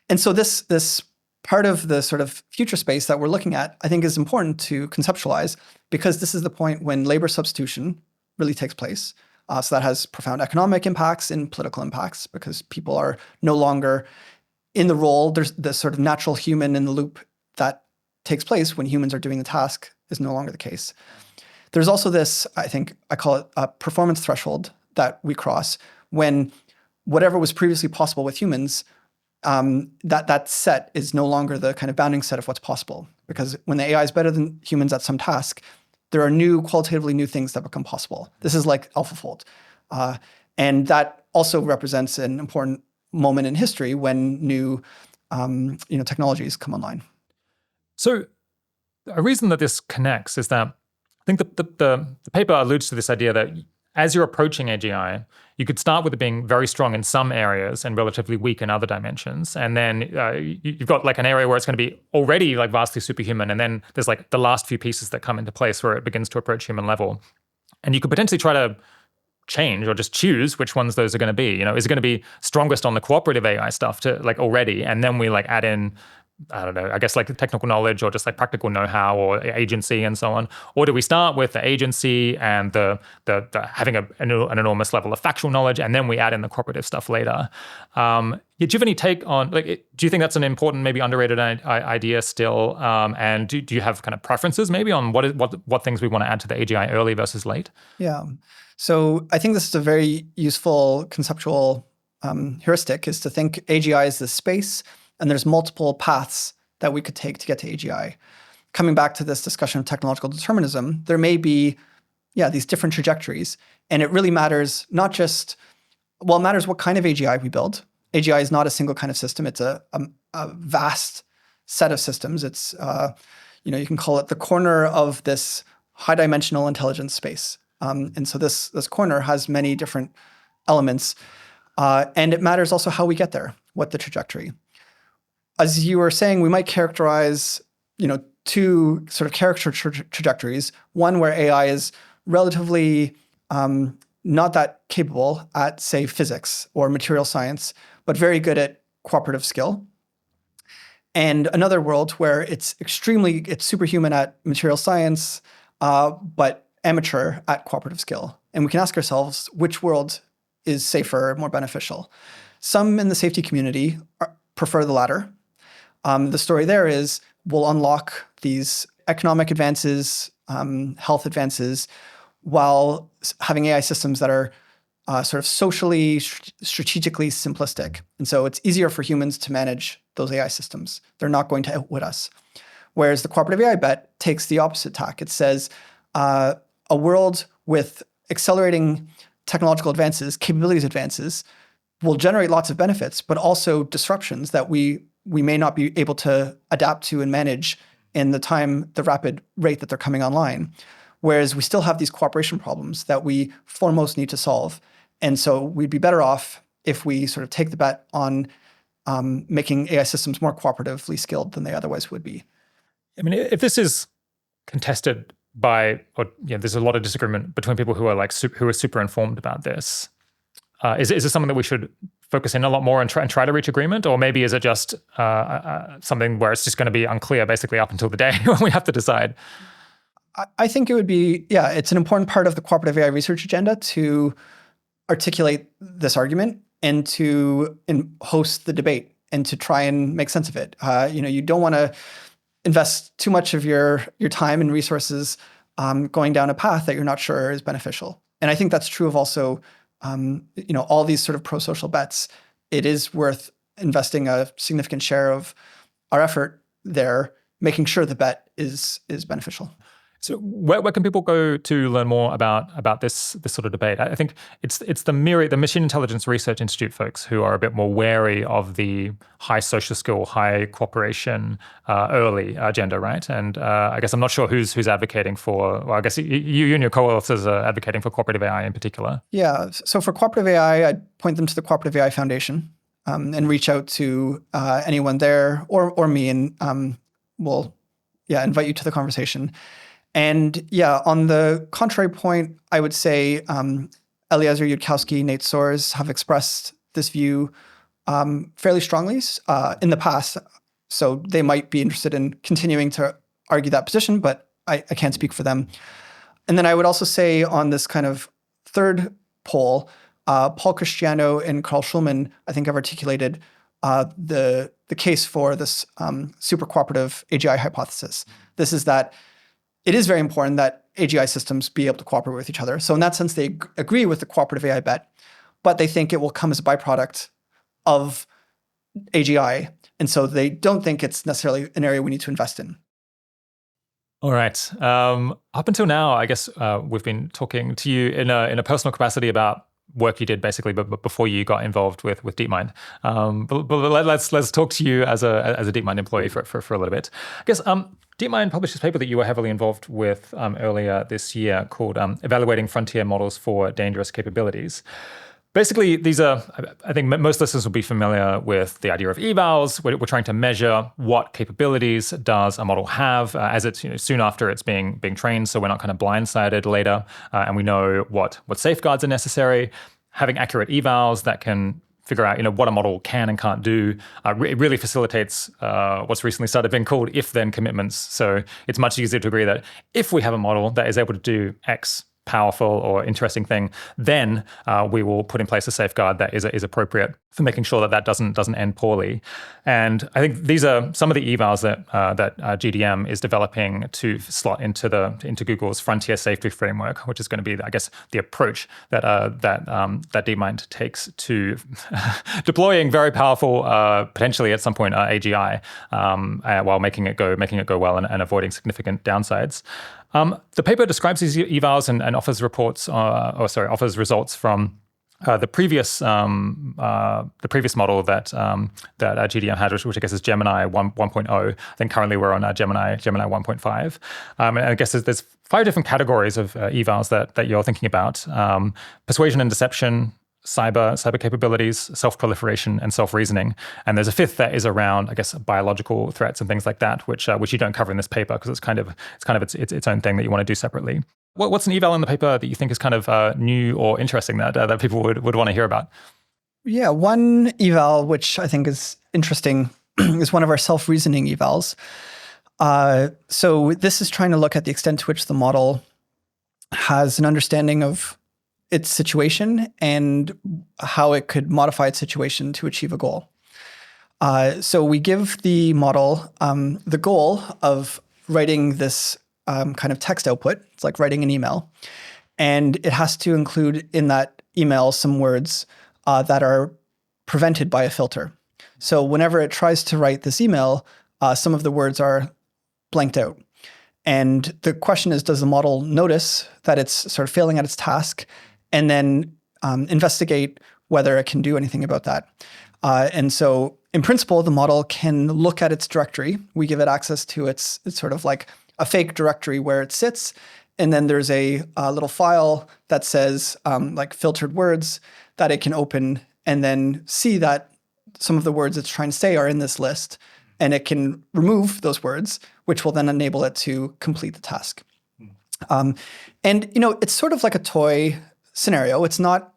And so this part of the sort of future space that we're looking at, I think is important to conceptualize because this is the point when labor substitution really takes place. So that has profound economic impacts and political impacts because people are no longer in the role. There's the sort of natural human in the loop that takes place when humans are doing the task is no longer the case. There's also this, I think I call it a performance threshold that we cross when whatever was previously possible with humans, that set is no longer the kind of bounding set of what's possible. Because when the AI is better than humans at some task, there are qualitatively new things that become possible. This is like AlphaFold. And that also represents an important moment in history when new technologies come online. So a reason that this connects is that I think the paper alludes to this idea that as you're approaching AGI, you could start with it being very strong in some areas and relatively weak in other dimensions. And then you've got like an area where it's going to be already like vastly superhuman. And then there's like the last few pieces that come into place where it begins to approach human level. And you could potentially try to change or just choose which ones those are going to be. Is it going to be strongest on the cooperative AI stuff to like already, and then we like add in, I don't know, I guess like technical knowledge or just like practical know-how or agency and so on? Or do we start with the agency and the having an enormous level of factual knowledge, and then we add in the cooperative stuff later? Do you have any take on, like, do you think that's an important, maybe underrated idea still? And do you have kind of preferences maybe on what things we want to add to the AGI early versus late? Yeah. So I think this is a very useful conceptual heuristic, is to think AGI is this space, and there's multiple paths that we could take to get to AGI. Coming back to this discussion of technological determinism, there may be, these different trajectories. And it really matters not just, it matters what kind of AGI we build. AGI is not a single kind of system. It's a vast set of systems. It's, you can call it the corner of this high-dimensional intelligence space. And so this corner has many different elements. And it matters also how we get there, what the trajectory. As you were saying, we might characterize, two sort of caricature trajectories. One where AI is relatively not that capable at, say, physics or material science, but very good at cooperative skill. And another world where it's superhuman at material science, but amateur at cooperative skill. And we can ask ourselves, which world is safer, more beneficial? Some in the safety community prefer the latter. The story there is we'll unlock these economic advances, health advances, while having AI systems that are sort of socially, strategically simplistic. And so it's easier for humans to manage those AI systems. They're not going to outwit us. Whereas the cooperative AI bet takes the opposite tack. It says a world with accelerating technological advances, capabilities advances, will generate lots of benefits, but also disruptions that we may not be able to adapt to and manage in the rapid rate that they're coming online. Whereas we still have these cooperation problems that we foremost need to solve. And so we'd be better off if we sort of take the bet on making AI systems more cooperatively skilled than they otherwise would be. I mean, if this is contested there's a lot of disagreement between people who are who are super informed about this. Is this something that we should focus in a lot more and try to reach agreement? Or maybe is it just something where it's just going to be unclear basically up until the day when we have to decide? I think it would be, it's an important part of the cooperative AI research agenda to articulate this argument and to host the debate and to try and make sense of it. You don't want to invest too much of your time and resources going down a path that you're not sure is beneficial. And I think that's true of also all these sort of pro-social bets. It is worth investing a significant share of our effort there, making sure the bet is beneficial. So where can people go to learn more about this sort of debate? I think it's the Machine Intelligence Research Institute folks who are a bit more wary of the high social skill, high cooperation early agenda, right? And I guess I'm not sure who's advocating for. Well, I guess you and your co-authors are advocating for cooperative AI in particular. Yeah. So for cooperative AI, I'd point them to the Cooperative AI Foundation and reach out to anyone there or me, and we'll invite you to the conversation. And on the contrary point, I would say Eliezer Yudkowsky, Nate Soares have expressed this view fairly strongly in the past. So they might be interested in continuing to argue that position, but I can't speak for them. And then I would also say on this kind of third pole, Paul Christiano and Carl Schulman, I think, have articulated the case for this super-cooperative AGI hypothesis. This is that it is very important that AGI systems be able to cooperate with each other. So in that sense, they agree with the cooperative AI bet, but they think it will come as a byproduct of AGI. And so they don't think it's necessarily an area we need to invest in. All right. Up until now, I guess we've been talking to you in a personal capacity about work you did basically, but before you got involved with DeepMind. But let's talk to you as a DeepMind employee for a little bit. I guess DeepMind published this paper that you were heavily involved with earlier this year called Evaluating Frontier Models for Dangerous Capabilities. Basically, these are, I think most listeners will be familiar with the idea of evals. We're trying to measure what capabilities does a model have as it's soon after it's being trained, so we're not kind of blindsided later, and we know what safeguards are necessary. Having accurate evals that can figure out what a model can and can't do. It really facilitates what's recently started being called if-then commitments. So it's much easier to agree that if we have a model that is able to do X powerful or interesting thing, then we will put in place a safeguard that is appropriate for making sure that doesn't end poorly. And I think these are some of the evals that GDM is developing to slot into Google's frontier safety framework, which is going to be, I guess, the approach that DeepMind takes to deploying very powerful, potentially at some point AGI, while making it go well and avoiding significant downsides. The paper describes these evals and offers offers results from the previous model that GDM had, which I guess is Gemini 1.0. I think currently we're on Gemini 1.5. And I guess there's 5 different categories of evals that you're thinking about: persuasion and deception, cyber capabilities, self-proliferation, and self-reasoning. And there's a 5th that is around, I guess, biological threats and things like that, which you don't cover in this paper because it's kind of its own thing that you want to do separately. What's an eval in the paper that you think is kind of new or interesting that people would want to hear about? Yeah, one eval which I think is interesting is one of our self-reasoning evals. So this is trying to look at the extent to which the model has an understanding of its situation and how it could modify its situation to achieve a goal. So we give the model the goal of writing this kind of text output. It's like writing an email. And it has to include in that email some words that are prevented by a filter. So whenever it tries to write this email, some of the words are blanked out. And the question is, does the model notice that it's sort of failing at its task and then investigate whether it can do anything about that? And so in principle, the model can look at its directory. We give it access to it's sort of like a fake directory where it sits. And then there's a little file that says like filtered words that it can open and then see that some of the words it's trying to say are in this list. And it can remove those words, which will then enable it to complete the task. And it's sort of like a toy scenario. It's not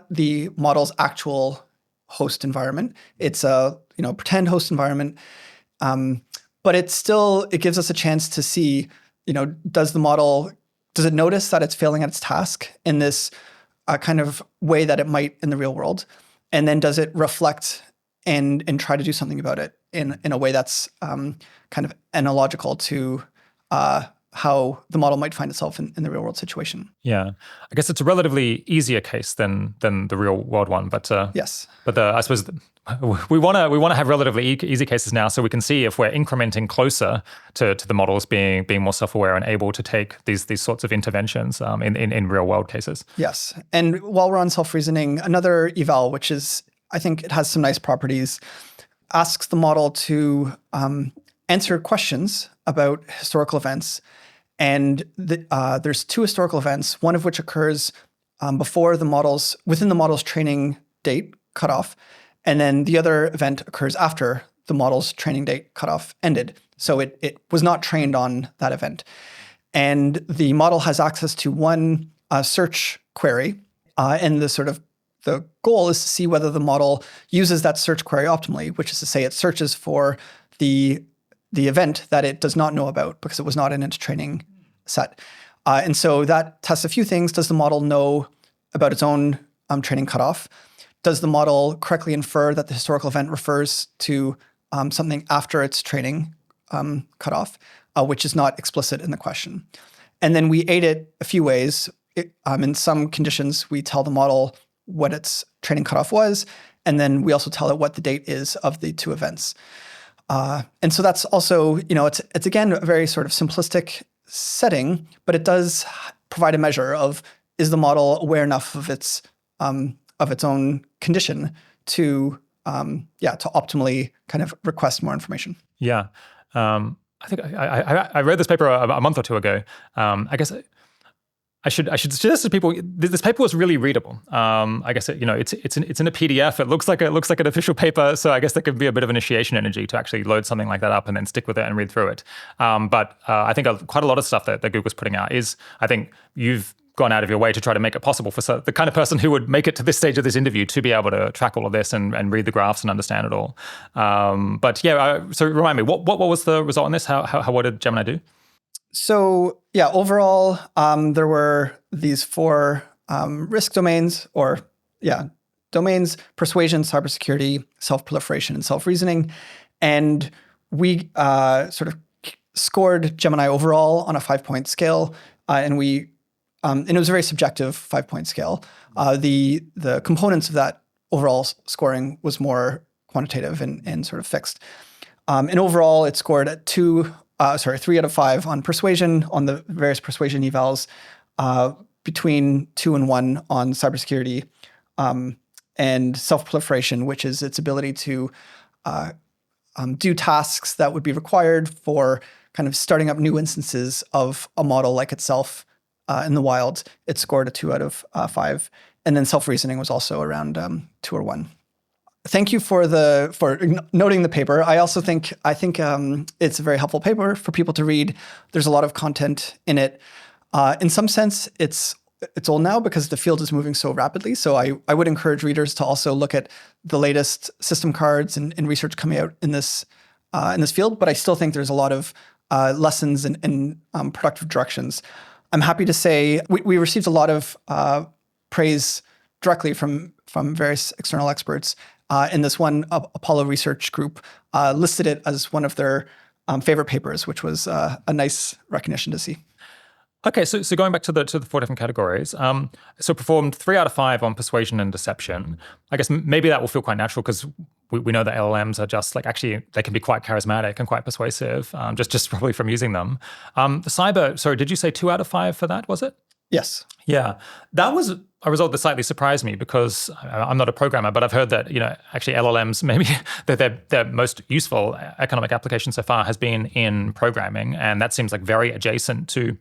the model's actual host environment. It's a pretend host environment, but it gives us a chance to see does it notice that it's failing at its task in this kind of way that it might in the real world, and then does it reflect and try to do something about it in a way that's kind of analogical to how the model might find itself in the real world situation. Yeah, I guess it's a relatively easier case than the real world one, but yes. But I suppose we want to have relatively easy cases now, so we can see if we're incrementing closer to the models being more self-aware and able to take these sorts of interventions in real world cases. Yes, and while we're on self-reasoning, another eval, which is, I think it has some nice properties, asks the model to answer questions about historical events. And there's 2 historical events, one of which occurs within the model's training date cutoff, and then the other event occurs after the model's training date cutoff ended. So it was not trained on that event. And the model has access to one search query, and the goal is to see whether the model uses that search query optimally, which is to say it searches for the event that it does not know about because it was not in its training set. And so that tests a few things. Does the model know about its own training cutoff? Does the model correctly infer that the historical event refers to something after its training cutoff, which is not explicit in the question? And then we aid it a few ways. In some conditions, we tell the model what its training cutoff was, and then we also tell it what the date is of the 2 events. And so that's also, it's again, a very sort of simplistic setting, but it does provide a measure of, is the model aware enough of its own condition to optimally kind of request more information. Yeah. I think I read this paper a month or two ago. I guess I should suggest to people this paper was really readable. I guess it's in a PDF. It looks like an official paper, so I guess there could be a bit of initiation energy to actually load something like that up and then stick with it and read through it. But I think quite a lot of stuff that Google's putting out is, I think you've gone out of your way to try to make it possible for the kind of person who would make it to this stage of this interview to be able to track all of this and read the graphs and understand it all. But yeah, so remind me, what was the result on this? What did Gemini do? So yeah, overall, there were these 4 risk domains, domains: persuasion, cybersecurity, self-proliferation, and self-reasoning. And we sort of scored Gemini overall on a 5-point scale, and it was a very subjective 5-point scale. The components of that overall scoring was more quantitative and sort of fixed. And overall, it scored at 3 out of 5 on persuasion, on the various persuasion evals, between 2 and 1 on cybersecurity, and self-proliferation, which is its ability to do tasks that would be required for kind of starting up new instances of a model like itself in the wild. It scored a 2 out of 5. And then self-reasoning was also around 2 or 1. Thank you for noting the paper. I think it's a very helpful paper for people to read. There's a lot of content in it. In some sense, it's old now because the field is moving so rapidly. So I would encourage readers to also look at the latest system cards and research coming out in this field. But I still think there's a lot of lessons and productive directions. I'm happy to say we received a lot of praise directly from various external experts. In this one, Apollo Research Group listed it as one of their favorite papers, which was a nice recognition to see. Okay, so going back to the 4 different categories, so performed 3 out of 5 on persuasion and deception. I guess maybe that will feel quite natural because we know that LLMs are just actually they can be quite charismatic and quite persuasive, just probably from using them. The cyber, sorry, did you say 2 out of 5 for that, was it? Yes. Yeah, that was a result that slightly surprised me because I'm not a programmer, but I've heard that actually LLMs, maybe their most useful economic application so far has been in programming, and that seems like very adjacent to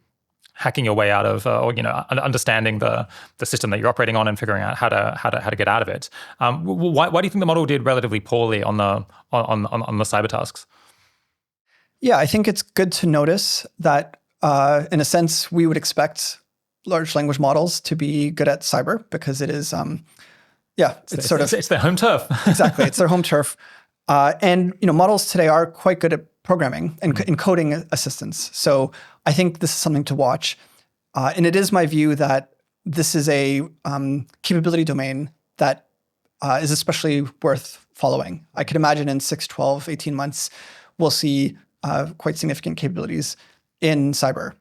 hacking your way out of, understanding the system that you're operating on and figuring out how to get out of it. Why do you think the model did relatively poorly on the cyber tasks? Yeah, I think it's good to notice that in a sense we would expect large language models to be good at cyber because it is, it's their home turf. Exactly, it's their home turf. And models today are quite good at programming and encoding assistance. So I think this is something to watch. And it is my view that this is a capability domain that is especially worth following. I could imagine in 6, 12, 18 months, we'll see quite significant capabilities in cyber.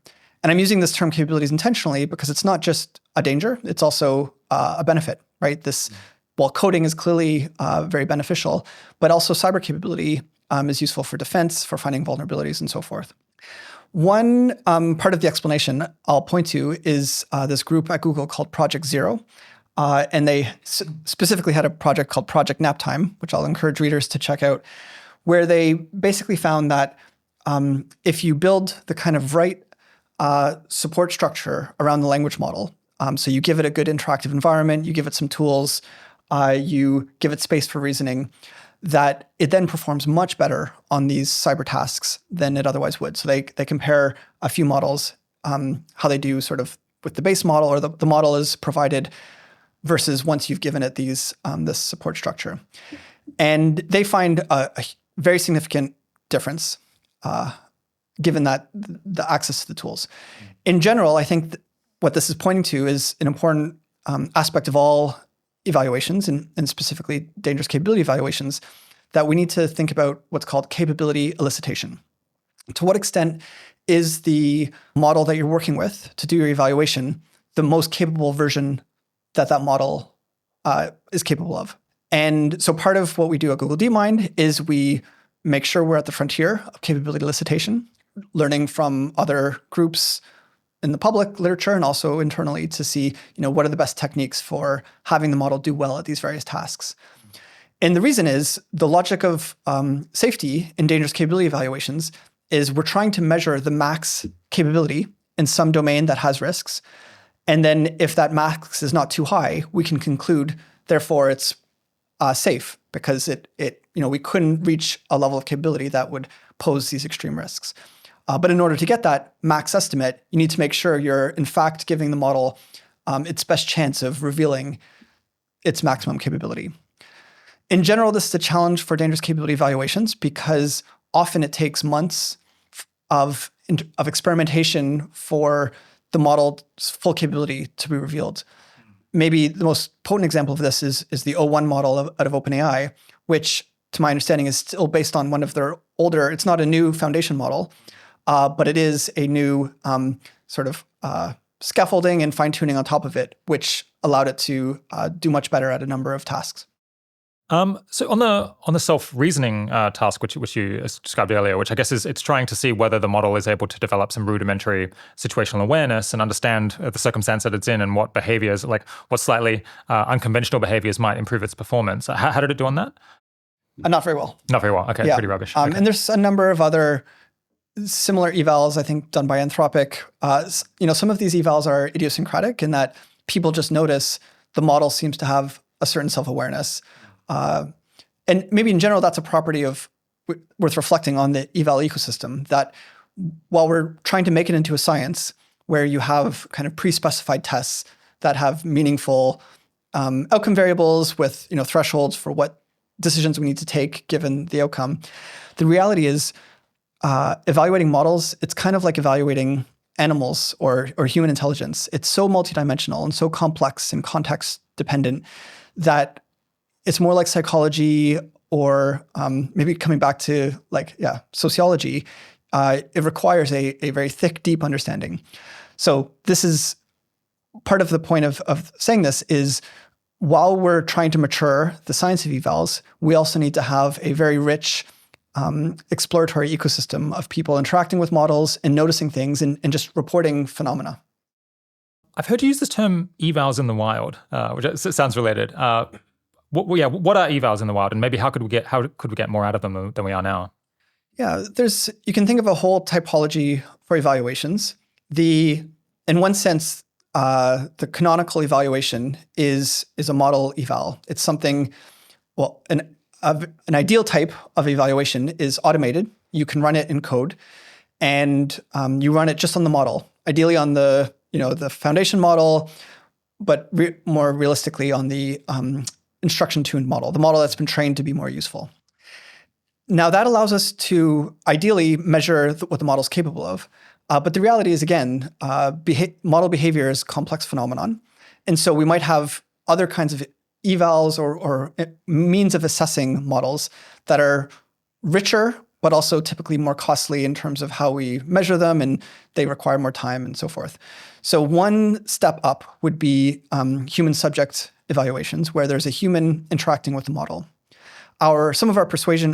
And I'm using this term capabilities intentionally because it's not just a danger, it's also a benefit, right? While coding is clearly very beneficial, but also cyber capability is useful for defense, for finding vulnerabilities, and so forth. One part of the explanation I'll point to is this group at Google called Project Zero. And they specifically had a project called Project Naptime, which I'll encourage readers to check out, where they basically found that if you build the kind of right support structure around the language model, so you give it a good interactive environment, you give it some tools, you give it space for reasoning, that it then performs much better on these cyber tasks than it otherwise would. So they compare a few models, how they do sort of with the base model or the model is provided versus once you've given it this support structure. And they find a very significant difference given that the access to the tools. In general, I think what this is pointing to is an important aspect of all evaluations and specifically dangerous capability evaluations, that we need to think about what's called capability elicitation. To what extent is the model that you're working with to do your evaluation the most capable version that model is capable of? And so part of what we do at Google DeepMind is we make sure we're at the frontier of capability elicitation, learning from other groups in the public literature and also internally to see, what are the best techniques for having the model do well at these various tasks. And the reason is the logic of safety in dangerous capability evaluations is we're trying to measure the max capability in some domain that has risks. And then if that max is not too high, we can conclude, therefore, it's safe because we couldn't reach a level of capability that would pose these extreme risks. But in order to get that max estimate, you need to make sure you're in fact giving the model its best chance of revealing its maximum capability. In general, this is a challenge for dangerous capability evaluations because often it takes months of experimentation for the model's full capability to be revealed. Maybe the most potent example of this is the O1 model out of OpenAI, which, to my understanding, is still based on one of their older. It's not a new foundation model, but it is a new scaffolding and fine-tuning on top of it, which allowed it to do much better at a number of tasks. So on the self-reasoning task, which you described earlier, which I guess is it's trying to see whether the model is able to develop some rudimentary situational awareness and understand the circumstance that it's in and what behaviors, like what slightly unconventional behaviors might improve its performance. How did it do on that? Not very well. Not very well. Okay, yeah. Pretty rubbish. Okay. And there's a number of other similar evals, I think, done by Anthropic. Some of these evals are idiosyncratic in that people just notice the model seems to have a certain self-awareness. And maybe in general, that's a property worth reflecting on the eval ecosystem, that while we're trying to make it into a science where you have kind of pre-specified tests that have meaningful outcome variables with thresholds for what decisions we need to take given the outcome, the reality is evaluating models, it's kind of like evaluating animals or human intelligence. It's so multidimensional and so complex and context dependent that it's more like psychology or maybe coming back to sociology. It requires a very thick, deep understanding. So this is part of the point of saying this is while we're trying to mature the science of evals, we also need to have a very rich exploratory ecosystem of people interacting with models and noticing things and just reporting phenomena. I've heard you use this term evals in the wild, which sounds related. What are evals in the wild, and maybe how could we get more out of them than we are now? Yeah, you can think of a whole typology for evaluations. In one sense, the canonical evaluation is a model eval. It's something. An ideal type of evaluation is automated. You can run it in code, and you run it just on the model. Ideally on the foundation model, but more realistically on the instruction-tuned model, the model that's been trained to be more useful. Now that allows us to ideally measure what the model's capable of. But the reality is, again, model behavior is a complex phenomenon. And so we might have other kinds of evals or means of assessing models that are richer, but also typically more costly in terms of how we measure them, and they require more time and so forth. So one step up would be human subject evaluations, where there's a human interacting with the model. Most of our persuasion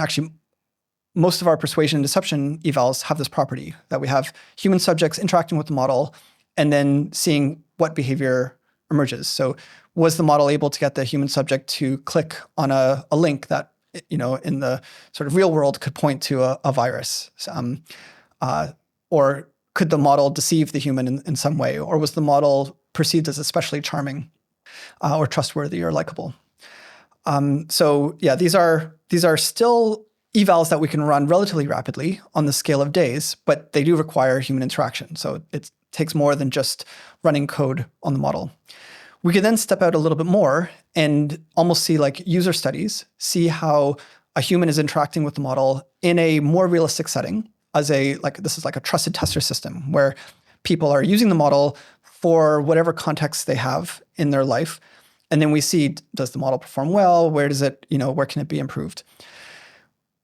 and deception evals have this property that we have human subjects interacting with the model and then seeing what behavior emerges. So was the model able to get the human subject to click on a link that, in the sort of real world could point to a virus? Or could the model deceive the human in some way? Or was the model perceived as especially charming or trustworthy or likable? These are still evals that we can run relatively rapidly on the scale of days, but they do require human interaction. So it takes more than just running code on the model. We can then step out a little bit more and almost see like user studies, see how a human is interacting with the model in a more realistic setting this is like a trusted tester system where people are using the model for whatever context they have in their life. And then we see, does the model perform well? Where can it be improved?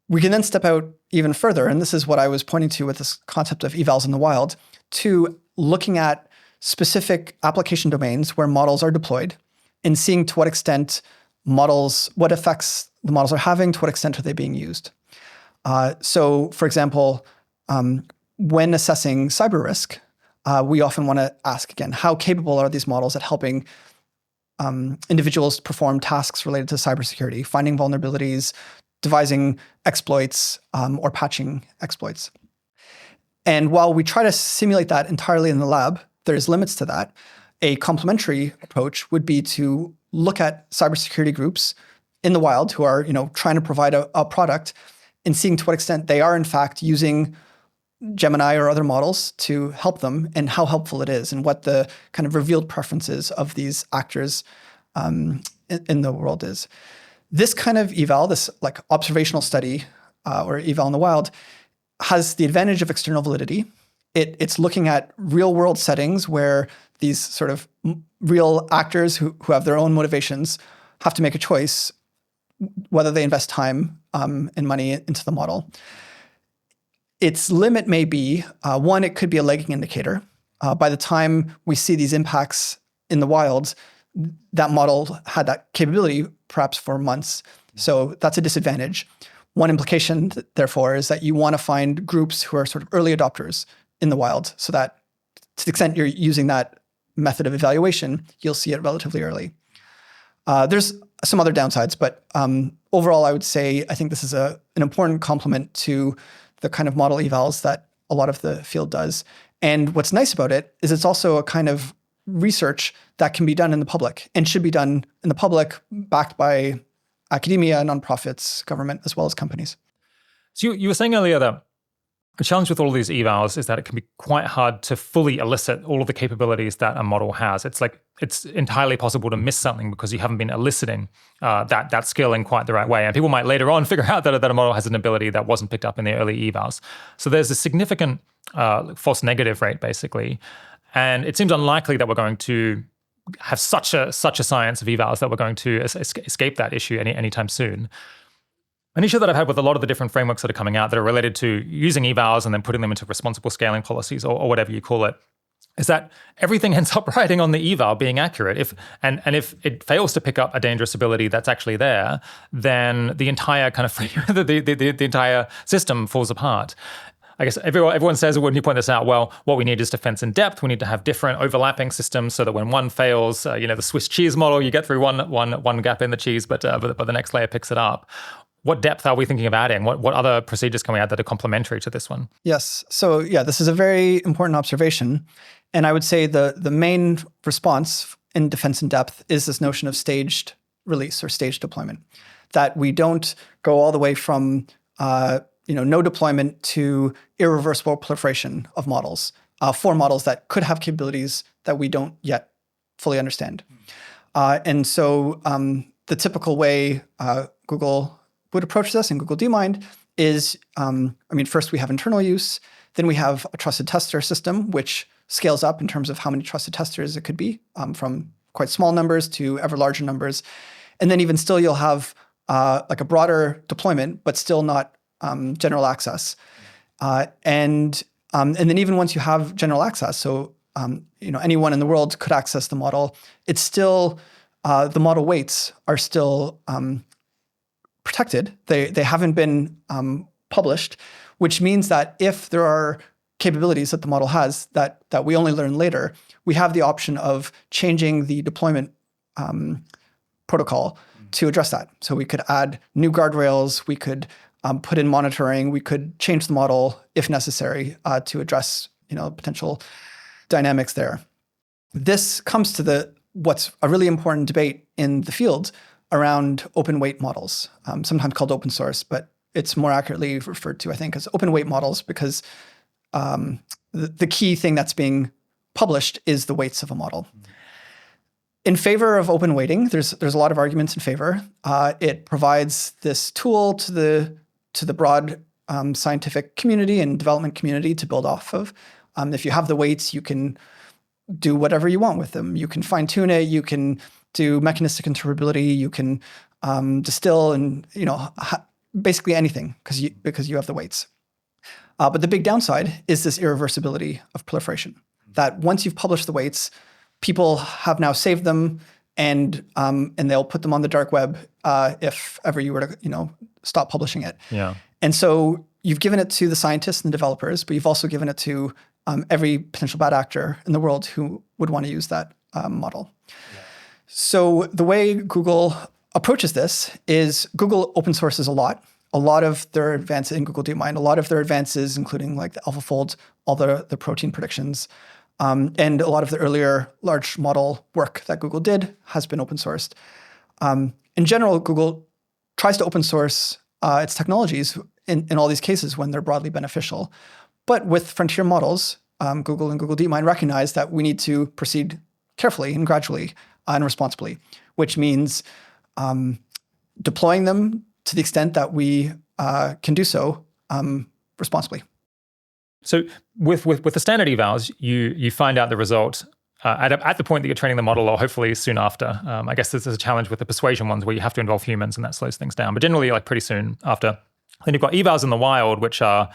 We can then step out even further, and this is what I was pointing to with this concept of evals in the wild, to looking at specific application domains where models are deployed and seeing to what extent what effects the models are having, to what extent are they being used. So, for example, when assessing cyber risk, we often want to ask again, how capable are these models at helping individuals perform tasks related to cybersecurity, finding vulnerabilities, devising exploits, or patching exploits. And while we try to simulate that entirely in the lab, there's limits to that. A complementary approach would be to look at cybersecurity groups in the wild who are, trying to provide a product and seeing to what extent they are in fact using Gemini or other models to help them and how helpful it is and what the kind of revealed preferences of these actors in the world is. This kind of eval, this like observational study or eval in the wild, has the advantage of external validity. It's looking at real world settings where these sort of real actors who have their own motivations have to make a choice whether they invest time and money into the model. Its limit may be, one, it could be a lagging indicator. By the time we see these impacts in the wild, that model had that capability perhaps for months. So that's a disadvantage. One implication, therefore, is that you want to find groups who are sort of early adopters in the wild so that to the extent you're using that method of evaluation, you'll see it relatively early. There's some other downsides, but overall, I would say I think this is an important complement to the kind of model evals that a lot of the field does. And what's nice about it is it's also a kind of research that can be done in the public and should be done in the public, backed by academia, nonprofits, government, as well as companies. So you were saying earlier that the challenge with all of these evals is that it can be quite hard to fully elicit all of the capabilities that a model has. It's like it's entirely possible to miss something because you haven't been eliciting that skill in quite the right way. And people might later on figure out that a model has an ability that wasn't picked up in the early evals. So there's a significant false negative rate, basically. And it seems unlikely that we're going to have such a science of evals that we're going to escape that issue anytime soon. An issue that I've had with a lot of the different frameworks that are coming out that are related to using evals and then putting them into responsible scaling policies or whatever you call it, is that everything ends up riding on the eval being accurate. If it fails to pick up a dangerous ability that's actually there, then the entire kind of the entire system falls apart. I guess everyone says when you point this out, well, what we need is defense in depth. We need to have different overlapping systems so that when one fails, the Swiss cheese model, you get through one gap in the cheese, but the next layer picks it up. What depth are we thinking of adding? What other procedures can we add that are complementary to this one? Yes. So yeah, this is a very important observation. And I would say the main response in defense in depth is this notion of staged release or staged deployment, that we don't go all the way from no deployment to irreversible proliferation of models for models that could have capabilities that we don't yet fully understand. And so the typical way Google would approach this in Google DeepMind is, first we have internal use, then we have a trusted tester system, which scales up in terms of how many trusted testers it could be, from quite small numbers to ever larger numbers. And then even still, you'll have like a broader deployment, but still not general access. And then even once you have general access, so anyone in the world could access the model, it's still, the model weights are still protected. They haven't been published, which means that if there are capabilities that the model has that we only learn later, we have the option of changing the deployment protocol to address that. So we could add new guardrails, we could put in monitoring, we could change the model if necessary to address potential dynamics there. This comes to what's a really important debate in the field around open weight models, sometimes called open source, but it's more accurately referred to, I think, as open weight models because the key thing that's being published is the weights of a model. In favor of open weighting, there's a lot of arguments in favor. It provides this tool to the broad scientific community and development community to build off of. If you have the weights, you can do whatever you want with them. You can fine tune it. You can do mechanistic interpretability. You can distill and basically anything because you have the weights. But the big downside is this irreversibility of proliferation. That once you've published the weights, people have now saved them, and they'll put them on the dark web if ever you were to stop publishing it. Yeah. And so you've given it to the scientists and the developers, but you've also given it to every potential bad actor in the world who would want to use that model. Yeah. So the way Google approaches this is Google open sources a lot. a lot of their advances in Google DeepMind, a lot of their advances, including like the AlphaFold, all the protein predictions, and a lot of the earlier large model work that Google did has been open sourced. In general, Google tries to open source its technologies in all these cases when they're broadly beneficial. But with frontier models, Google and Google DeepMind recognize that we need to proceed carefully and gradually and responsibly, which means deploying them to the extent that we can do so responsibly. So with the standard evals, you find out the result at the point that you're training the model, or hopefully soon after. I guess there's a challenge with the persuasion ones where you have to involve humans, and that slows things down. But generally, like pretty soon after. Then you've got evals in the wild, which are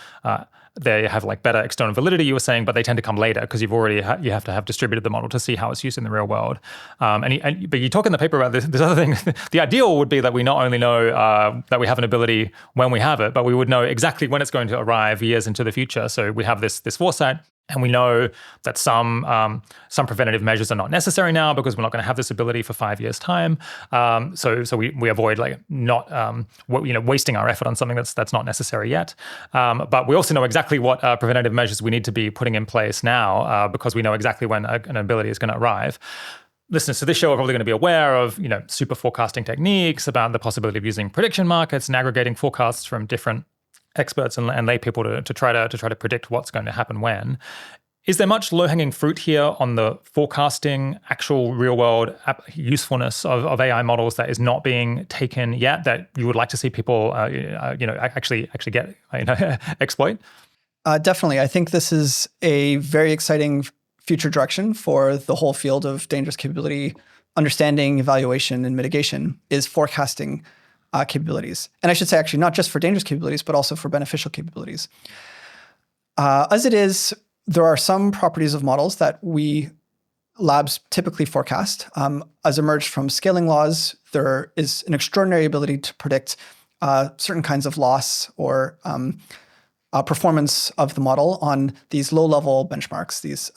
they have like better external validity, you were saying, but they tend to come later because you've already you have to have distributed the model to see how it's used in the real world. But you talk in the paper about this other thing. The ideal would be that we not only know that we have an ability when we have it, but we would know exactly when it's going to arrive years into the future. So we have this foresight. And we know that some preventative measures are not necessary now because we're not going to have this ability for 5 years' time. So we avoid like not wasting our effort on something that's not necessary yet. But we also know exactly what preventative measures we need to be putting in place now because we know exactly when an ability is going to arrive. Listeners to this show are probably going to be aware of super forecasting techniques, about the possibility of using prediction markets and aggregating forecasts from different experts and lay people to try to predict what's going to happen when. Is there much low-hanging fruit here on the forecasting, actual real-world usefulness of AI models that is not being taken yet, that you would like to see people actually get exploit? Definitely. I think this is a very exciting future direction for the whole field of dangerous capability understanding, evaluation, and mitigation, is forecasting capabilities. And I should say, actually, not just for dangerous capabilities, but also for beneficial capabilities. As it is, there are some properties of models that we labs typically forecast. As emerged from scaling laws, there is an extraordinary ability to predict certain kinds of loss or performance of the model on these low-level benchmarks. These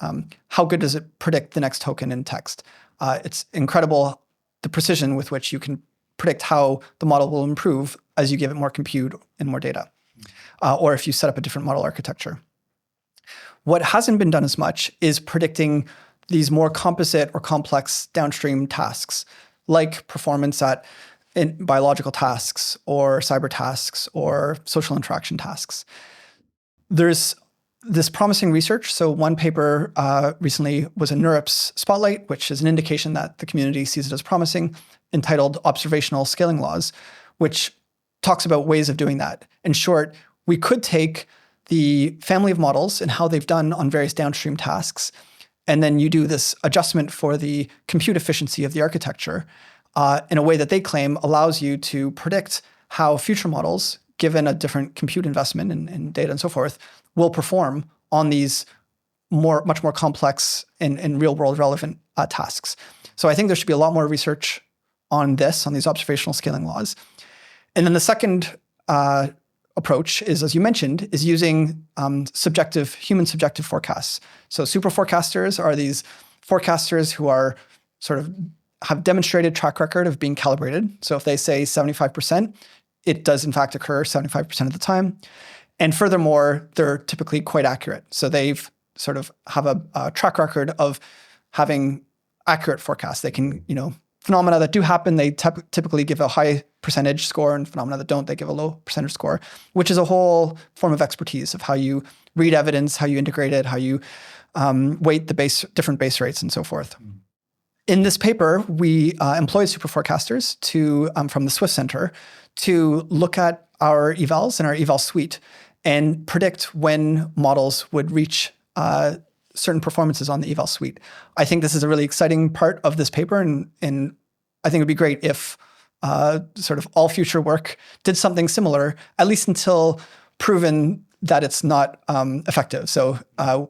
how good does it predict the next token in text? It's incredible the precision with which you can predict how the model will improve as you give it more compute and more data, or if you set up a different model architecture. What hasn't been done as much is predicting these more composite or complex downstream tasks, like performance in biological tasks or cyber tasks or social interaction tasks. There's this promising research. So one paper recently was in NeurIPS Spotlight, which is an indication that the community sees it as promising, entitled Observational Scaling Laws, which talks about ways of doing that. In short, we could take the family of models and how they've done on various downstream tasks, and then you do this adjustment for the compute efficiency of the architecture in a way that they claim allows you to predict how future models, given a different compute investment in data and so forth, will perform on these much more complex and real-world relevant tasks. So I think there should be a lot more research on these observational scaling laws. And then the second approach is, as you mentioned, is using human subjective forecasts. So super forecasters are these forecasters who are have demonstrated track record of being calibrated. So if they say 75%, it does in fact occur 75% of the time. And furthermore, they're typically quite accurate. So they've have a track record of having accurate forecasts. They can, phenomena that do happen, they typically give a high percentage score, and phenomena that don't, they give a low percentage score, which is a whole form of expertise of how you read evidence, how you integrate it, how you weight the different base rates, and so forth. In this paper, we employed super forecasters from the Swiss Center to look at our evals and our eval suite and predict when models would reach certain performances on the eval suite. I think this is a really exciting part of this paper, and I think it would be great if all future work did something similar, at least until proven that it's not effective. So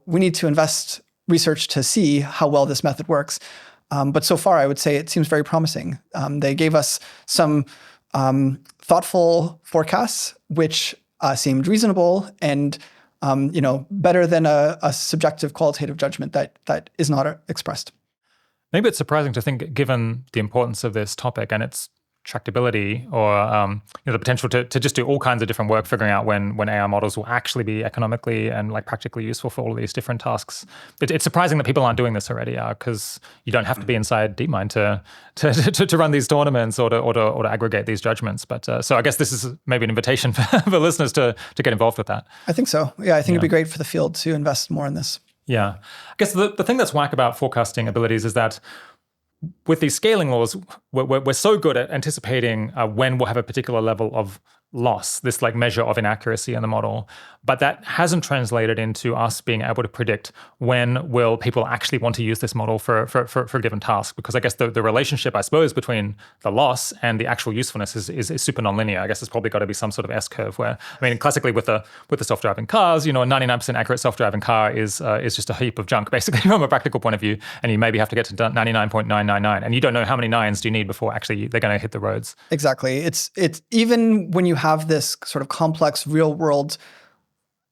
we need to invest research to see how well this method works. But so far, I would say it seems very promising. They gave us some thoughtful forecasts, which seemed reasonable and better than a subjective qualitative judgment that is not expressed. Maybe it's surprising to think, given the importance of this topic and its tractability or the potential to just do all kinds of different work, figuring out when AI models will actually be economically and like practically useful for all of these different tasks. It's surprising that people aren't doing this already, because you don't have to be inside DeepMind to run these tournaments or to aggregate these judgments. But so I guess this is maybe an invitation for listeners to get involved with that. I think so. Yeah, I think it'd be great for the field to invest more in this. Yeah. I guess the thing that's whack about forecasting abilities is that with these scaling laws, we're so good at anticipating when we'll have a particular level of loss, this like measure of inaccuracy in the model. But that hasn't translated into us being able to predict when will people actually want to use this model for a given task. Because I guess the relationship, I suppose, between the loss and the actual usefulness is super nonlinear. I guess there's probably got to be some sort of S-curve where, I mean, classically with the self-driving cars, a 99% accurate self-driving car is just a heap of junk, basically, from a practical point of view. And you maybe have to get to 99.999. And you don't know how many nines do you need before actually they're going to hit the roads. Exactly. It's even when you have this sort of complex real world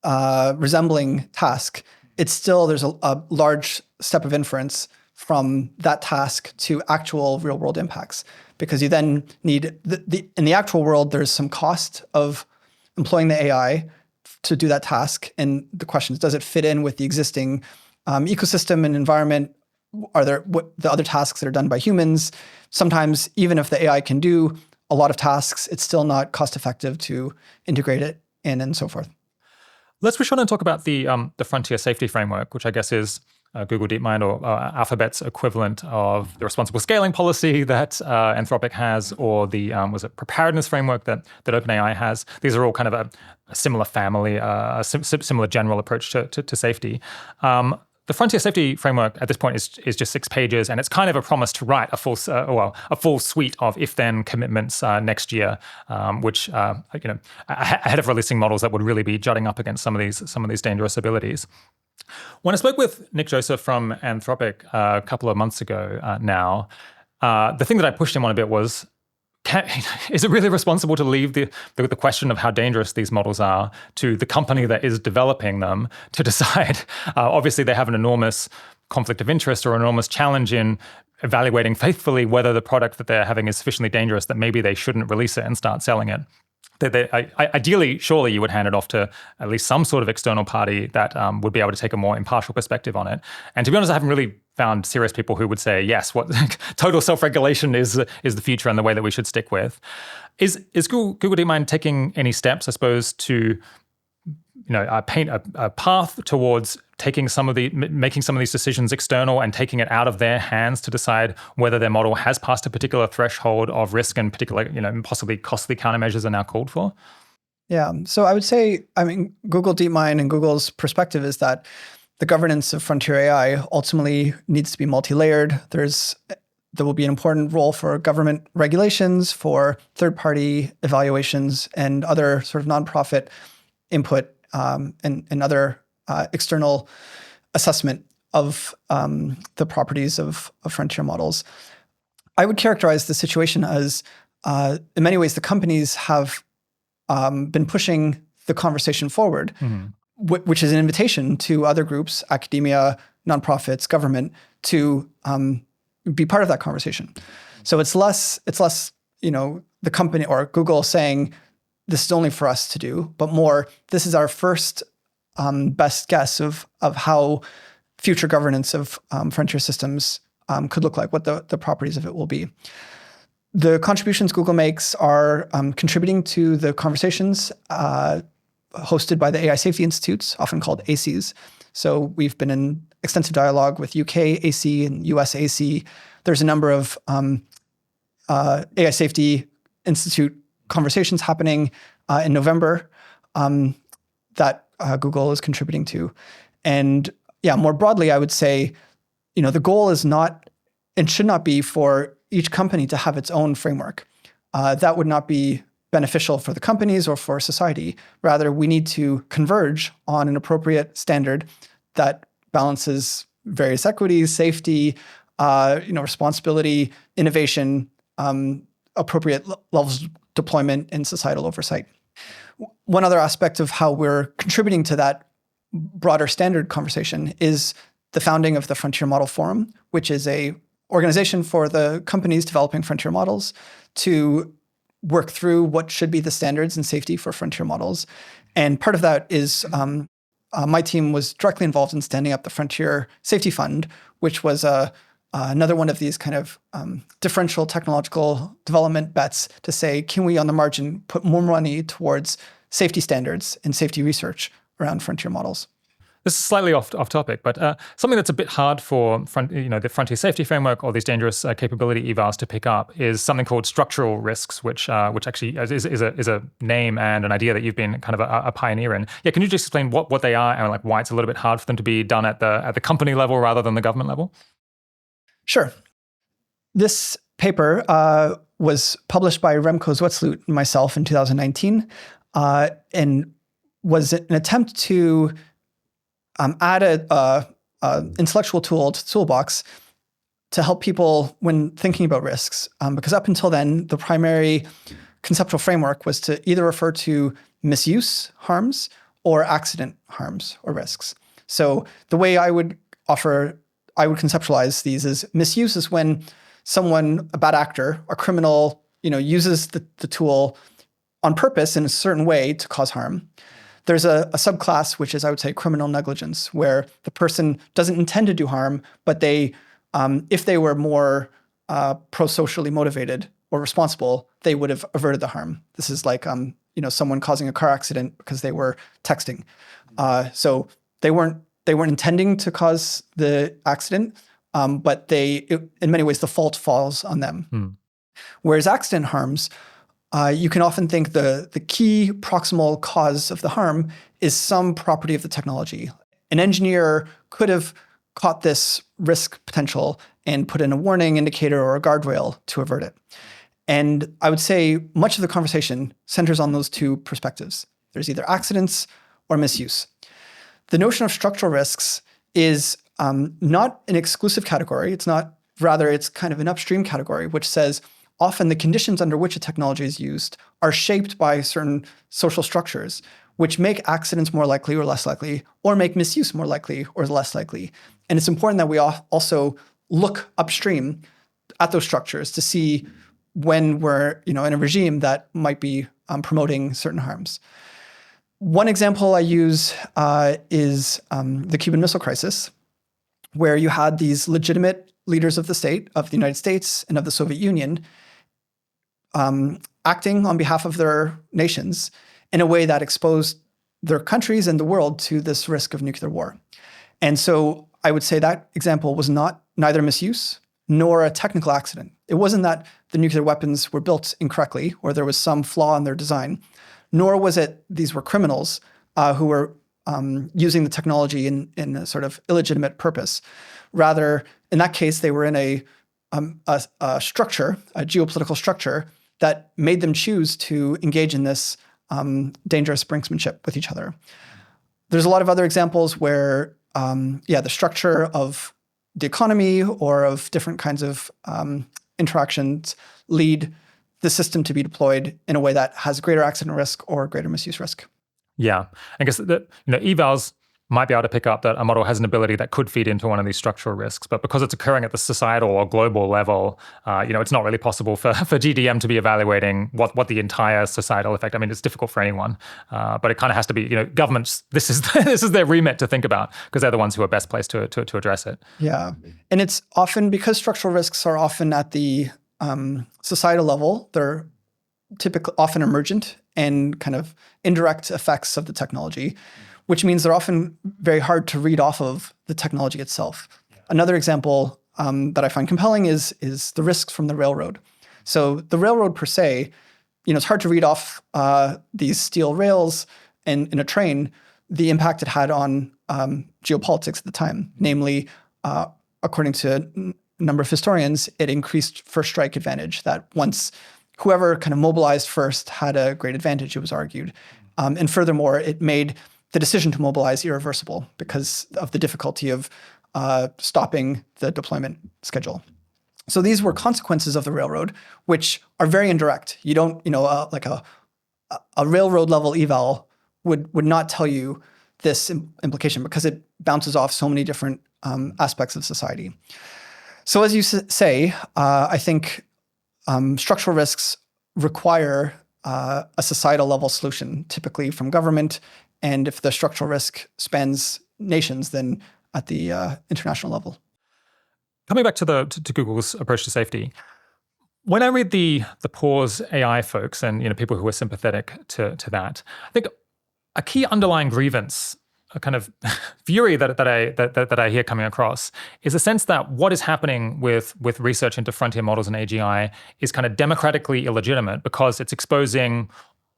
resembling task, it's still, there's a large step of inference from that task to actual real world impacts, because you then need in the actual world, there's some cost of employing the AI to do that task. And the question is, does it fit in with the existing ecosystem and environment? Are there the other tasks that are done by humans? Sometimes, even if the AI can do a lot of tasks, it's still not cost effective to integrate it in and so forth. Let's push on and talk about the Frontier Safety Framework, which I guess is Google DeepMind or Alphabet's equivalent of the responsible scaling policy that Anthropic has, or the preparedness framework that OpenAI has. These are all kind of a similar family, a similar general approach to safety. The Frontier Safety Framework at this point is just 6 pages, and it's kind of a promise to write a full suite of if-then commitments next year, which ahead of releasing models that would really be jutting up against some of these dangerous abilities. When I spoke with Nick Joseph from Anthropic a couple of months ago now, the thing that I pushed him on a bit was, is it really responsible to leave the question of how dangerous these models are to the company that is developing them to decide? Obviously, they have an enormous conflict of interest or enormous challenge in evaluating faithfully whether the product that they're having is sufficiently dangerous that maybe they shouldn't release it and start selling it. Ideally, surely you would hand it off to at least some sort of external party that would be able to take a more impartial perspective on it. And to be honest, I haven't really found serious people who would say, yes, what total self-regulation is the future and the way that we should stick with. Is Google DeepMind taking any steps, I suppose, to paint a path towards making some of these decisions external and taking it out of their hands to decide whether their model has passed a particular threshold of risk and particular, possibly costly countermeasures are now called for? Yeah. So I would say, Google DeepMind and Google's perspective is that the governance of frontier AI ultimately needs to be multi-layered. There will be an important role for government regulations, for third-party evaluations, and other sort of nonprofit input and other external assessment of the properties of frontier models. I would characterize the situation as, in many ways, the companies have been pushing the conversation forward, which is an invitation to other groups, academia, nonprofits, government, to be part of that conversation. So it's less the company or Google saying, this is only for us to do, but more, this is our first best guess of how future governance of frontier systems could look like, what the properties of it will be. The contributions Google makes are contributing to the conversations hosted by the AI Safety Institutes, often called ACs. So we've been in extensive dialogue with UK AC and US AC. There's a number of AI Safety Institute conversations happening in November that Google is contributing to. And yeah, more broadly, I would say, the goal is not and should not be for each company to have its own framework. That would not be beneficial for the companies or for society. Rather, we need to converge on an appropriate standard that balances various equities, safety, responsibility, innovation, appropriate levels of deployment, and societal oversight. One other aspect of how we're contributing to that broader standard conversation is the founding of the Frontier Model Forum, which is a organization for the companies developing frontier models to work through what should be the standards and safety for frontier models. And part of that is my team was directly involved in standing up the Frontier Safety Fund, which was another one of these kind of differential technological development bets to say, can we on the margin put more money towards safety standards and safety research around frontier models? This is slightly off topic, but something that's a bit hard for the Frontier Safety Framework or these dangerous capability evals to pick up is something called structural risks, which actually is a name and an idea that you've been kind of a pioneer in. Yeah, can you just explain what they are and like why it's a little bit hard for them to be done at the company level rather than the government level? Sure. This paper was published by Remco Zwetsloot and myself in 2019, and was an attempt to add a intellectual tool to the toolbox to help people when thinking about risks. Because up until then, the primary conceptual framework was to either refer to misuse harms or accident harms or risks. So the way I would conceptualize these is misuse is when someone, a bad actor, a criminal, uses the tool on purpose in a certain way to cause harm. There's a subclass, which is, I would say, criminal negligence, where the person doesn't intend to do harm, but they, if they were more pro-socially motivated or responsible, they would have averted the harm. This is like, someone causing a car accident because they were texting. So they weren't intending to cause the accident, but in many ways, the fault falls on them. Whereas accident harms, you can often think the key proximal cause of the harm is some property of the technology. An engineer could have caught this risk potential and put in a warning indicator or a guardrail to avert it. And I would say much of the conversation centers on those two perspectives. There's either accidents or misuse. The notion of structural risks is not an exclusive category. It's kind of an upstream category, which says often the conditions under which a technology is used are shaped by certain social structures, which make accidents more likely or less likely, or make misuse more likely or less likely. And it's important that we also look upstream at those structures to see when we're in a regime that might be promoting certain harms. One example I use is the Cuban Missile Crisis, where you had these legitimate leaders of the state, of the United States and of the Soviet Union, acting on behalf of their nations in a way that exposed their countries and the world to this risk of nuclear war. And so I would say that example was neither misuse nor a technical accident. It wasn't that the nuclear weapons were built incorrectly or there was some flaw in their design, nor was it these were criminals who were using the technology in a sort of illegitimate purpose. Rather, in that case, they were in a structure, a geopolitical structure, that made them choose to engage in this dangerous brinksmanship with each other. There's a lot of other examples where, the structure of the economy or of different kinds of interactions lead the system to be deployed in a way that has greater accident risk or greater misuse risk. Yeah, I guess evals might be able to pick up that a model has an ability that could feed into one of these structural risks, but because it's occurring at the societal or global level, it's not really possible for GDM to be evaluating what the entire societal effect. I mean, it's difficult for anyone, but it kind of has to be, governments. This is their remit to think about because they're the ones who are best placed to address it. Yeah, and it's often because structural risks are often at the societal level. They're typically often emergent and kind of indirect effects of the technology, which means they're often very hard to read off of the technology itself. Another example that I find compelling is the risks from the railroad. So the railroad per se, it's hard to read off these steel rails and in a train, the impact it had on geopolitics at the time. Namely, according to a number of historians, it increased first strike advantage, that once whoever kind of mobilized first had a great advantage, it was argued. And furthermore, it made the decision to mobilize irreversible because of the difficulty of stopping the deployment schedule. So these were consequences of the railroad, which are very indirect. You don't, like a railroad level eval would not tell you this implication because it bounces off so many different aspects of society. So as you say, I think structural risks require a societal level solution, typically from government. And if the structural risk spans nations, then at the international level. Coming back to Google's approach to safety, when I read the Pause AI folks and people who are sympathetic to that, I think a key underlying grievance, a kind of fury that I hear coming across, is a sense that what is happening with research into frontier models and AGI is kind of democratically illegitimate because it's exposing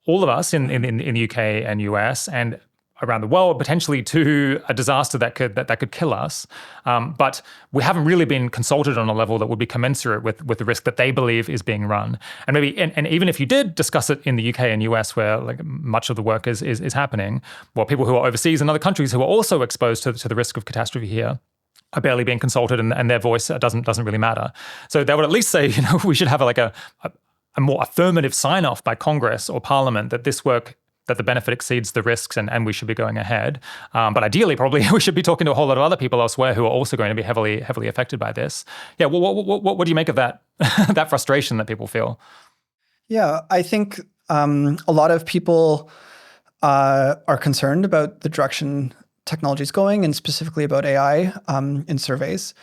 all of us in the UK and US and around the world potentially to a disaster that could kill us. But we haven't really been consulted on a level that would be commensurate with the risk that they believe is being run. And maybe and even if you did discuss it in the UK and US where like much of the work is happening, well, people who are overseas in other countries who are also exposed to the risk of catastrophe here are barely being consulted, and their voice doesn't really matter. So they would at least say, we should have a more affirmative sign-off by Congress or Parliament that this work, that the benefit exceeds the risks and we should be going ahead. But ideally, probably we should be talking to a whole lot of other people elsewhere who are also going to be heavily affected by this. Yeah, what do you make of that that frustration that people feel? Yeah, I think a lot of people are concerned about the direction technology is going, and specifically about AI in surveys.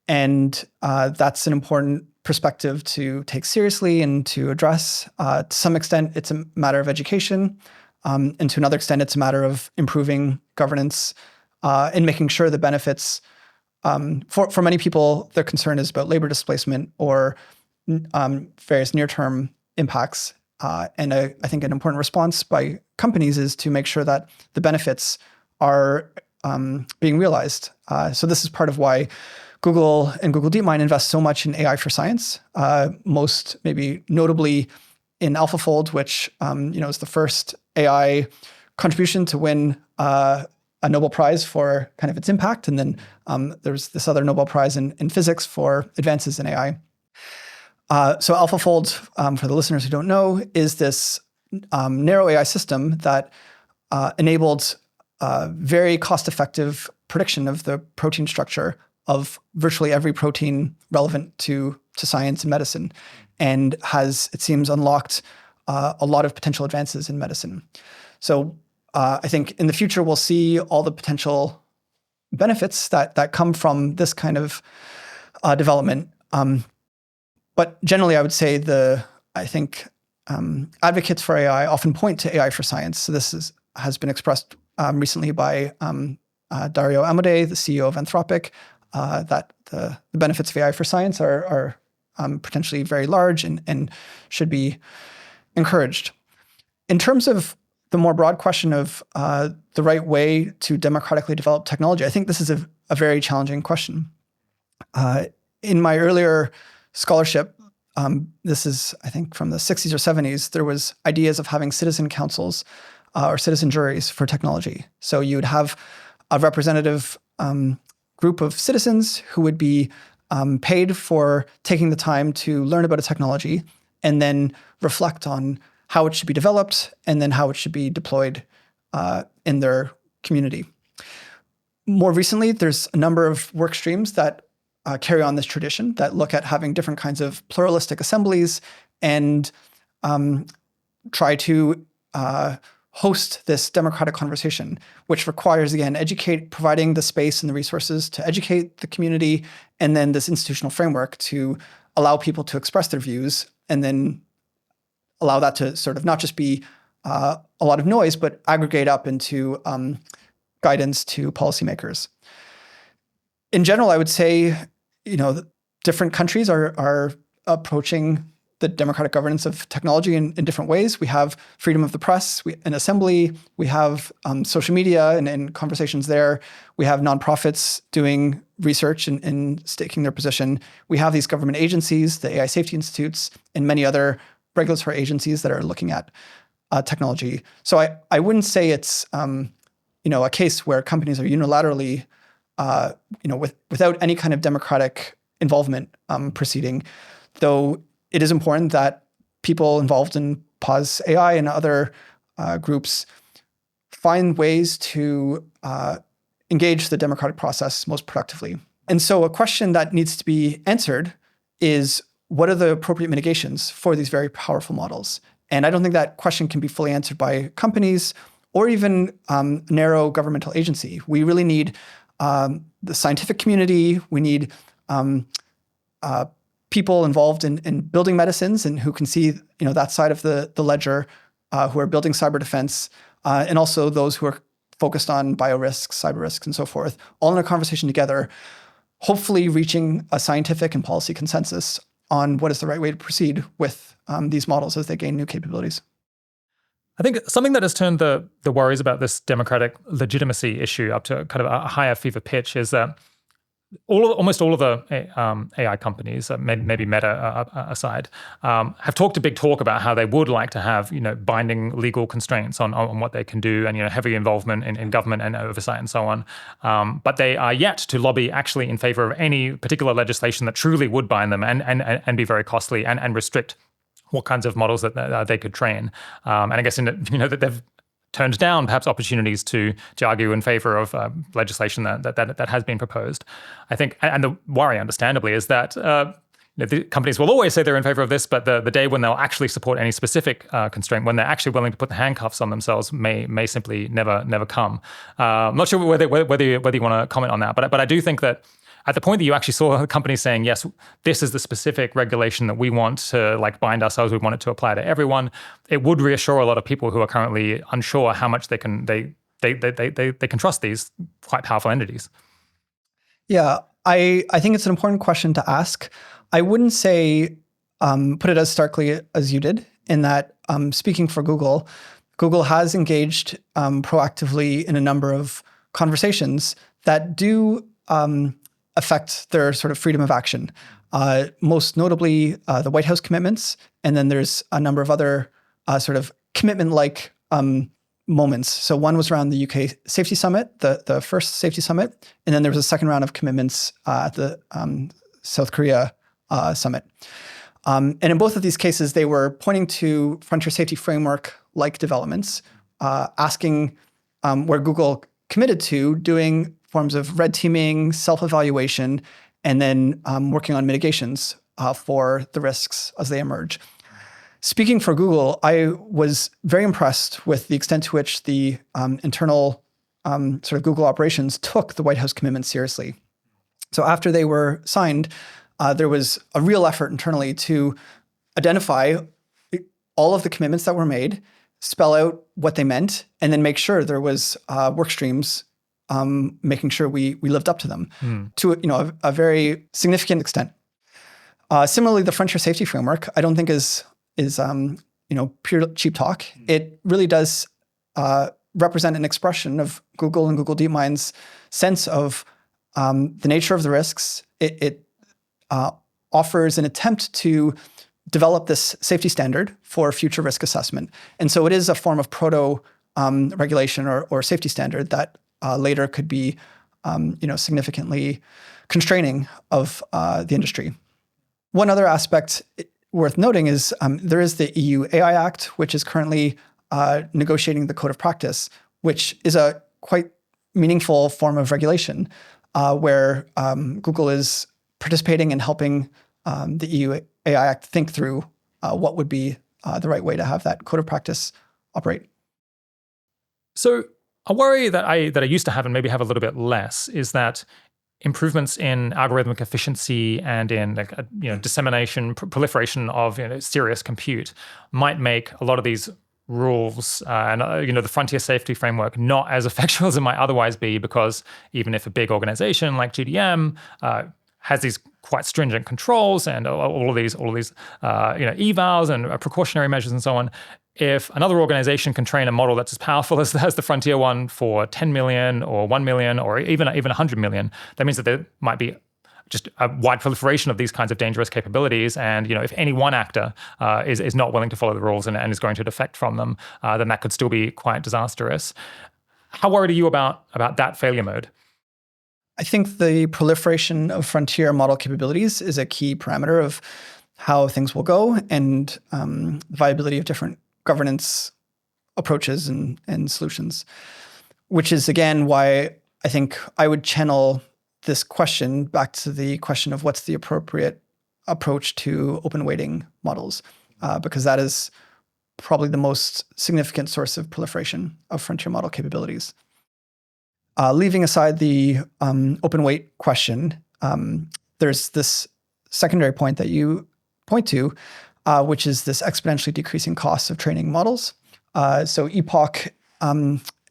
And that's an important perspective to take seriously and to address. To some extent, it's a matter of education. And to another extent, it's a matter of improving governance and making sure the benefits, for many people, their concern is about labor displacement or various near-term impacts. And I think an important response by companies is to make sure that the benefits are being realized. So this is part of why Google and Google DeepMind invest so much in AI for science, most maybe notably in AlphaFold, which is the first AI contribution to win a Nobel Prize for kind of its impact. And then there's this other Nobel Prize in physics for advances in AI. So AlphaFold, for the listeners who don't know, is this narrow AI system that enabled very cost-effective prediction of the protein structure of virtually every protein relevant to science and medicine, and has, it seems, unlocked a lot of potential advances in medicine. So I think in the future, we'll see all the potential benefits that come from this kind of development. But generally, I would say I think advocates for AI often point to AI for science. So this has been expressed recently by Dario Amodei, the CEO of Anthropic, that the benefits of AI for science are potentially very large and should be encouraged. In terms of the more broad question of the right way to democratically develop technology, I think this is a very challenging question. In my earlier scholarship, this is, I think, from the 60s or 70s, there was ideas of having citizen councils or citizen juries for technology. So you would have a representative group of citizens who would be paid for taking the time to learn about a technology and then reflect on how it should be developed and then how it should be deployed in their community. More recently, there's a number of work streams that carry on this tradition that look at having different kinds of pluralistic assemblies and try to host this democratic conversation, which requires, again, providing the space and the resources to educate the community, and then this institutional framework to allow people to express their views, and then allow that to sort of not just be a lot of noise, but aggregate up into guidance to policymakers. In general, I would say, different countries are approaching the democratic governance of technology in different ways. We have freedom of the press, an assembly, we have social media and conversations there. We have nonprofits doing research and staking their position. We have these government agencies, the AI safety institutes, and many other regulatory agencies that are looking at technology. So I wouldn't say it's a case where companies are unilaterally, without any kind of democratic involvement proceeding, though it is important that people involved in Pause AI and other groups find ways to engage the democratic process most productively. And so a question that needs to be answered is, what are the appropriate mitigations for these very powerful models? And I don't think that question can be fully answered by companies or even narrow governmental agency. We really need the scientific community. We need people involved in building medicines and who can see that side of the ledger, who are building cyber defense, and also those who are focused on biorisks, cyber risks, and so forth, all in a conversation together, hopefully reaching a scientific and policy consensus on what is the right way to proceed with these models as they gain new capabilities. I think something that has turned the worries about this democratic legitimacy issue up to kind of a higher fever pitch is that almost all of the AI companies, maybe Meta aside, have talked a big talk about how they would like to have binding legal constraints on what they can do, and heavy involvement in government and oversight and so on. But they are yet to lobby actually in favor of any particular legislation that truly would bind them and be very costly and restrict what kinds of models that they could train. And I guess that they've turned down perhaps opportunities to argue in favor of legislation that has been proposed. I think, and the worry, understandably, is that the companies will always say they're in favor of this, but the day when they'll actually support any specific constraint, when they're actually willing to put the handcuffs on themselves, may simply never come. I'm not sure whether you want to comment on that, but I do think that at the point that you actually saw companies saying, yes, this is the specific regulation that we want to bind ourselves, we want it to apply to everyone, it would reassure a lot of people who are currently unsure how much they can trust these quite powerful entities. Yeah, I think it's an important question to ask. I wouldn't say put it as starkly as you did, in that speaking for Google has engaged proactively in a number of conversations that do affect their sort of freedom of action. Most notably, the White House commitments, and then there's a number of other sort of commitment-like moments. So one was around the UK Safety Summit, the first safety summit, and then there was a second round of commitments at the South Korea summit. And in both of these cases, they were pointing to frontier safety framework-like developments, asking where Google committed to doing forms of red teaming, self-evaluation, and then working on mitigations for the risks as they emerge. Speaking for Google, I was very impressed with the extent to which the internal sort of Google operations took the White House commitments seriously. So after they were signed, there was a real effort internally to identify all of the commitments that were made, spell out what they meant, and then make sure there was work streams making sure we lived up to them to a very significant extent. Similarly, the Frontier Safety Framework, I don't think is pure cheap talk. It really does represent an expression of Google and Google DeepMind's sense of the nature of the risks. It offers an attempt to develop this safety standard for future risk assessment. And so it is a form of proto regulation or safety standard that later could be significantly constraining of the industry. One other aspect worth noting is there is the EU AI Act, which is currently negotiating the Code of Practice, which is a quite meaningful form of regulation where Google is participating and helping the EU AI Act think through what would be the right way to have that Code of Practice operate. So a worry that I used to have and maybe have a little bit less is that improvements in algorithmic efficiency and in dissemination, proliferation of serious compute might make a lot of these rules and the frontier safety framework not as effectual as it might otherwise be, because even if a big organization like GDM has these quite stringent controls and all of these evals and precautionary measures and so on, if another organization can train a model that's as powerful as the frontier one for 10 million or 1 million or even 100 million, that means that there might be just a wide proliferation of these kinds of dangerous capabilities. And if any one actor is not willing to follow the rules and is going to defect from them, then that could still be quite disastrous. How worried are you about that failure mode? I think the proliferation of frontier model capabilities is a key parameter of how things will go and the viability of different governance approaches and solutions, which is, again, why I think I would channel this question back to the question of what's the appropriate approach to open weighting models, because that is probably the most significant source of proliferation of frontier model capabilities. Leaving aside the open weight question, there's this secondary point that you point to, which is this exponentially decreasing costs of training models. So Epoch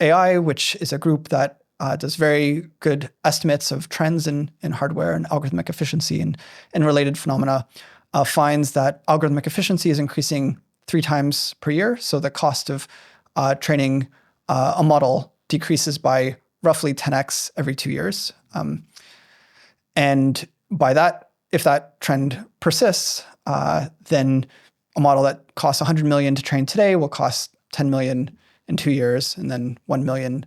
AI, which is a group that does very good estimates of trends in hardware and algorithmic efficiency and related phenomena, finds that algorithmic efficiency is increasing 3 times per year. So the cost of training a model decreases by roughly 10x every 2 years. And by that, if that trend persists, then a model that costs 100 million to train today will cost 10 million in 2 years, and then 1 million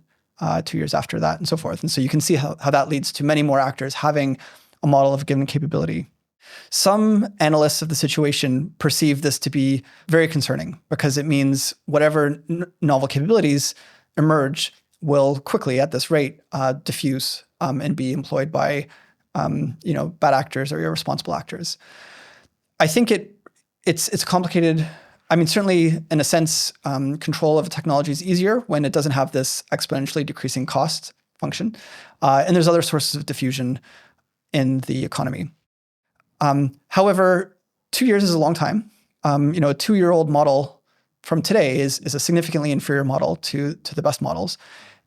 2 years after that, and so forth. And so you can see how that leads to many more actors having a model of a given capability. Some analysts of the situation perceive this to be very concerning because it means whatever novel capabilities emerge will quickly, at this rate, diffuse and be employed by bad actors or irresponsible actors. I think it's complicated. I mean, certainly in a sense, control of a technology is easier when it doesn't have this exponentially decreasing cost function. And there's other sources of diffusion in the economy. However, 2 years is a long time. A 2-year-old model from today is a significantly inferior model to the best models.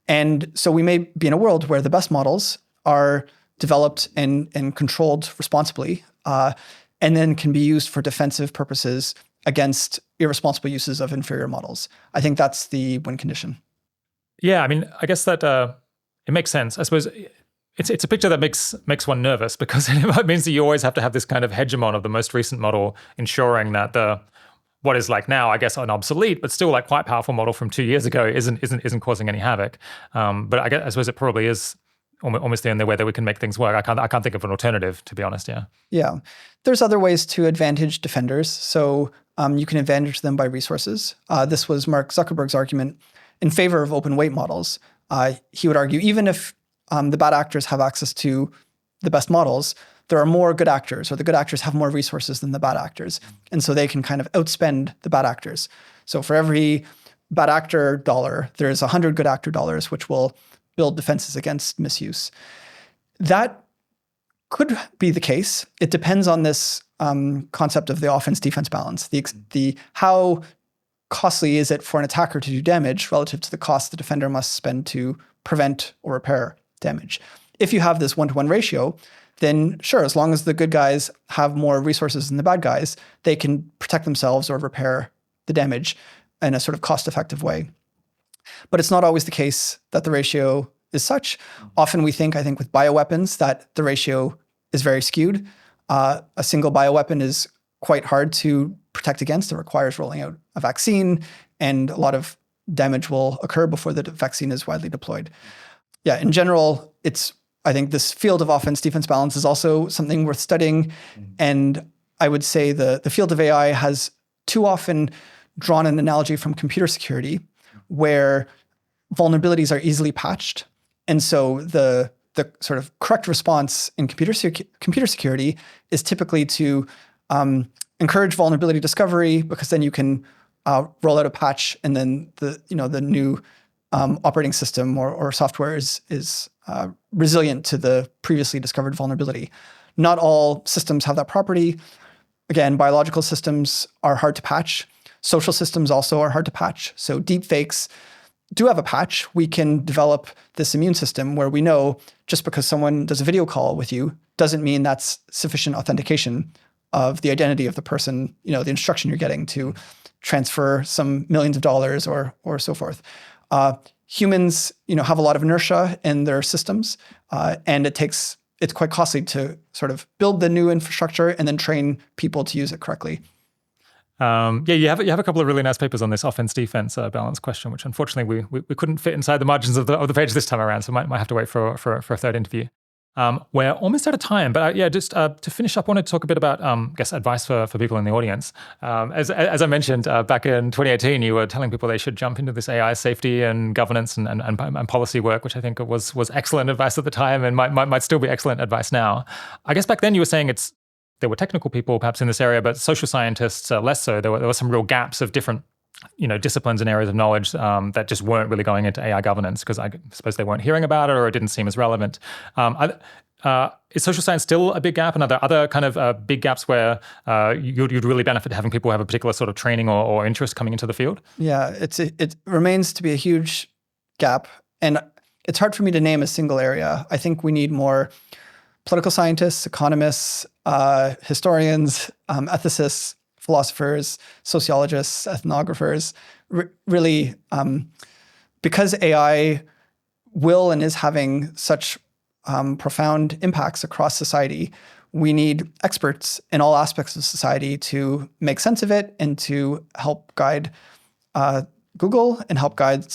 And so we may be in a world where the best models are developed and controlled responsibly, and then can be used for defensive purposes against irresponsible uses of inferior models. I think that's the win condition. Yeah, I mean, I guess that it makes sense. I suppose it's a picture that makes one nervous because it means that you always have to have this kind of hegemon of the most recent model ensuring that what is like now, I guess, an obsolete but still like quite powerful model from 2 years ago isn't causing any havoc. But I suppose it probably is almost the only way that we can make things work. I can't think of an alternative, to be honest. Yeah. Yeah. There's other ways to advantage defenders. So you can advantage them by resources. This was Mark Zuckerberg's argument in favor of open weight models. He would argue even if the bad actors have access to the best models, there are more good actors, or the good actors have more resources than the bad actors. And so they can kind of outspend the bad actors. So for every bad actor dollar, there's 100 good actor dollars, which will build defenses against misuse. That could be the case. It depends on this concept of the offense-defense balance. The how costly is it for an attacker to do damage relative to the cost the defender must spend to prevent or repair damage. If you have this one-to-one ratio, then sure, as long as the good guys have more resources than the bad guys, they can protect themselves or repair the damage in a sort of cost-effective way. But it's not always the case that the ratio is such. Often we think, I think with bioweapons, that the ratio is very skewed. A single bioweapon is quite hard to protect against. It requires rolling out a vaccine, and a lot of damage will occur before the vaccine is widely deployed. Yeah, in general, I think this field of offense-defense balance is also something worth studying. And I would say the field of AI has too often drawn an analogy from computer security, where vulnerabilities are easily patched. And so the sort of correct response in computer security is typically to encourage vulnerability discovery, because then you can roll out a patch, and then the new operating system or software is resilient to the previously discovered vulnerability. Not all systems have that property. Again, biological systems are hard to patch. Social systems also are hard to patch. So deepfakes do have a patch. We can develop this immune system where we know just because someone does a video call with you doesn't mean that's sufficient authentication of the identity of the person, the instruction you're getting to transfer some millions of dollars or so forth. Humans, have a lot of inertia in their systems, and it's quite costly to sort of build the new infrastructure and then train people to use it correctly. You have a couple of really nice papers on this offense-defense balance question, which unfortunately we couldn't fit inside the margins of the page this time around, so might have to wait for a third interview. We're almost out of time, but just to finish up, I wanted to talk a bit about, I guess, advice for people in the audience. As I mentioned, back in 2018, you were telling people they should jump into this AI safety and governance and policy work, which I think was excellent advice at the time and might still be excellent advice now. I guess back then you were saying there were technical people perhaps in this area, but social scientists less so. There were some real gaps of different disciplines and areas of knowledge that just weren't really going into AI governance because I suppose they weren't hearing about it or it didn't seem as relevant. Is social science still a big gap? And are there other kind of big gaps where you'd really benefit having people who have a particular sort of training or interest coming into the field? Yeah, it remains to be a huge gap. And it's hard for me to name a single area. I think we need more political scientists, economists, historians, ethicists, philosophers, sociologists, ethnographers, really, because AI will and is having such profound impacts across society, we need experts in all aspects of society to make sense of it and to help guide Google and help guide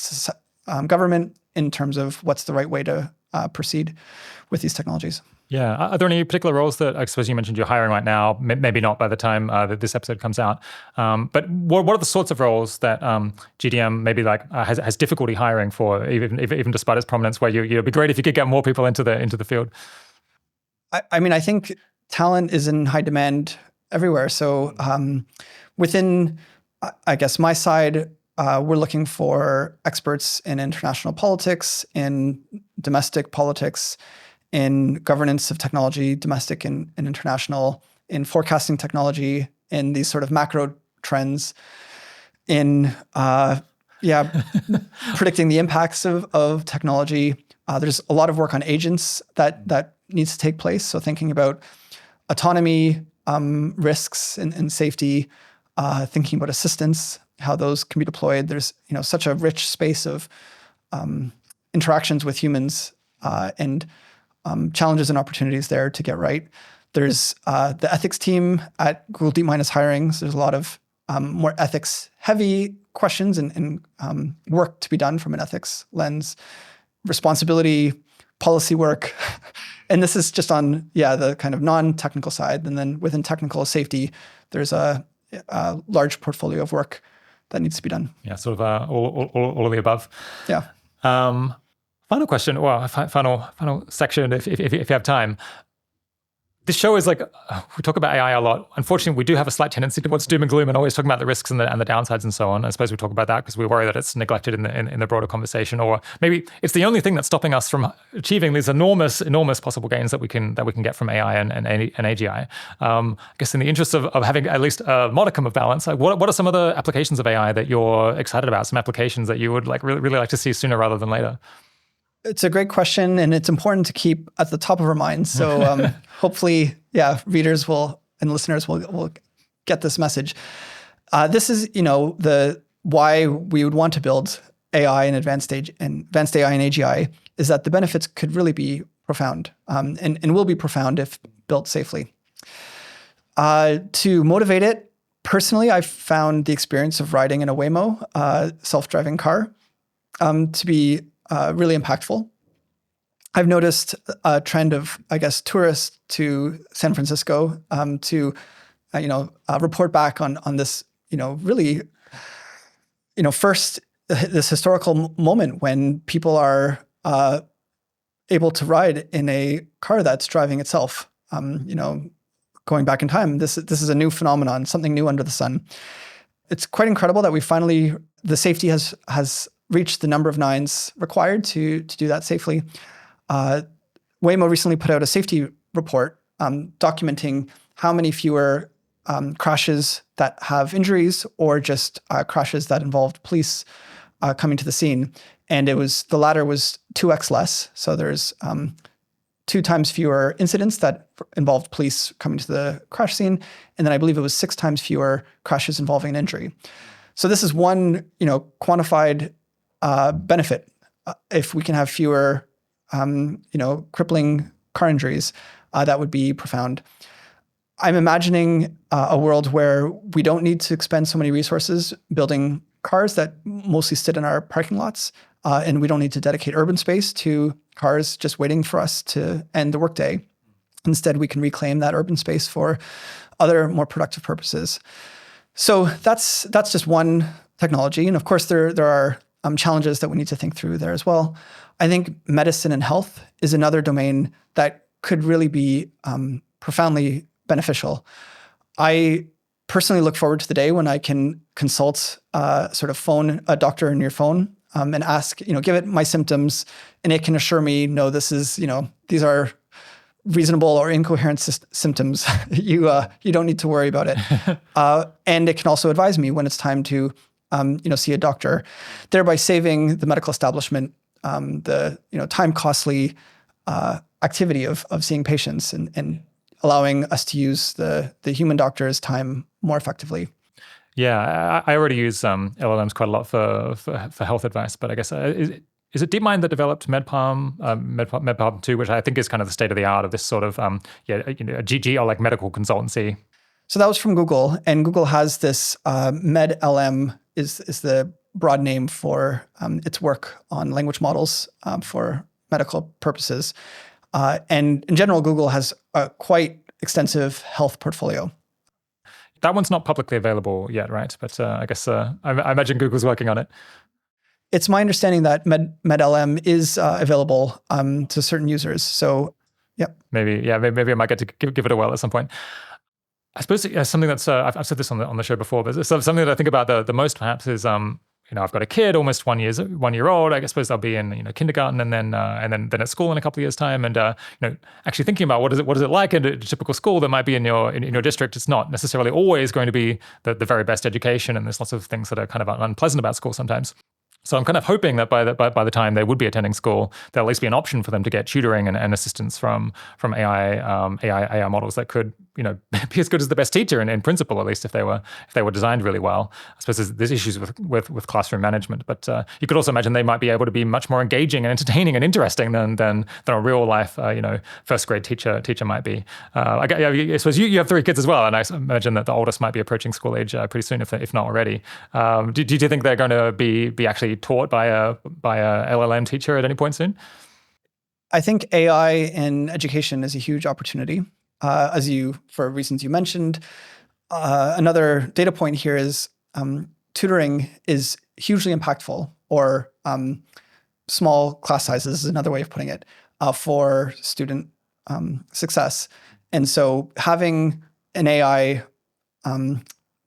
government in terms of what's the right way to proceed with these technologies. Yeah. Are there any particular roles that I suppose you mentioned you're hiring right now? Maybe not by the time that this episode comes out. But what are the sorts of roles that GDM maybe has difficulty hiring for, even despite its prominence? Where it'd be great if you could get more people into the field. I mean, I think talent is in high demand everywhere. So within, I guess, my side, we're looking for experts in international politics, in domestic politics, in governance of technology, domestic and international, in forecasting technology, in these sort of macro trends, in predicting the impacts of technology. There's a lot of work on agents that needs to take place. So thinking about autonomy, risks and safety, thinking about assistance, how those can be deployed. There's such a rich space of interactions with humans and challenges and opportunities there to get right. There's the ethics team at Google DeepMind is hiring. So there's a lot of more ethics-heavy questions and work to be done from an ethics lens, responsibility, policy work. And this is just on, the kind of non-technical side. And then within technical safety, there's a large portfolio of work that needs to be done. Yeah, sort of all of the above. Yeah. Final question, or final section, if you have time. This show is we talk about AI a lot. Unfortunately, we do have a slight tendency towards doom and gloom and always talking about the risks and the downsides and so on. I suppose we talk about that because we worry that it's neglected in the broader conversation, or maybe it's the only thing that's stopping us from achieving these enormous possible gains that we can get from AI and AGI. I guess in the interest of having at least a modicum of balance, what are some of the applications of AI that you're excited about? Some applications that you would really like to see sooner rather than later? It's a great question, and it's important to keep at the top of our minds. So hopefully, readers and listeners will get this message. This is, the why we would want to build AI and advanced AI and AGI is that the benefits could really be profound, and will be profound if built safely. To motivate it, personally, I've found the experience of riding in a Waymo self-driving car to be really impactful. I've noticed a trend of, I guess, tourists to San Francisco to, report back on this, really, first this historical moment when people are able to ride in a car that's driving itself. Going back in time, this is a new phenomenon, something new under the sun. It's quite incredible that the safety has reached the number of nines required to do that safely. Waymo recently put out a safety report documenting how many fewer crashes that have injuries or just crashes that involved police coming to the scene. And the latter was 2x less. So there's 2 times fewer incidents that involved police coming to the crash scene. And then I believe it was 6 times fewer crashes involving an injury. So this is one, quantified benefit. If we can have fewer, crippling car injuries, that would be profound. I'm imagining a world where we don't need to expend so many resources building cars that mostly sit in our parking lots, and we don't need to dedicate urban space to cars just waiting for us to end the workday. Instead, we can reclaim that urban space for other more productive purposes. So that's just one technology. And of course, there are challenges that we need to think through there as well. I think medicine and health is another domain that could really be profoundly beneficial. I personally look forward to the day when I can consult, sort of phone a doctor in your phone and ask, give it my symptoms, and it can assure me, no, this is, these are reasonable or incoherent symptoms. You don't need to worry about it. And it can also advise me when it's time to, see a doctor, thereby saving the medical establishment the time costly activity of seeing patients and allowing us to use the human doctor's time more effectively. Yeah, I already use LLMs quite a lot for health advice, but I guess is it DeepMind that developed MedPalm 2, which I think is kind of the state of the art of this sort of a GG or like medical consultancy? So that was from Google, and Google has this MedLM is the broad name for its work on language models for medical purposes. And in general, Google has a quite extensive health portfolio. That one's not publicly available yet, right? But I guess I imagine Google's working on it. It's my understanding that MedLM is available to certain users. So, yeah. Maybe I might get to give it a whirl at some point. I suppose something that's I've said this on the show before, but something that I think about the most perhaps is I've got a kid almost 1 year old. I suppose they'll be in kindergarten and then at school in a couple of years' time. And actually thinking about what is it like in a typical school that might be in your district. It's not necessarily always going to be the very best education, and there's lots of things that are kind of unpleasant about school sometimes. So I'm kind of hoping that by the time they would be attending school, there'll at least be an option for them to get tutoring and assistance from AI models that could be as good as the best teacher in principle, at least if they were designed really well. I suppose there's issues with classroom management, but you could also imagine they might be able to be much more engaging and entertaining and interesting than a real life first grade teacher might be. I suppose you have 3 kids as well, and I imagine that the oldest might be approaching school age pretty soon, if not already. Do you think they're going to be actually taught by a LLM teacher at any point soon? I think AI in education is a huge opportunity, for reasons you mentioned. Another data point here is tutoring is hugely impactful, or small class sizes is another way of putting it, for student success. And so having an AI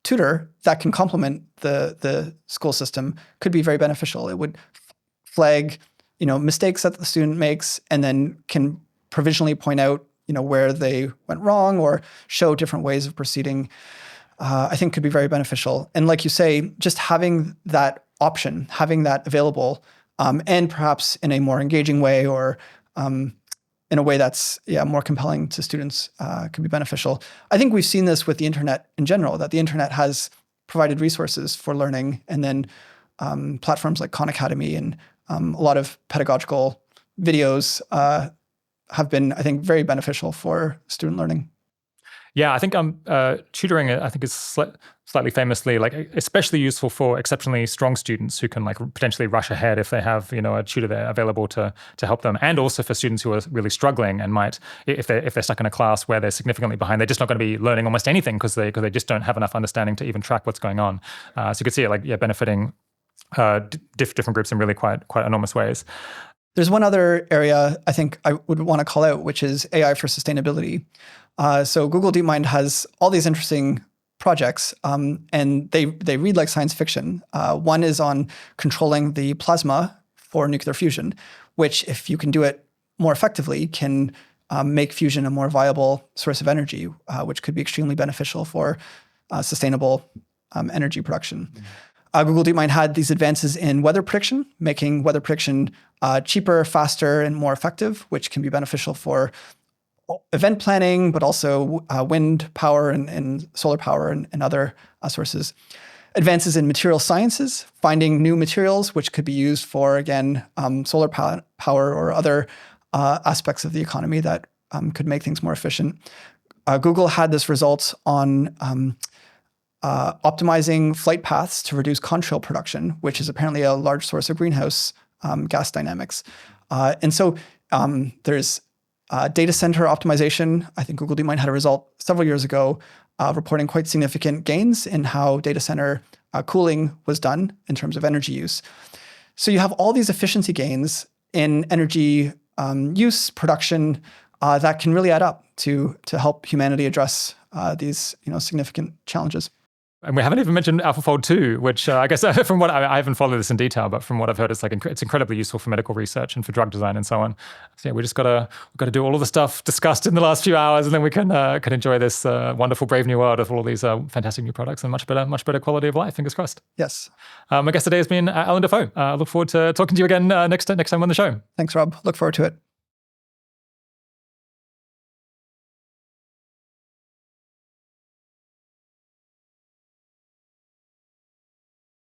tutor that can complement the school system could be very beneficial. It would flag, mistakes that the student makes, and then can provisionally point out, where they went wrong or show different ways of proceeding. I think could be very beneficial. And like you say, just having that option, having that available, and perhaps in a more engaging way, or in a way that's more compelling to students, could be beneficial. I think we've seen this with the internet in general, that the internet has provided resources for learning, and then platforms like Khan Academy and a lot of pedagogical videos have been, I think, very beneficial for student learning. Yeah, I think tutoring, I think, is slightly famously especially useful for exceptionally strong students who can potentially rush ahead if they have a tutor there available to help them, and also for students who are really struggling and might, if they're stuck in a class where they're significantly behind, they're just not going to be learning almost anything because they just don't have enough understanding to even track what's going on. So you could see it benefiting different groups in really quite enormous ways. There's one other area I think I would want to call out, which is AI for sustainability. So Google DeepMind has all these interesting projects, and they read like science fiction. One is on controlling the plasma for nuclear fusion, which, if you can do it more effectively, can make fusion a more viable source of energy, which could be extremely beneficial for sustainable energy production. Google DeepMind had these advances in weather prediction, making weather prediction cheaper, faster, and more effective, which can be beneficial for event planning, but also wind power and solar power and other sources. Advances in material sciences, finding new materials, which could be used for, again, solar power or other aspects of the economy that could make things more efficient. Google had this result on optimizing flight paths to reduce contrail production, which is apparently a large source of greenhouse gas dynamics. And so there's data center optimization. I think Google DeepMind had a result several years ago reporting quite significant gains in how data center cooling was done in terms of energy use. So you have all these efficiency gains in energy use, production, that can really add up to help humanity address these significant challenges. And we haven't even mentioned AlphaFold 2, which I guess from what I haven't followed this in detail, but from what I've heard, it's incredibly useful for medical research and for drug design and so on. So yeah, we've got to do all of the stuff discussed in the last few hours, and then we can enjoy this wonderful brave new world of all these fantastic new products and much better quality of life. Fingers crossed. Yes. My guest today has been Allan Dafoe. I look forward to talking to you again next time on the show. Thanks, Rob. Look forward to it.